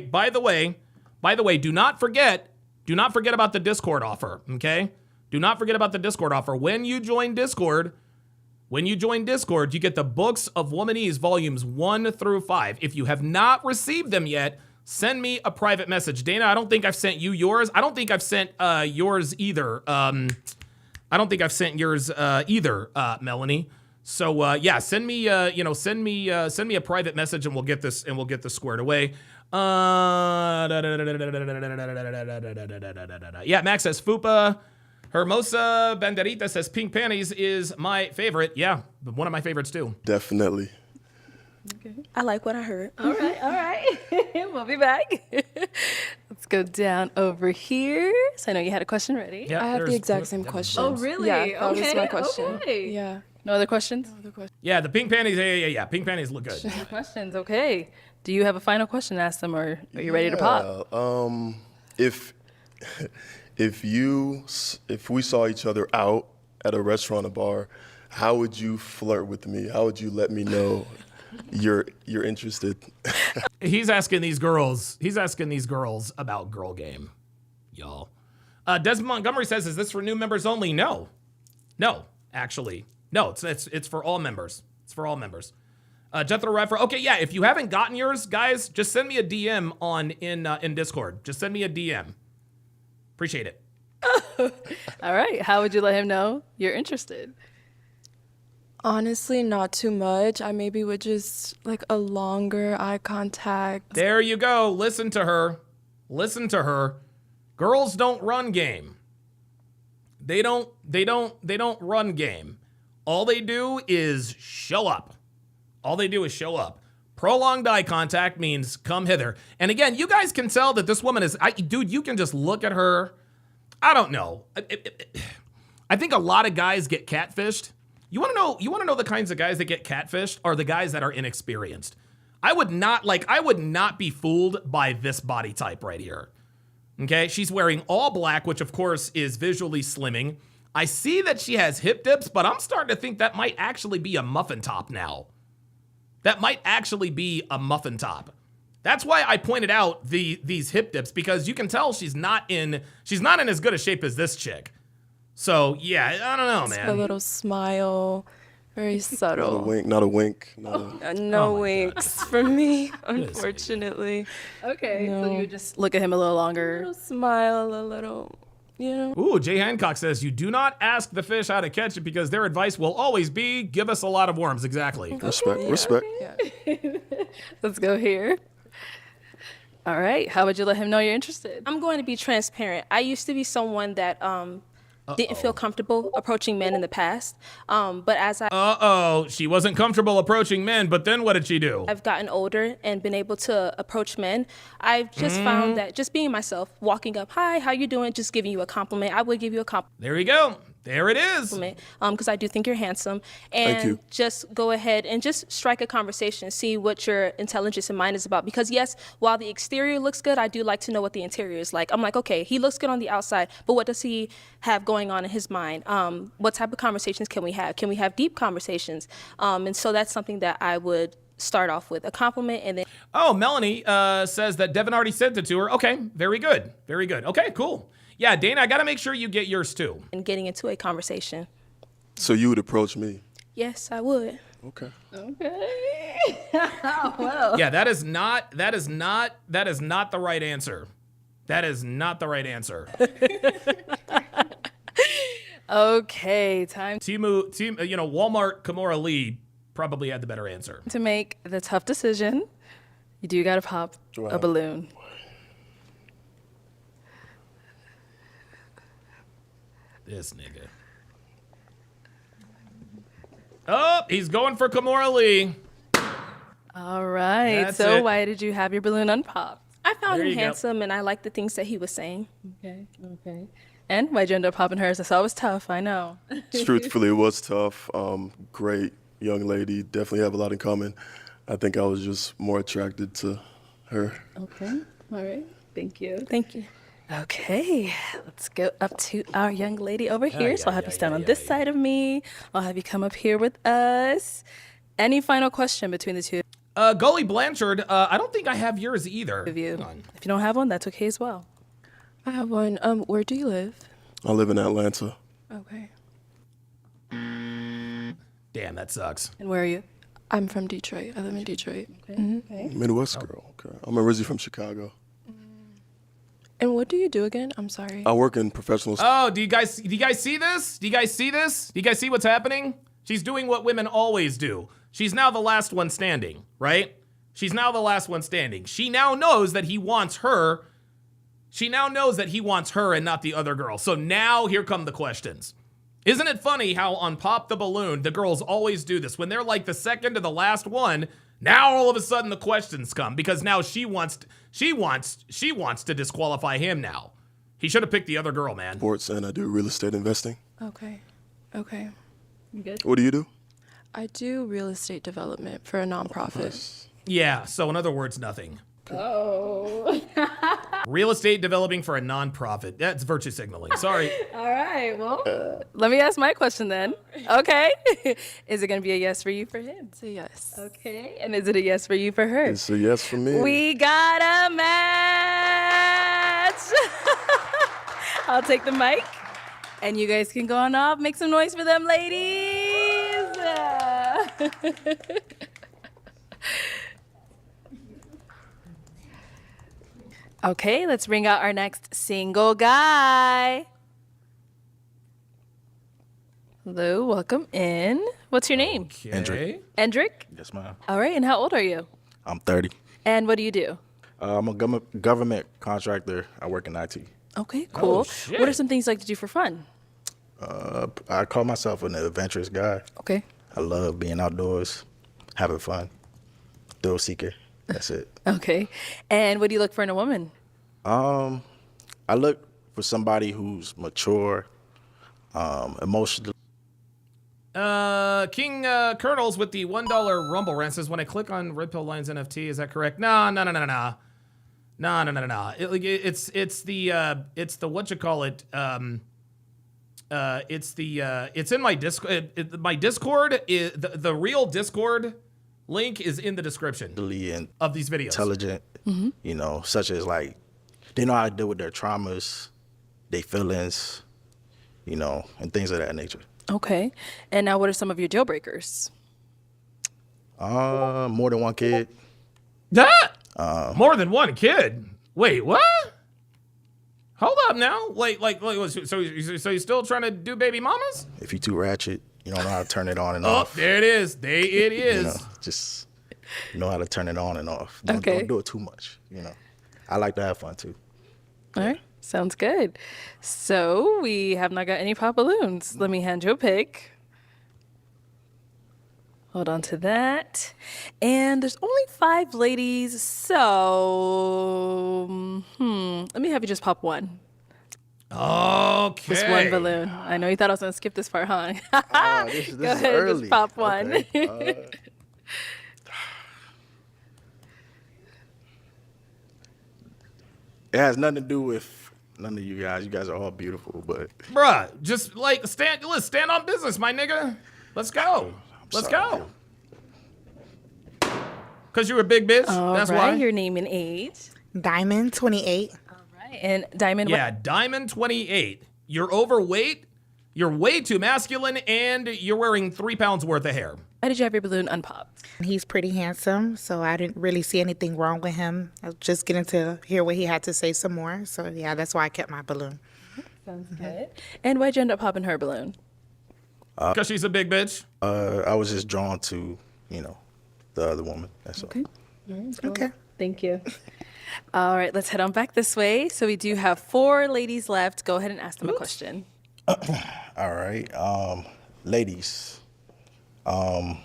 do not forget about the Discord offer, okay? Do not forget about the Discord offer. When you join Discord, you get the books of Womanese volumes 1 through 5. If you have not received them yet, send me a private message. Dana, I don't think I've sent you yours. I don't think I've sent yours either. Melanie. So yeah, send me a private message, and we'll get this squared away. Yeah, Max says Fupa. Hermosa Banderita says pink panties is my favorite. Yeah, one of my favorites too.
Definitely.
Okay. I like what I heard. All right. We'll be back. Let's go down over here. So I know you had a question ready.
Yeah, I have the exact same question.
Oh, really?
Yeah, that was my question.
Okay.
Yeah.
No other questions?
Yeah, the pink panties. Yeah. Pink panties look good.
No questions. Okay. Do you have a final question to ask them, or are you ready to pop?
If we saw each other out at a restaurant or bar, how would you flirt with me? How would you let me know you're interested?
He's asking these girls about girl game, y'all. Desmond Montgomery says, is this for new members only? No. No, actually. No, it's for all members. It's for all members. Jethro Redford. Okay, yeah, if you haven't gotten yours, guys, just send me a DM in Discord. Just send me a DM. Appreciate it.
All right. How would you let him know you're interested?
Honestly, not too much. I maybe would just like a longer eye contact.
There you go. Listen to her. Listen to her. Girls don't run game. They don't run game. All they do is show up. All they do is show up. Prolonged eye contact means come hither. And again, you guys can tell that this woman is, dude, you can just look at her. I don't know. I think a lot of guys get catfished. You want to know the kinds of guys that get catfished are the guys that are inexperienced. I would not be fooled by this body type right here. Okay, she's wearing all black, which of course is visually slimming. I see that she has hip dips, but I'm starting to think that might actually be a muffin top now. That might actually be a muffin top. That's why I pointed out these hip dips, because you can tell she's not in as good a shape as this chick. So yeah, I don't know, man.
A little smile, very subtle.
Not a wink.
No winks for me, unfortunately.
Okay,
No.
so you just look at him a little
A
longer.
little smile, a little, you know.
Ooh, Jay Hancock says, you do not ask the fish how to catch it because their advice will always be, give us a lot of worms. Exactly.
Respect.
Let's go here. All right. How would you let him know you're interested? I'm going to be transparent. I used to be someone that didn't feel comfortable approaching men in the past. But as
She wasn't comfortable approaching men, but then what did she do?
I've gotten older and been able to approach men, I've just found that just being myself, walking up, hi, how you doing? Just giving you a compliment. I would give you a compliment.
There you go. There it is.
Because I do think you're handsome. And
Thank you.
just go ahead and just strike a conversation, see what your intelligence and mind is about. Because yes, while the exterior looks good, I do like to know what the interior is like. I'm like, okay, he looks good on the outside, but what does he have going on in his mind? What type of conversations can we have? Can we have deep conversations? And so that's something that I would start off with, a compliment, and then...
Oh, Melanie says that Devin already sent it to her. Okay, very good. Very good. Okay, cool. Yeah, Dana, I got to make sure you get yours too.
And getting into a conversation.
So you would approach me?
Yes, I would.
Okay.
Well.
Yeah, that is not the right answer. That is not the right answer.
Okay, time
Walmart Kimura Lee probably had the better answer.
to make the tough decision. You do got to pop a balloon.
This nigga. Oh, he's going for Kimura Lee.
All right.
That's
so
it.
why did you have your balloon unpopped? I found
There
him
you go.
handsome, and I liked the things that he was saying. Okay. And why'd you end up popping hers? I saw it was tough. I know.
Truthfully, it was tough. Great young lady. Definitely have a lot in common. I think I was just more attracted to her.
Okay. All right. Thank you. Thank you. Okay, let's go up to our young lady over here. So I'll have you stand on this side of me. I'll have you come up here with us. Any final question between the two
Gully Blanchard, I don't think I have yours either.
of you? If you don't have one, that's okay as well.
I have one. Where do you live?
I live in Atlanta.
Okay.
Damn, that sucks.
And where are you?
I'm from Detroit. I live in Detroit. Okay.
Midwest girl. Okay. I'm originally from Chicago.
And what do you do again? I'm sorry.
I work in professional.
Oh, do you guys see this? Do you guys see this? Do you guys see what's happening? She's doing what women always do. She's now the last one standing, right? She's now the last one standing. She now knows that he wants her. She now knows that he wants her and not the other girl. So now here come the questions. Isn't it funny how on Pop the Balloon, the girls always do this? When they're like the second to the last one, now all of a sudden the questions come because now she wants to disqualify him now. He should have picked the other girl, man.
Sports, and I do real estate investing.
Okay.
You good?
What do you do?
I do real estate development for a nonprofit.
Yeah, so in other words, nothing.
Oh.
Real estate developing for a nonprofit. That's virtue signaling. Sorry.
All right. Well, let me ask my question then. Okay. Is it going to be a yes for you for him?
It's a yes.
Okay. And is it a yes for you for her?
It's a yes for me.
We got a match. I'll take the mic. And you guys can go on off, make some noise for them, ladies. Okay, let's bring out our next single guy. Hello, welcome in. What's your name?
Hendrick.
Endrick?
Yes, ma'am.
All right, and how old are you?
I'm 30.
And what do you do?
I'm a government contractor. I work in IT.
Okay, cool.
shit.
What are some things you like to do for fun?
I call myself an adventurous guy.
Okay.
I love being outdoors, having fun, thrill seeker. That's it.
Okay. And what do you look for in a woman?
I look for somebody who's mature, emotionally.
King Colonels with the $1 Rumble rant says, when I click on Red Pill Lines NFT, is that correct? No. It's the what you call it. It's in my Discord. My Discord is the real Discord link is in the description of these videos.
Intelligent, you know, such as like they know how to deal with their traumas, their feelings, you know, and things of that nature.
Okay. And now what are some of your deal breakers?
More than one kid.
More than one kid. Wait, what? Hold up now. So you're still trying to do baby mamas?
If you're too ratchet, you don't know how to turn it on and
Oh,
off.
there it is. It is.
You know, just know how to turn it on and off. Don't do it too much. You know, I like to have fun too.
All right. Sounds good. So we have not got any pop balloons. Let me hand you a pic. Hold on to that. And there's only 5 ladies, so let me have you just pop one.
Okay.
Just one balloon. I know you thought I was gonna skip this part, huh?
This
Go
is
ahead,
early.
just pop one.
Okay. It has nothing to do with none of you guys. You guys are all beautiful, but
Bruh, just like stand on business, my nigga. Let's go. Let's go. Cause you're a big bitch. That's why.
Your name and age.
Diamond, 28.
All right. And Diamond.
Yeah, Diamond 28. You're overweight. You're way too masculine, and you're wearing 3 pounds worth of hair.
Why did you have your balloon unpopped?
He's pretty handsome, so I didn't really see anything wrong with him. I was just getting to hear what he had to say some more. So yeah, that's why I kept my balloon.
Sounds good. And why'd you end up popping her balloon?
Because she's a big bitch.
I was just drawn to, you know, the other woman. That's all.
Okay. Thank you. All right, let's head on back this way. So we do have 4 ladies left. Go ahead and ask them a question.
All right. Ladies, how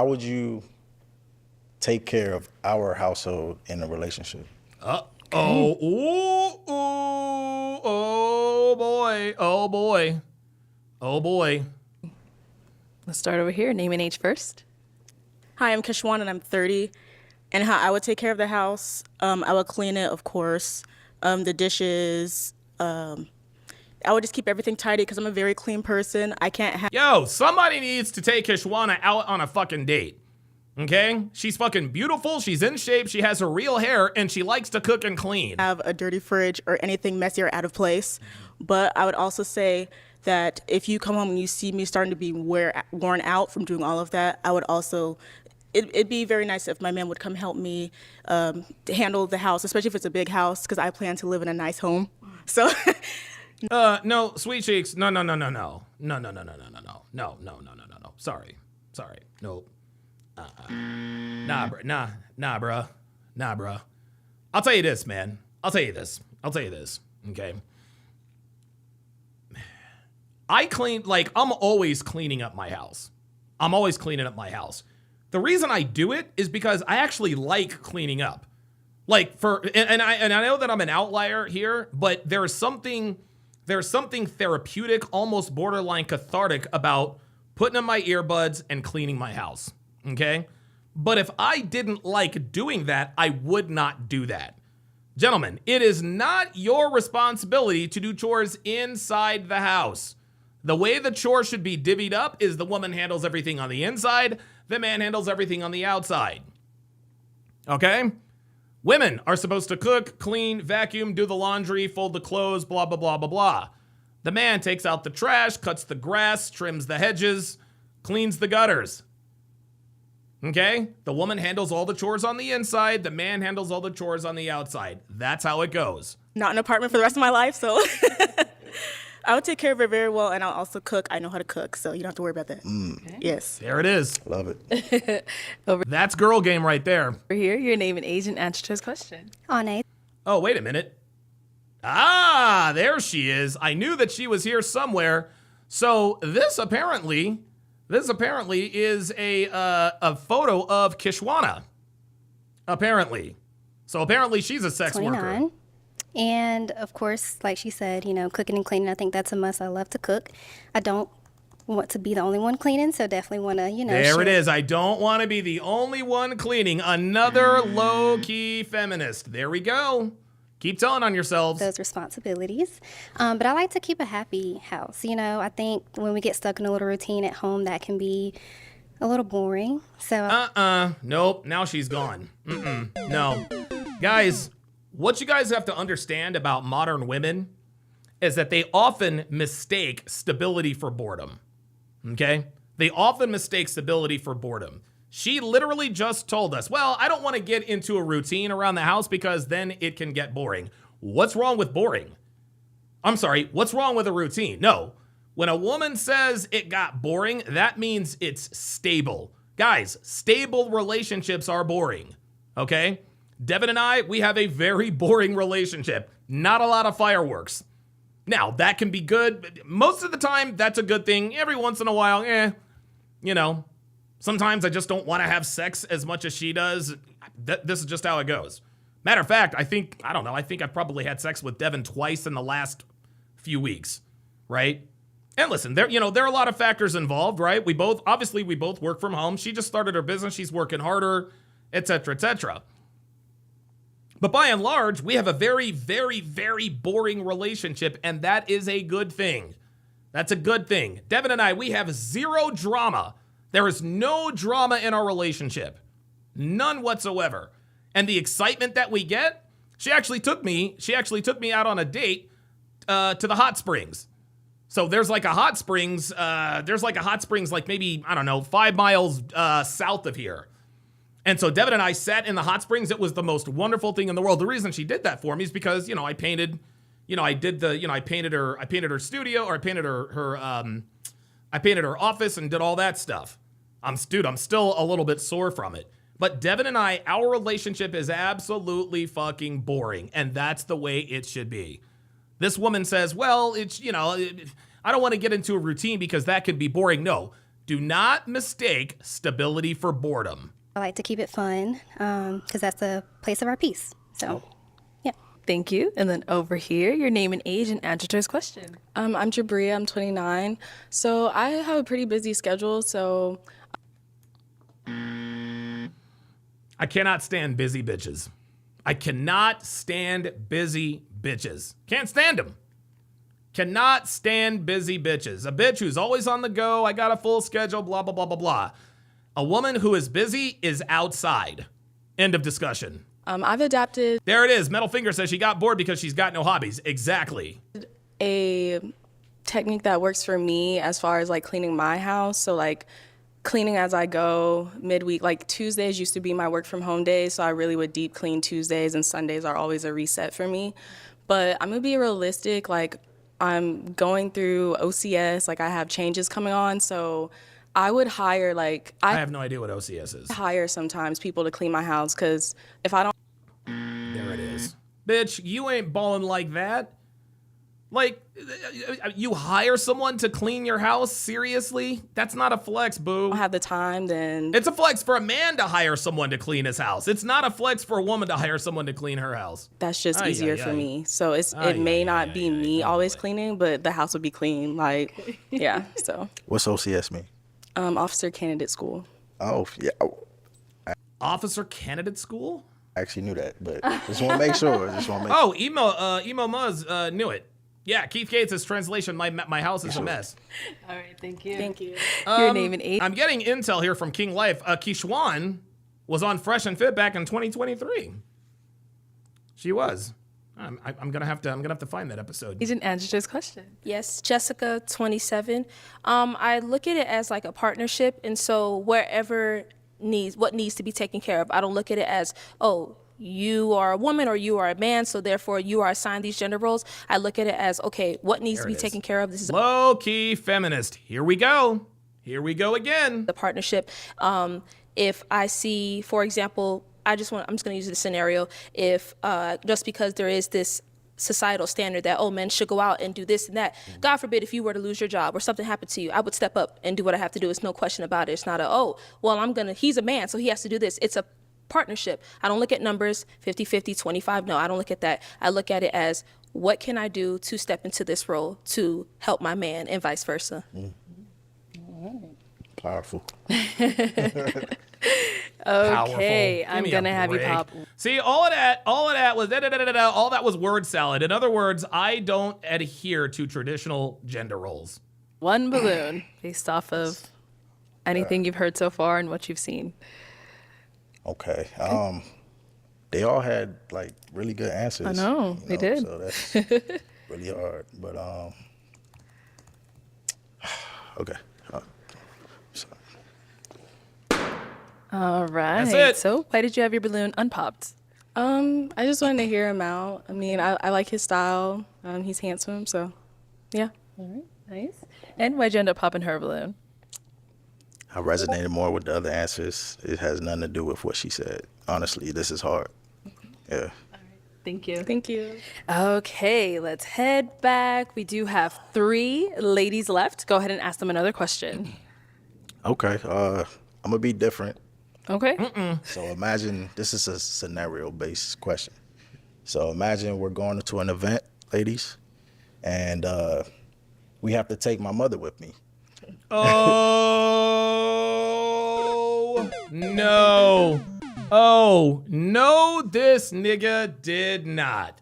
would you take care of our household in a relationship?
Oh boy.
Let's start over here. Name and age first.
Hi, I'm Kishwan and I'm 30. And how I would take care of the house, I would clean it, of course. The dishes, I would just keep everything tidy because I'm a very clean person. I can't have.
Yo, somebody needs to take Kishwana out on a fucking date. Okay? She's fucking beautiful. She's in shape. She has her real hair and she likes to cook and clean.
Have a dirty fridge or anything messy or out of place. But I would also say that if you come home and you see me starting to be worn out from doing all of that, I would also. It'd be very nice if my man would come help me handle the house, especially if it's a big house, because I plan to live in a nice home. So.
No, sweet cheeks. No. Sorry. Nope. Nah, bruh. I'll tell you this, man. I'll tell you this. Okay. I'm always cleaning up my house. The reason I do it is because I actually like cleaning up. And I know that I'm an outlier here, but there's something therapeutic, almost borderline cathartic about putting in my earbuds and cleaning my house. Okay? But if I didn't like doing that, I would not do that. Gentlemen, it is not your responsibility to do chores inside the house. The way the chore should be divvied up is the woman handles everything on the inside, the man handles everything on the outside. Okay? Women are supposed to cook, clean, vacuum, do the laundry, fold the clothes, blah, blah, blah, blah, blah. The man takes out the trash, cuts the grass, trims the hedges, cleans the gutters. Okay? The woman handles all the chores on the inside. The man handles all the chores on the outside. That's how it goes.
Not an apartment for the rest of my life, so I would take care of it very well, and I'll also cook. I know how to cook, so you don't have to worry about that.
Okay.
Yes.
There it is.
Love it.
That's girl game right there.
Over here, your name and age and answer to his question.
Ane.
Oh, wait a minute. Ah, there she is. I knew that she was here somewhere. So this apparently is a photo of Kishwana. Apparently. So apparently she's a sex
29.
worker.
And of course, like she said, cooking and cleaning, I think that's a must. I love to cook. I don't want to be the only one cleaning, so definitely want to,
There it is. I don't want to be the only one cleaning. Another low-key feminist. There we go. Keep telling on yourselves.
Those responsibilities. But I like to keep a happy house. I think when we get stuck in a little routine at home, that can be a little boring. So
Nope. Now she's gone. No. Guys, what you guys have to understand about modern women is that they often mistake stability for boredom. Okay? They often mistake stability for boredom. She literally just told us, well, I don't want to get into a routine around the house because then it can get boring. What's wrong with boring? I'm sorry, what's wrong with a routine? No. When a woman says it got boring, that means it's stable. Guys, stable relationships are boring. Okay? Devin and I, we have a very boring relationship. Not a lot of fireworks. Now, that can be good. Most of the time, that's a good thing. Every once in a while, sometimes I just don't want to have sex as much as she does. This is just how it goes. Matter of fact, I think I've probably had sex with Devin twice in the last few weeks, right? And listen, there are a lot of factors involved, right? We both work from home. She just started her business. She's working harder, et cetera, et cetera. But by and large, we have a very, very, very boring relationship, and that is a good thing. That's a good thing. Devin and I, we have zero drama. There is no drama in our relationship. None whatsoever. And the excitement that we get, she actually took me out on a date to the hot springs. So there's like a hot springs, like maybe, 5 miles south of here. And so Devin and I sat in the hot springs. It was the most wonderful thing in the world. The reason she did that for me is because, I painted her studio, or I painted her office and did all that stuff. I'm still a little bit sore from it. But Devin and I, our relationship is absolutely fucking boring. And that's the way it should be. This woman says, well, I don't want to get into a routine because that could be boring. No, do not mistake stability for boredom.
I like to keep it fun because that's a place of our peace. So, yeah.
Thank you. And then over here, your name and age and answer to his question. I'm Jabria. I'm 29. So I have a pretty busy schedule. So
I cannot stand busy bitches. I cannot stand busy bitches. Can't stand them. Cannot stand busy bitches. A bitch who's always on the go. I got a full schedule, blah, blah, blah, blah, blah. A woman who is busy is outside. End of discussion.
I've adapted.
There it is. Metal Finger says she got bored because she's got no hobbies. Exactly.
A technique that works for me as far as like cleaning my house. So like cleaning as I go midweek. Like Tuesdays used to be my work from home days. So I really would deep clean Tuesdays, and Sundays are always a reset for me. But I'm going to be realistic. Like I'm going through OCS. Like I have changes coming on. So I would hire I
have no idea what OCS is.
Hire sometimes people to clean my house because if I don't.
There it is. Bitch, you ain't balling like that. Like, you hire someone to clean your house? Seriously? That's not a flex, boo.
I don't have the time, then.
It's a flex for a man to hire someone to clean his house. It's not a flex for a woman to hire someone to clean her house.
That's just easier for me. So it may not be me always cleaning, but the house would be clean. Like, yeah, so.
What's OCS mean?
Officer Candidate School.
Oh, yeah.
Officer Candidate School?
I actually knew that, but just want to make sure.
Oh, Emo Muzz knew it. Yeah, Keith Gates' translation, my house is a mess.
All right, thank you. Thank you. Your name and age.
I'm getting intel here from King Life. Kishwan was on Fresh and Fit back in 2023. She was. I'm gonna have to find that episode.
He didn't answer his question. Yes, Jessica, 27. I look at it as like a partnership, and so wherever what needs to be taken care of. I don't look at it as, oh, you are a woman or you are a man, so therefore you are assigned these gender roles. I look at it as, okay, what needs to be taken care of? This is
low-key feminist. Here we go. Here we go again.
The partnership. If I see, for example, I'm just going to use the scenario. If just because there is this societal standard that, oh, men should go out and do this and that. God forbid if you were to lose your job or something happened to you, I would step up and do what I have to do. It's no question about it. It's not he's a man, so he has to do this. It's a partnership. I don't look at numbers, 50-50, 25. No, I don't look at that. I look at it as, what can I do to step into this role to help my man and vice versa.
Powerful.
Okay, I'm gonna have you pop.
See, all of that was all that was word salad. In other words, I don't adhere to traditional gender roles.
One balloon based off of anything you've heard so far and what you've seen.
Okay. They all had like really good answers.
I know, they did.
So that's really hard. But okay.
All right.
That's it.
So why did you have your balloon unpopped?
I just wanted to hear him out. I mean, I like his style. He's handsome, so yeah.
All right, nice. And why'd you end up popping her balloon?
I resonated more with the other answers. It has nothing to do with what she said. Honestly, this is hard. Yeah.
Thank you.
Thank you.
Okay, let's head back. We do have 3 ladies left. Go ahead and ask them another question.
Okay. I'm gonna be different.
Okay.
So imagine, this is a scenario-based question. So imagine we're going to an event, ladies, and we have to take my mother with me.
Oh, no. Oh, no, this nigga did not.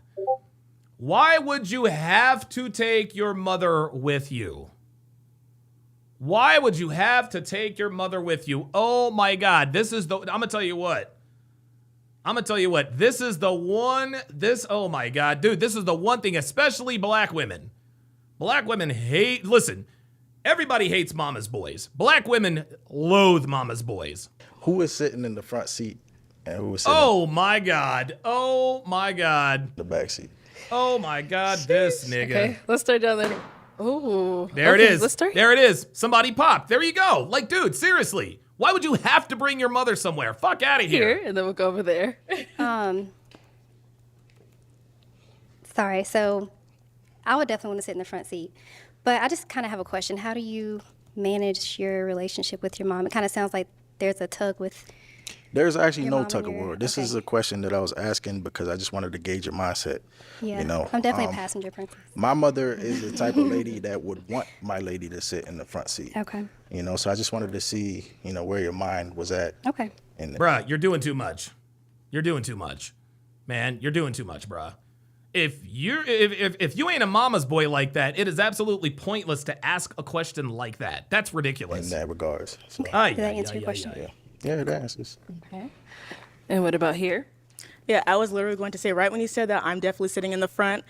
Why would you have to take your mother with you? Why would you have to take your mother with you? Oh my God, I'm gonna tell you what. This is the one, oh my God, dude, this is the one thing, especially black women. Black women listen, everybody hates mama's boys. Black women loathe mama's boys.
Who was sitting in the front seat and who was sitting
in the
back seat?
Oh my God, this nigga.
Okay, let's start down there. Ooh.
There
okay,
it is.
Let's start.
There it is. Somebody popped. There you go. Like, dude, seriously. Why would you have to bring your mother somewhere? Fuck out of here.
And then we'll go over there.
Sorry. So I would definitely want to sit in the front seat. But I just kind of have a question. How do you manage your relationship with your mom? It kind of sounds like there's a tug with...
There's actually no tug of war. This is a question that I was asking because I just wanted to gauge your mindset.
Yeah,
you know,
I'm definitely a passenger princess.
My mother is the type of lady that would want my lady to sit in the front seat.
Okay.
You know, so I just wanted to see, you know, where your mind was at.
Okay.
Bruh, you're doing too much. You're doing too much. Man, you're doing too much, bruh. If you ain't a mama's boy like that, it is absolutely pointless to ask a question like that. That's ridiculous.
In that regards. So.
Did that answer your question?
Yeah, it answers.
Okay. And what about here?
Yeah, I was literally going to say, right when you said that, I'm definitely sitting in the front.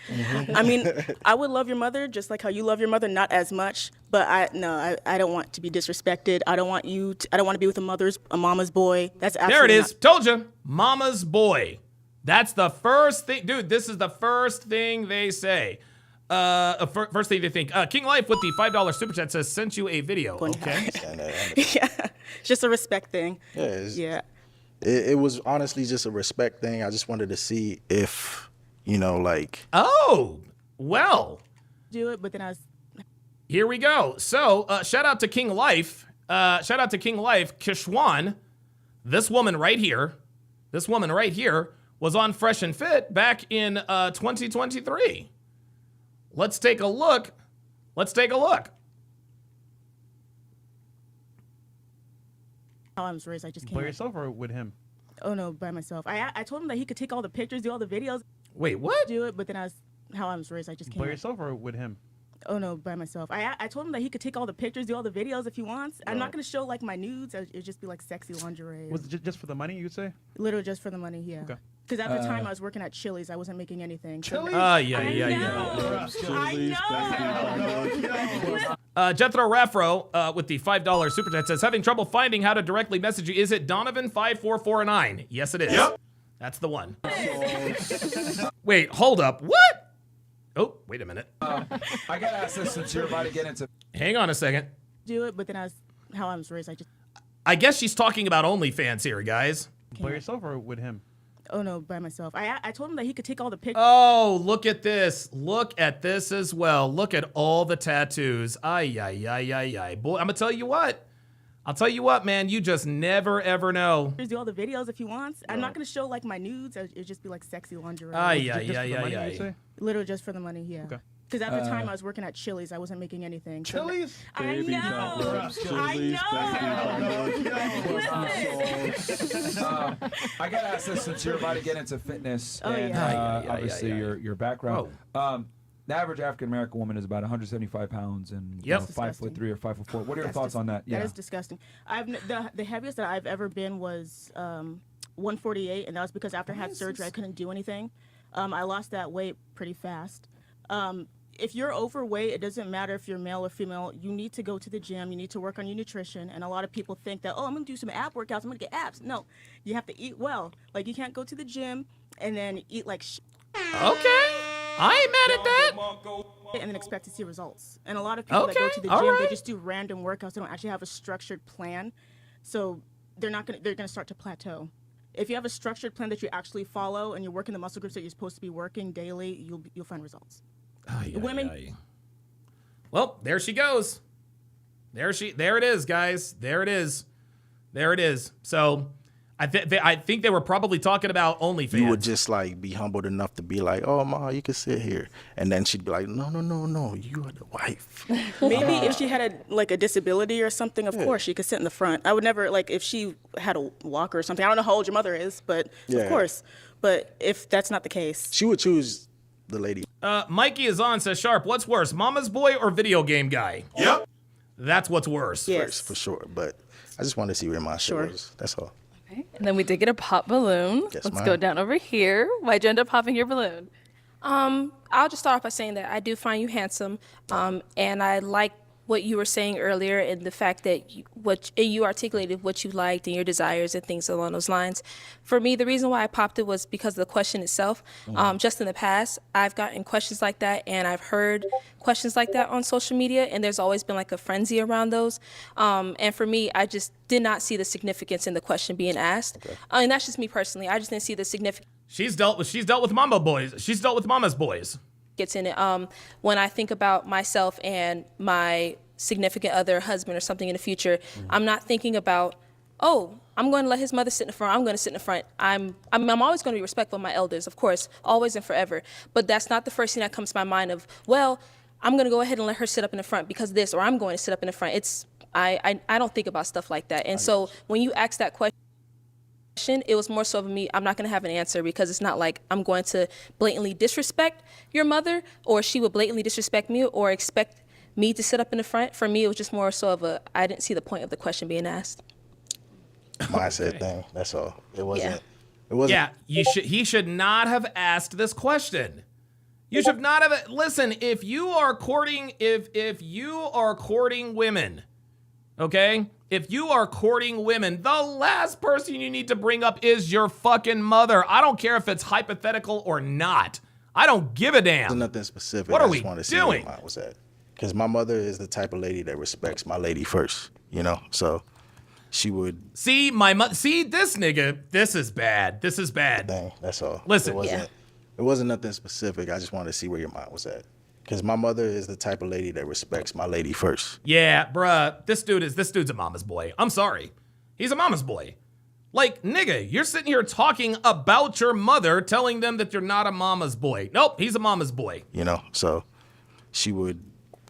I mean, I would love your mother just like how you love your mother, not as much, but I don't want to be disrespected. I don't want to be with a mama's boy. That's absolutely
there it is. Told you. Mama's boy. That's the first thing. Dude, this is the first thing they say. First thing they think. King Life with the $5 super chat says, sent you a video. Okay.
Yeah, it's just a respect thing.
Yeah. It was honestly just a respect thing. I just wanted to see if, you know, like.
Oh, well.
Do it, but then I was.
Here we go. So, shout out to King Life. Kishwan. This woman right here was on Fresh and Fit back in 2023. Let's take a look.
How I was raised, I just came.
By yourself or with him?
Oh no, by myself. I told him that he could take all the pictures, do all the videos.
Wait, what?
Do it, but then how I was raised, I just came.
By yourself or with him?
Oh no, by myself. I told him that he could take all the pictures, do all the videos if he wants. I'm not gonna show like my nudes. It'd just be like sexy lingerie.
Was it just for the money, you'd say?
Literally just for the money, yeah.
Okay.
Because at the time I was working at Chili's, I wasn't making anything.
Chili's?
Jethro Raffro with the $5 super chat says, having trouble finding how to directly message you. Is it Donovan 54449? Yes, it is.
Yep.
That's the one. Wait, hold up. What? Oh, wait a minute.
I gotta ask this since you're about to get into.
Hang on a second.
Do it, but then how I was raised,
I guess she's talking about OnlyFans here, guys.
By yourself or with him?
Oh no, by myself. I told him that he could take all the pictures.
Oh, look at this. Look at this as well. Look at all the tattoos. Ay, ay, ay, ay, ay. Boy, I'm gonna tell you what. I'll tell you what, man. You just never, ever know.
Do all the videos if he wants. I'm not gonna show like my nudes. It'd just be like sexy lingerie.
Ay, ay, ay, ay, ay.
Literally just for the money, yeah.
Okay.
Because at the time I was working at Chili's, I wasn't making anything.
Chili's?
I know.
I gotta ask this since you're about to get into fitness
Oh,
and
yeah.
obviously your background. The average African American woman is about 175 pounds and
Yep.
5'3" or 5'4". What are your thoughts on that?
That is disgusting. The heaviest that I've ever been was 148, and that was because after I had surgery, I couldn't do anything. I lost that weight pretty fast. If you're overweight, it doesn't matter if you're male or female. You need to go to the gym. You need to work on your nutrition. And a lot of people think that, oh, I'm going to do some ab workouts. I'm going to get abs. No, you have to eat well. Like, you can't go to the gym and then eat like
Okay. I ain't mad at that.
and then expect to see results. And a lot of people that go to the gym, they just do random workouts. They don't actually have a structured plan. So they're gonna start to plateau. If you have a structured plan that you actually follow and you're working the muscle groups that you're supposed to be working daily, you'll find results. Women.
Well, there she goes. There it is, guys. There it is. So I think they were probably talking about OnlyFans.
You would just like be humbled enough to be like, "Oh, ma, you can sit here," and then she'd be like, "No, you are the wife."
Maybe if she had a disability or something, of course she could sit in the front. I would never if she had a walker or something. I don't know how old your mother is, but of course. But if that's not the case,
she would choose the lady.
Mikey is on, says Sharpe, what's worse, mama's boy or video game guy?
Yep.
That's what's worse.
Yes, for sure. But I just wanted to see where my shit was. That's all.
Okay. And then we did get a pop balloon.
Yes,
Let's
ma'am.
go down over here. Why'd you end up popping your balloon? I'll just start off by saying that I do find you handsome, and I like what you were saying earlier and the fact that you articulated what you liked and your desires and things along those lines. For me, the reason why I popped it was because of the question itself. Just in the past, I've gotten questions like that, and I've heard questions like that on social media, and there's always been a frenzy around those. And for me, I just did not see the significance in the question being asked. And that's just me personally. I just didn't see the significance.
She's dealt with mama boys. She's dealt with mama's boys.
Gets in it. When I think about myself and my significant other, husband or something in the future, I'm not thinking about, oh, I'm going to let his mother sit in the front. I'm going to sit in the front. I'm always going to be respectful of my elders, of course, always and forever. But that's not the first thing that comes to my mind of, well, I'm going to go ahead and let her sit up in the front because of this, or I'm going to sit up in the front. I don't think about stuff like that. And so when you ask that question, it was more so of me, I'm not going to have an answer because it's not like I'm going to blatantly disrespect your mother or she would blatantly disrespect me or expect me to sit up in the front. For me, it was just more so of I didn't see the point of the question being asked.
Mindset thing. That's all. It wasn't.
Yeah.
It wasn't.
Yeah, he should not have asked this question. You should not have. Listen, if you are courting women, okay? If you are courting women, the last person you need to bring up is your fucking mother. I don't care if it's hypothetical or not. I don't give a damn.
There's nothing specific.
What are
I
we
just wanted to see
doing?
where mine was at. Because my mother is the type of lady that respects my lady first, So she would.
See, see, this nigga, this is bad. This is bad.
Dang, that's all.
Listen.
It wasn't nothing specific. I just wanted to see where your mind was at. Because my mother is the type of lady that respects my lady first.
Yeah, bruh, this dude's a mama's boy. I'm sorry. He's a mama's boy. Like, nigga, you're sitting here talking about your mother, telling them that you're not a mama's boy. Nope, he's a mama's boy.
So she would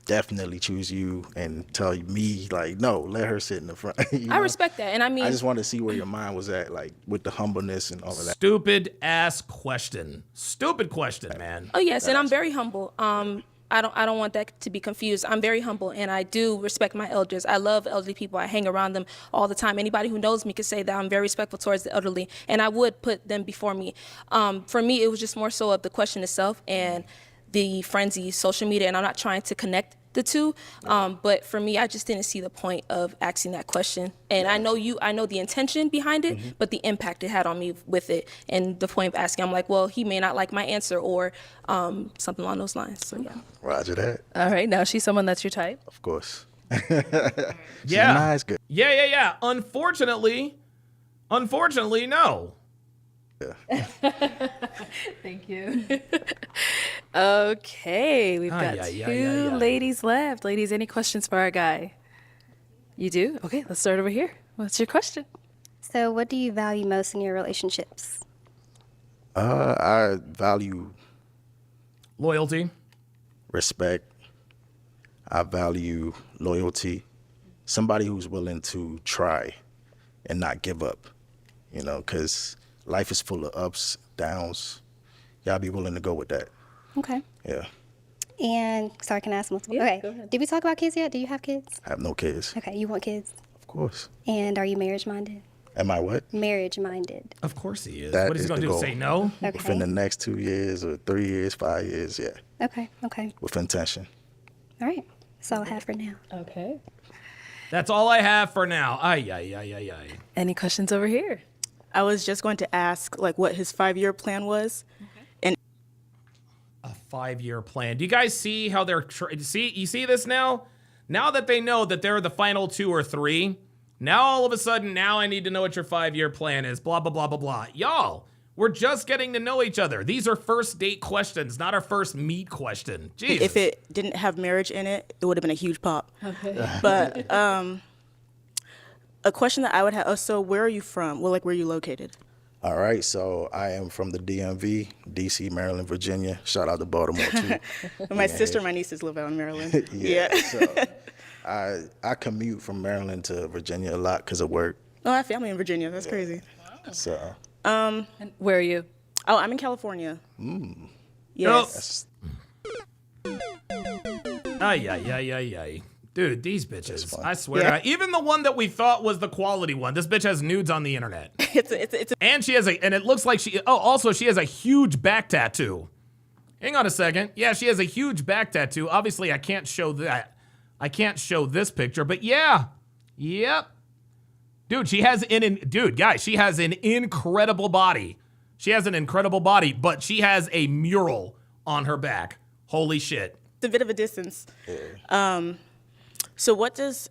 definitely choose you and tell me, no, let her sit in the front.
I respect that. And I mean,
I just wanted to see where your mind was at, with the humbleness and all of that.
Stupid ass question. Stupid question, man.
Oh, yes, and I'm very humble. I don't want that to be confused. I'm very humble and I do respect my elders. I love elderly people. I hang around them all the time. Anybody who knows me can say that I'm very respectful towards the elderly, and I would put them before me. For me, it was just more so of the question itself and the frenzy, social media, and I'm not trying to connect the two. But for me, I just didn't see the point of asking that question. And I know the intention behind it, but the impact it had on me with it. And the point of asking, I'm like, well, he may not like my answer or something along those lines. So yeah.
Roger that.
All right, now she's someone that's your type?
Of course.
Yeah.
Nice, good.
Yeah. Unfortunately, no.
Thank you. Okay, we've got two ladies left. Ladies, any questions for our guy? You do? Okay, let's start over here. What's your question?
So, what do you value most in your relationships?
I value
loyalty,
respect. I value loyalty. Somebody who's willing to try and not give up, you know, because life is full of ups, downs. Y'all be willing to go with that.
Okay.
Yeah.
And, sorry, can I ask multiple?
Yeah,
okay.
go ahead.
Did we talk about kids yet? Do you have kids?
I have no kids.
Okay, you want kids?
Of course.
And are you marriage minded?
Am I what?
Marriage minded.
Of course he is.
That
What is he going to do?
the
Say
goal.
no?
Okay.
Within the next 2 years or 3 years, 5 years, yeah.
Okay.
With intention.
All right. That's all I have for now.
Okay.
That's all I have for now. Ay.
Any questions over here?
I was just going to ask, like, what his 5-year plan was. And
A 5-year plan. Do you guys see how they're you see this now? Now that they know that they're the final 2 or 3, now all of a sudden, now I need to know what your 5-year plan is. Blah, blah, blah, blah, blah. Y'all, we're just getting to know each other. These are first date questions, not our first meet question. Jesus.
if it didn't have marriage in it, it would have been a huge pop.
Okay.
But a question that I would have, so where are you from? Well, like, where are you located?
All right, so I am from the DMV, DC, Maryland, Virginia. Shout out to Baltimore, too.
My sister and my nieces live out in Maryland. Yeah.
So I commute from Maryland to Virginia a lot because of work.
Oh, I have family in Virginia. That's crazy.
So.
And where are you?
Oh, I'm in California. Yes.
Ay. Dude, these bitches. I swear. Yeah. Even the one that we thought was the quality one, this bitch has nudes on the internet. And she has and it looks like also she has a huge back tattoo. Hang on a second. Yeah, she has a huge back tattoo. Obviously, I can't show that. I can't show this picture, but yeah. Yep. Dude, she has guys, she has an incredible body. She has an incredible body, but she has a mural on her back. Holy shit.
It's a bit of a distance. So what does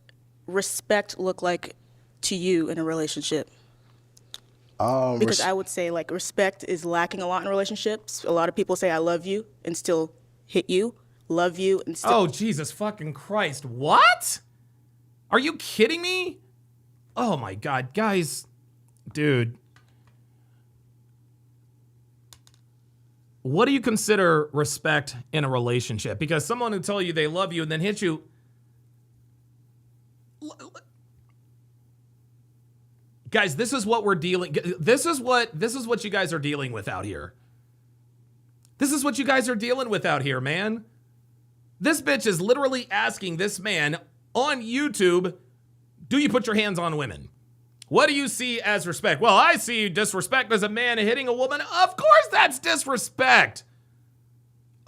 respect look like to you in a relationship? Because I would say, like, respect is lacking a lot in relationships. A lot of people say I love you and still hit you, love you and still...
Oh, Jesus fucking Christ. What? Are you kidding me? Oh my God, guys. Dude. What do you consider respect in a relationship? Because someone who tell you they love you and then hit you... Guys, this is what we're dealing... This is what you guys are dealing with out here. This is what you guys are dealing with out here, man. This bitch is literally asking this man on YouTube, do you put your hands on women? What do you see as respect? Well, I see disrespect as a man hitting a woman. Of course that's disrespect.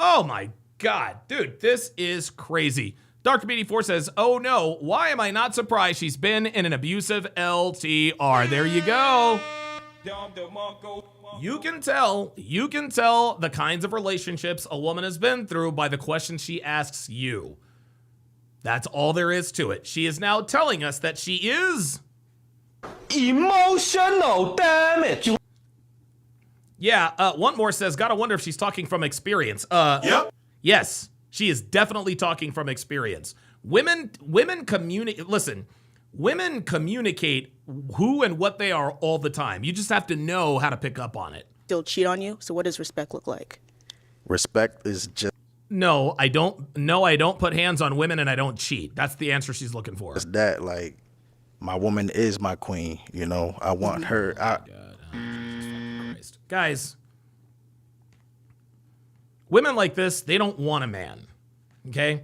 Oh my God. Dude, this is crazy. Dr. BD4 says, oh no, why am I not surprised she's been in an abusive LTR? There you go. You can tell the kinds of relationships a woman has been through by the questions she asks you. That's all there is to it. She is now telling us that she is
emotional damage.
Yeah, one more says, gotta wonder if she's talking from experience. Yep. Yes, she is definitely talking from experience. Women communicate, listen, women communicate who and what they are all the time. You just have to know how to pick up on it.
Still cheat on you? So what does respect look like?
Respect is just...
No, I don't put hands on women and I don't cheat. That's the answer she's looking for.
It's that, like, my woman is my queen, you know? I want her...
Guys, women like this, they don't want a man. Okay?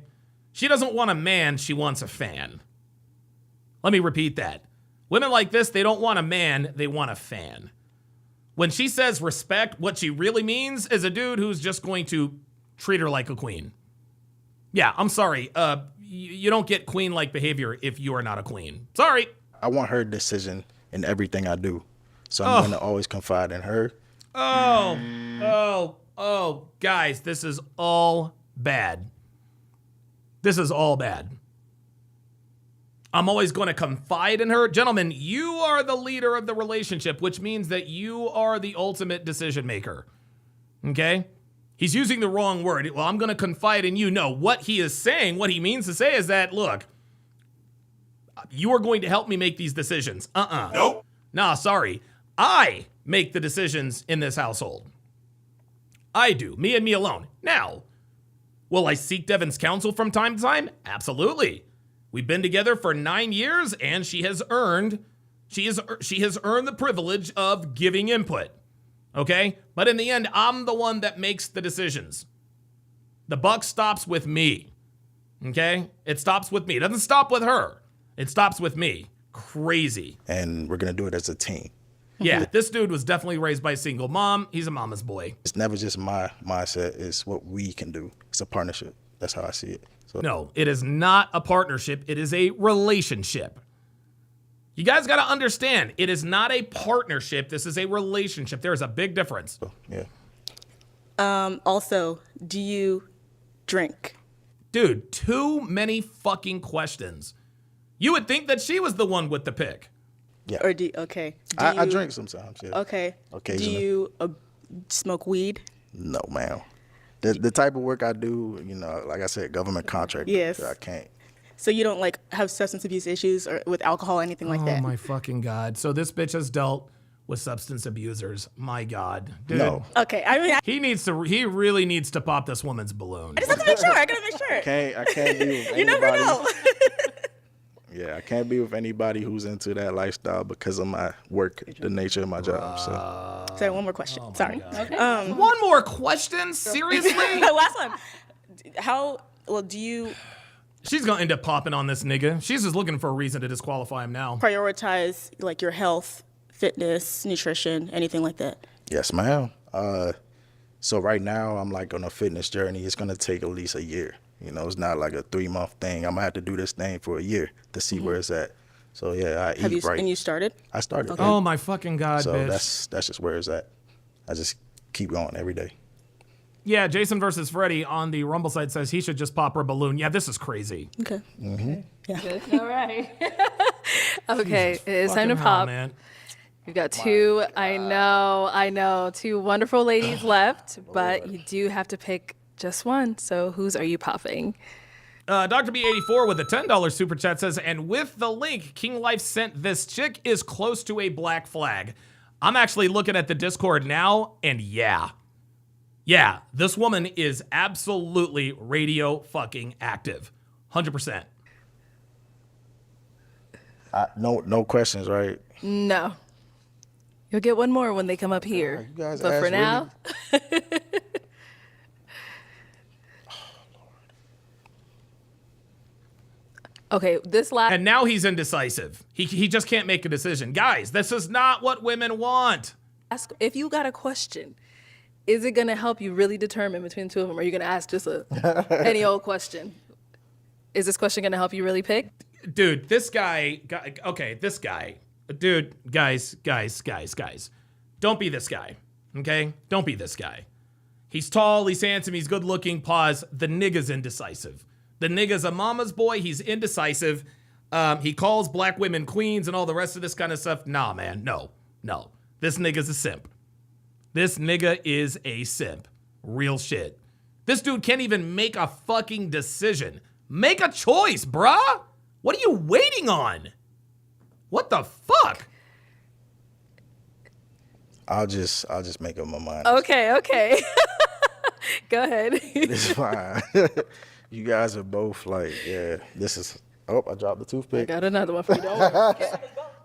She doesn't want a man, she wants a fan. Let me repeat that. Women like this, they don't want a man, they want a fan. When she says respect, what she really means is a dude who's just going to treat her like a queen. Yeah, I'm sorry. You don't get queen-like behavior if you are not a queen. Sorry.
I want her decision in everything I do. So I'm going to always confide in her.
Oh, guys, this is all bad. This is all bad. I'm always going to confide in her. Gentlemen, you are the leader of the relationship, which means that you are the ultimate decision maker. Okay? He's using the wrong word. Well, I'm going to confide in you. No, what he is saying, what he means to say is that, look, you are going to help me make these decisions. Nope. Nah, sorry. I make the decisions in this household. I do. Me and me alone. Now, will I seek Devin's counsel from time to time? Absolutely. We've been together for 9 years, and she has earned the privilege of giving input. Okay? But in the end, I'm the one that makes the decisions. The buck stops with me. Okay? It stops with me. It doesn't stop with her. It stops with me. Crazy.
And we're going to do it as a team.
Yeah, this dude was definitely raised by a single mom. He's a mama's boy.
It's never just my mindset. It's what we can do. It's a partnership. That's how I see it. So.
No, it is not a partnership. It is a relationship. You guys got to understand, it is not a partnership. This is a relationship. There is a big difference.
Yeah.
Also, do you drink?
Dude, too many fucking questions. You would think that she was the one with the pick.
Yeah.
Or okay.
I drink sometimes. Yeah.
Okay.
Occasionally.
Do you smoke weed?
No, ma'am. The type of work I do, like I said, government contract.
Yes.
I can't.
So you don't have substance abuse issues or with alcohol, anything like that?
Oh my fucking God. So this bitch has dealt with substance abusers. My God. Dude.
No.
Okay. I mean,
he really needs to pop this woman's balloon.
I just have to make sure. I gotta make sure.
I can't be with anybody.
You never know.
Yeah, I can't be with anybody who's into that lifestyle because of my work, the nature of my job.
So one more question. Sorry.
Okay. One more question? Seriously?
Last one. Do you
She's gonna end up popping on this nigga. She's just looking for a reason to disqualify him now.
prioritize like your health, fitness, nutrition, anything like that?
Yes, ma'am. So right now I'm like on a fitness journey. It's gonna take at least a year. It's not like a 3-month thing. I'm gonna have to do this thing for a year to see where it's at. So yeah, I eat right.
And you started?
I started.
Okay.
Oh my fucking God,
so
bitch.
that's just where it's at. I just keep going every day.
Yeah, Jason versus Freddy on the Rumble site says he should just pop her balloon. Yeah, this is crazy.
Okay.
Mm-hmm.
Yeah.
All right. Okay,
Jesus
it's time to
fucking hell,
pop.
man.
We've got two, I know, two wonderful ladies left, but you do have to pick just one. So whose are you popping?
Dr. B84 with a $10 super chat says, and with the link King Life sent, this chick is close to a black flag. I'm actually looking at the Discord now, and yeah, this woman is absolutely radio fucking active. 100%.
No questions, right?
No. You'll get one more when they come up here.
You guys
but
asked
for now, okay, this last.
And now he's indecisive. He just can't make a decision. Guys, this is not what women want.
Ask if you got a question. Is it gonna help you really determine between the two of them, or are you gonna ask just any old question? Is this question gonna help you really pick?
Dude, this guy. Okay, this guy. Dude, guys. Don't be this guy, okay? Don't be this guy. He's tall, he's handsome, he's good looking. Pause. The nigga's indecisive. The nigga's a mama's boy. He's indecisive. He calls black women queens and all the rest of this kind of stuff. Nah, man. No. This nigga's a simp. This nigga is a simp. Real shit. This dude can't even make a fucking decision. Make a choice, bruh. What are you waiting on? What the fuck?
I'll just make up my mind.
Okay. Go ahead.
It's fine. You guys are both like, yeah, this is. Oh, I dropped the toothpick.
I got another one for you. Don't worry.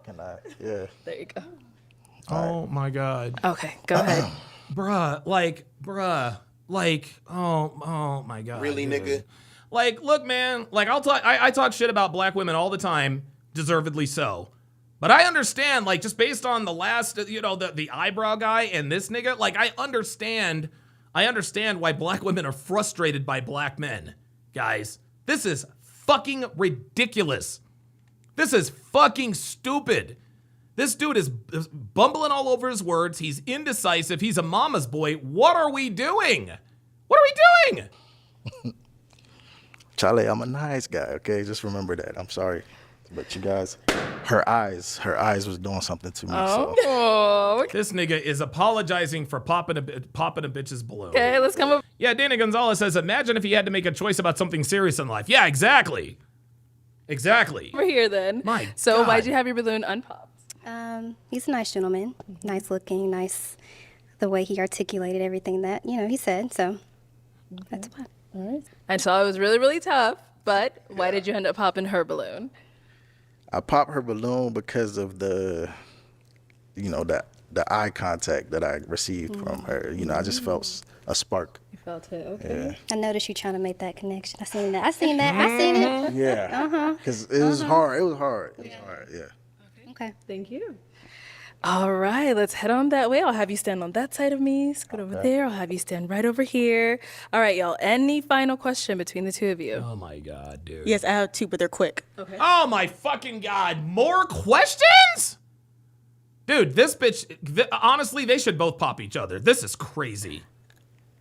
Can I? Yeah.
There you go.
Oh my God.
Okay, go ahead.
Bruh, oh my God.
Really,
dude.
nigga?
Like, look, man, like I talk shit about black women all the time, deservedly so. But I understand, like, just based on the last, the eyebrow guy and this nigga, like, I understand why black women are frustrated by black men. Guys, this is fucking ridiculous. This is fucking stupid. This dude is bumbling all over his words. He's indecisive. He's a mama's boy. What are we doing? What are we doing?
Charlie, I'm a nice guy, okay? Just remember that. I'm sorry. But you guys, her eyes was doing something to me. So.
This nigga is apologizing for popping a bitch's balloon.
Okay, let's come up.
Yeah, Danny Gonzalez says, imagine if he had to make a choice about something serious in life. Yeah, exactly. Exactly.
Over here then.
My
So
God.
why'd you have your balloon unpopped?
He's a nice gentleman, nice looking, nice the way he articulated everything that, he said. So that's why.
All right. And so it was really, really tough, but why did you end up popping her balloon?
I popped her balloon because of the eye contact that I received from her. I just felt a spark.
You felt it, okay.
Yeah.
I noticed you trying to make that connection. I seen it.
Yeah. Because it was hard. It was hard. Yeah.
Okay.
Thank you. All right, let's head on that way. I'll have you stand on that side of me. Scoot over there. I'll have you stand right over here. All right, y'all. Any final question between the two of you?
Oh my God, dude.
Yes, I have two, but they're quick.
Okay.
Oh my fucking God. More questions? Dude, this bitch, honestly, they should both pop each other. This is crazy.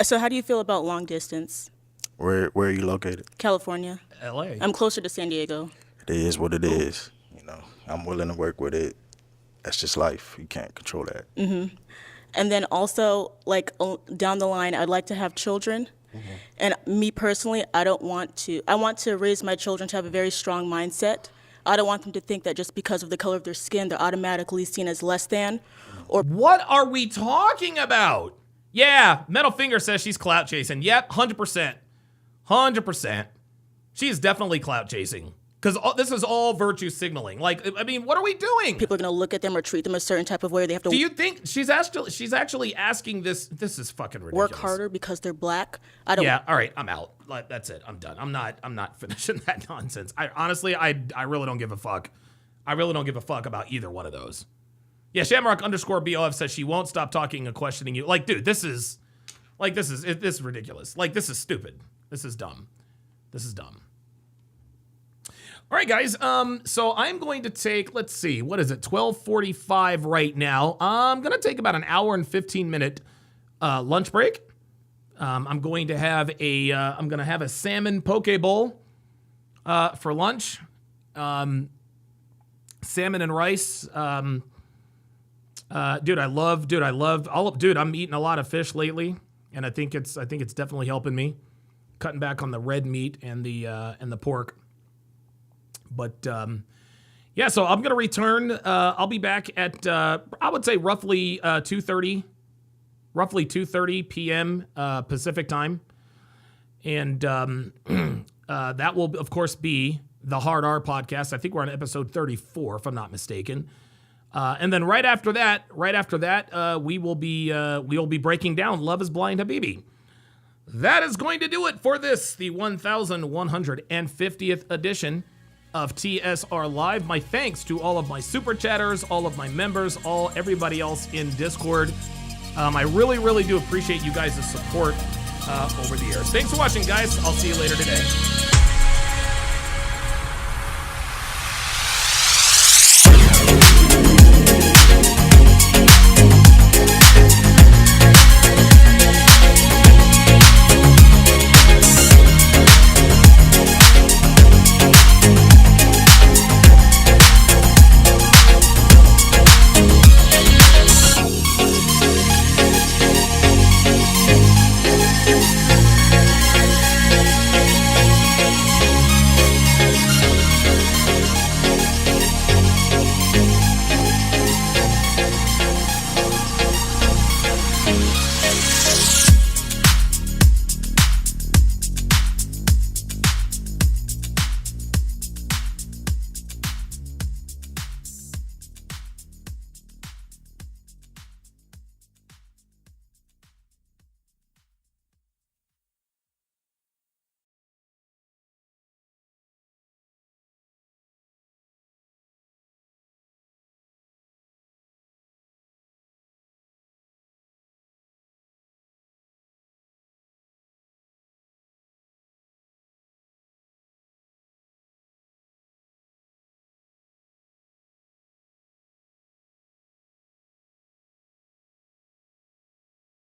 So how do you feel about long distance?
Where are you located?
California.
LA.
I'm closer to San Diego.
It is what it is. I'm willing to work with it. That's just life. You can't control that.
Mm-hmm. And then also, like, down the line, I'd like to have children. Mm-hmm. And me personally, I want to raise my children to have a very strong mindset. I don't want them to think that just because of the color of their skin, they're automatically seen as less than. Or
what are we talking about? Yeah, Metal Finger says she's clout chasing. Yep, 100%. 100%. She is definitely clout chasing. Because this is all virtue signaling. Like, I mean, what are we doing?
People are going to look at them or treat them a certain type of way. They have to.
Do you think she's actually asking this? This is fucking ridiculous.
Work harder because they're black. I don't.
Yeah. All right. I'm out. Like, that's it. I'm done. I'm not finishing that nonsense. I honestly really don't give a fuck. I really don't give a fuck about either one of those. Yeah. Shamrock_BOF says she won't stop talking and questioning you. Like, dude, this is ridiculous. Like, this is stupid. This is dumb. This is dumb. All right, guys. So I'm going to take, let's see, what is it? 12:45 right now. I'm going to take about an hour and 15-minute lunch break. I'm going to have a salmon poke bowl for lunch. Salmon and rice. I'm eating a lot of fish lately, and I think it's definitely helping me, cutting back on the red meat and the pork. But yeah, so I'm gonna return. I'll be back at I would say roughly 2:30 p.m. Pacific time, and that will of course be the Hard R podcast. I think we're on episode 34, if I'm not mistaken. And then right after that, we will be breaking down Love Is Blind Habibi. That is going to do it for this, the 1150th edition of TSR Live. My thanks to all of my super chatters, all of my members, everybody else in Discord. I really, really do appreciate you guys' support over the years. Thanks for watching, guys. I'll see you later today.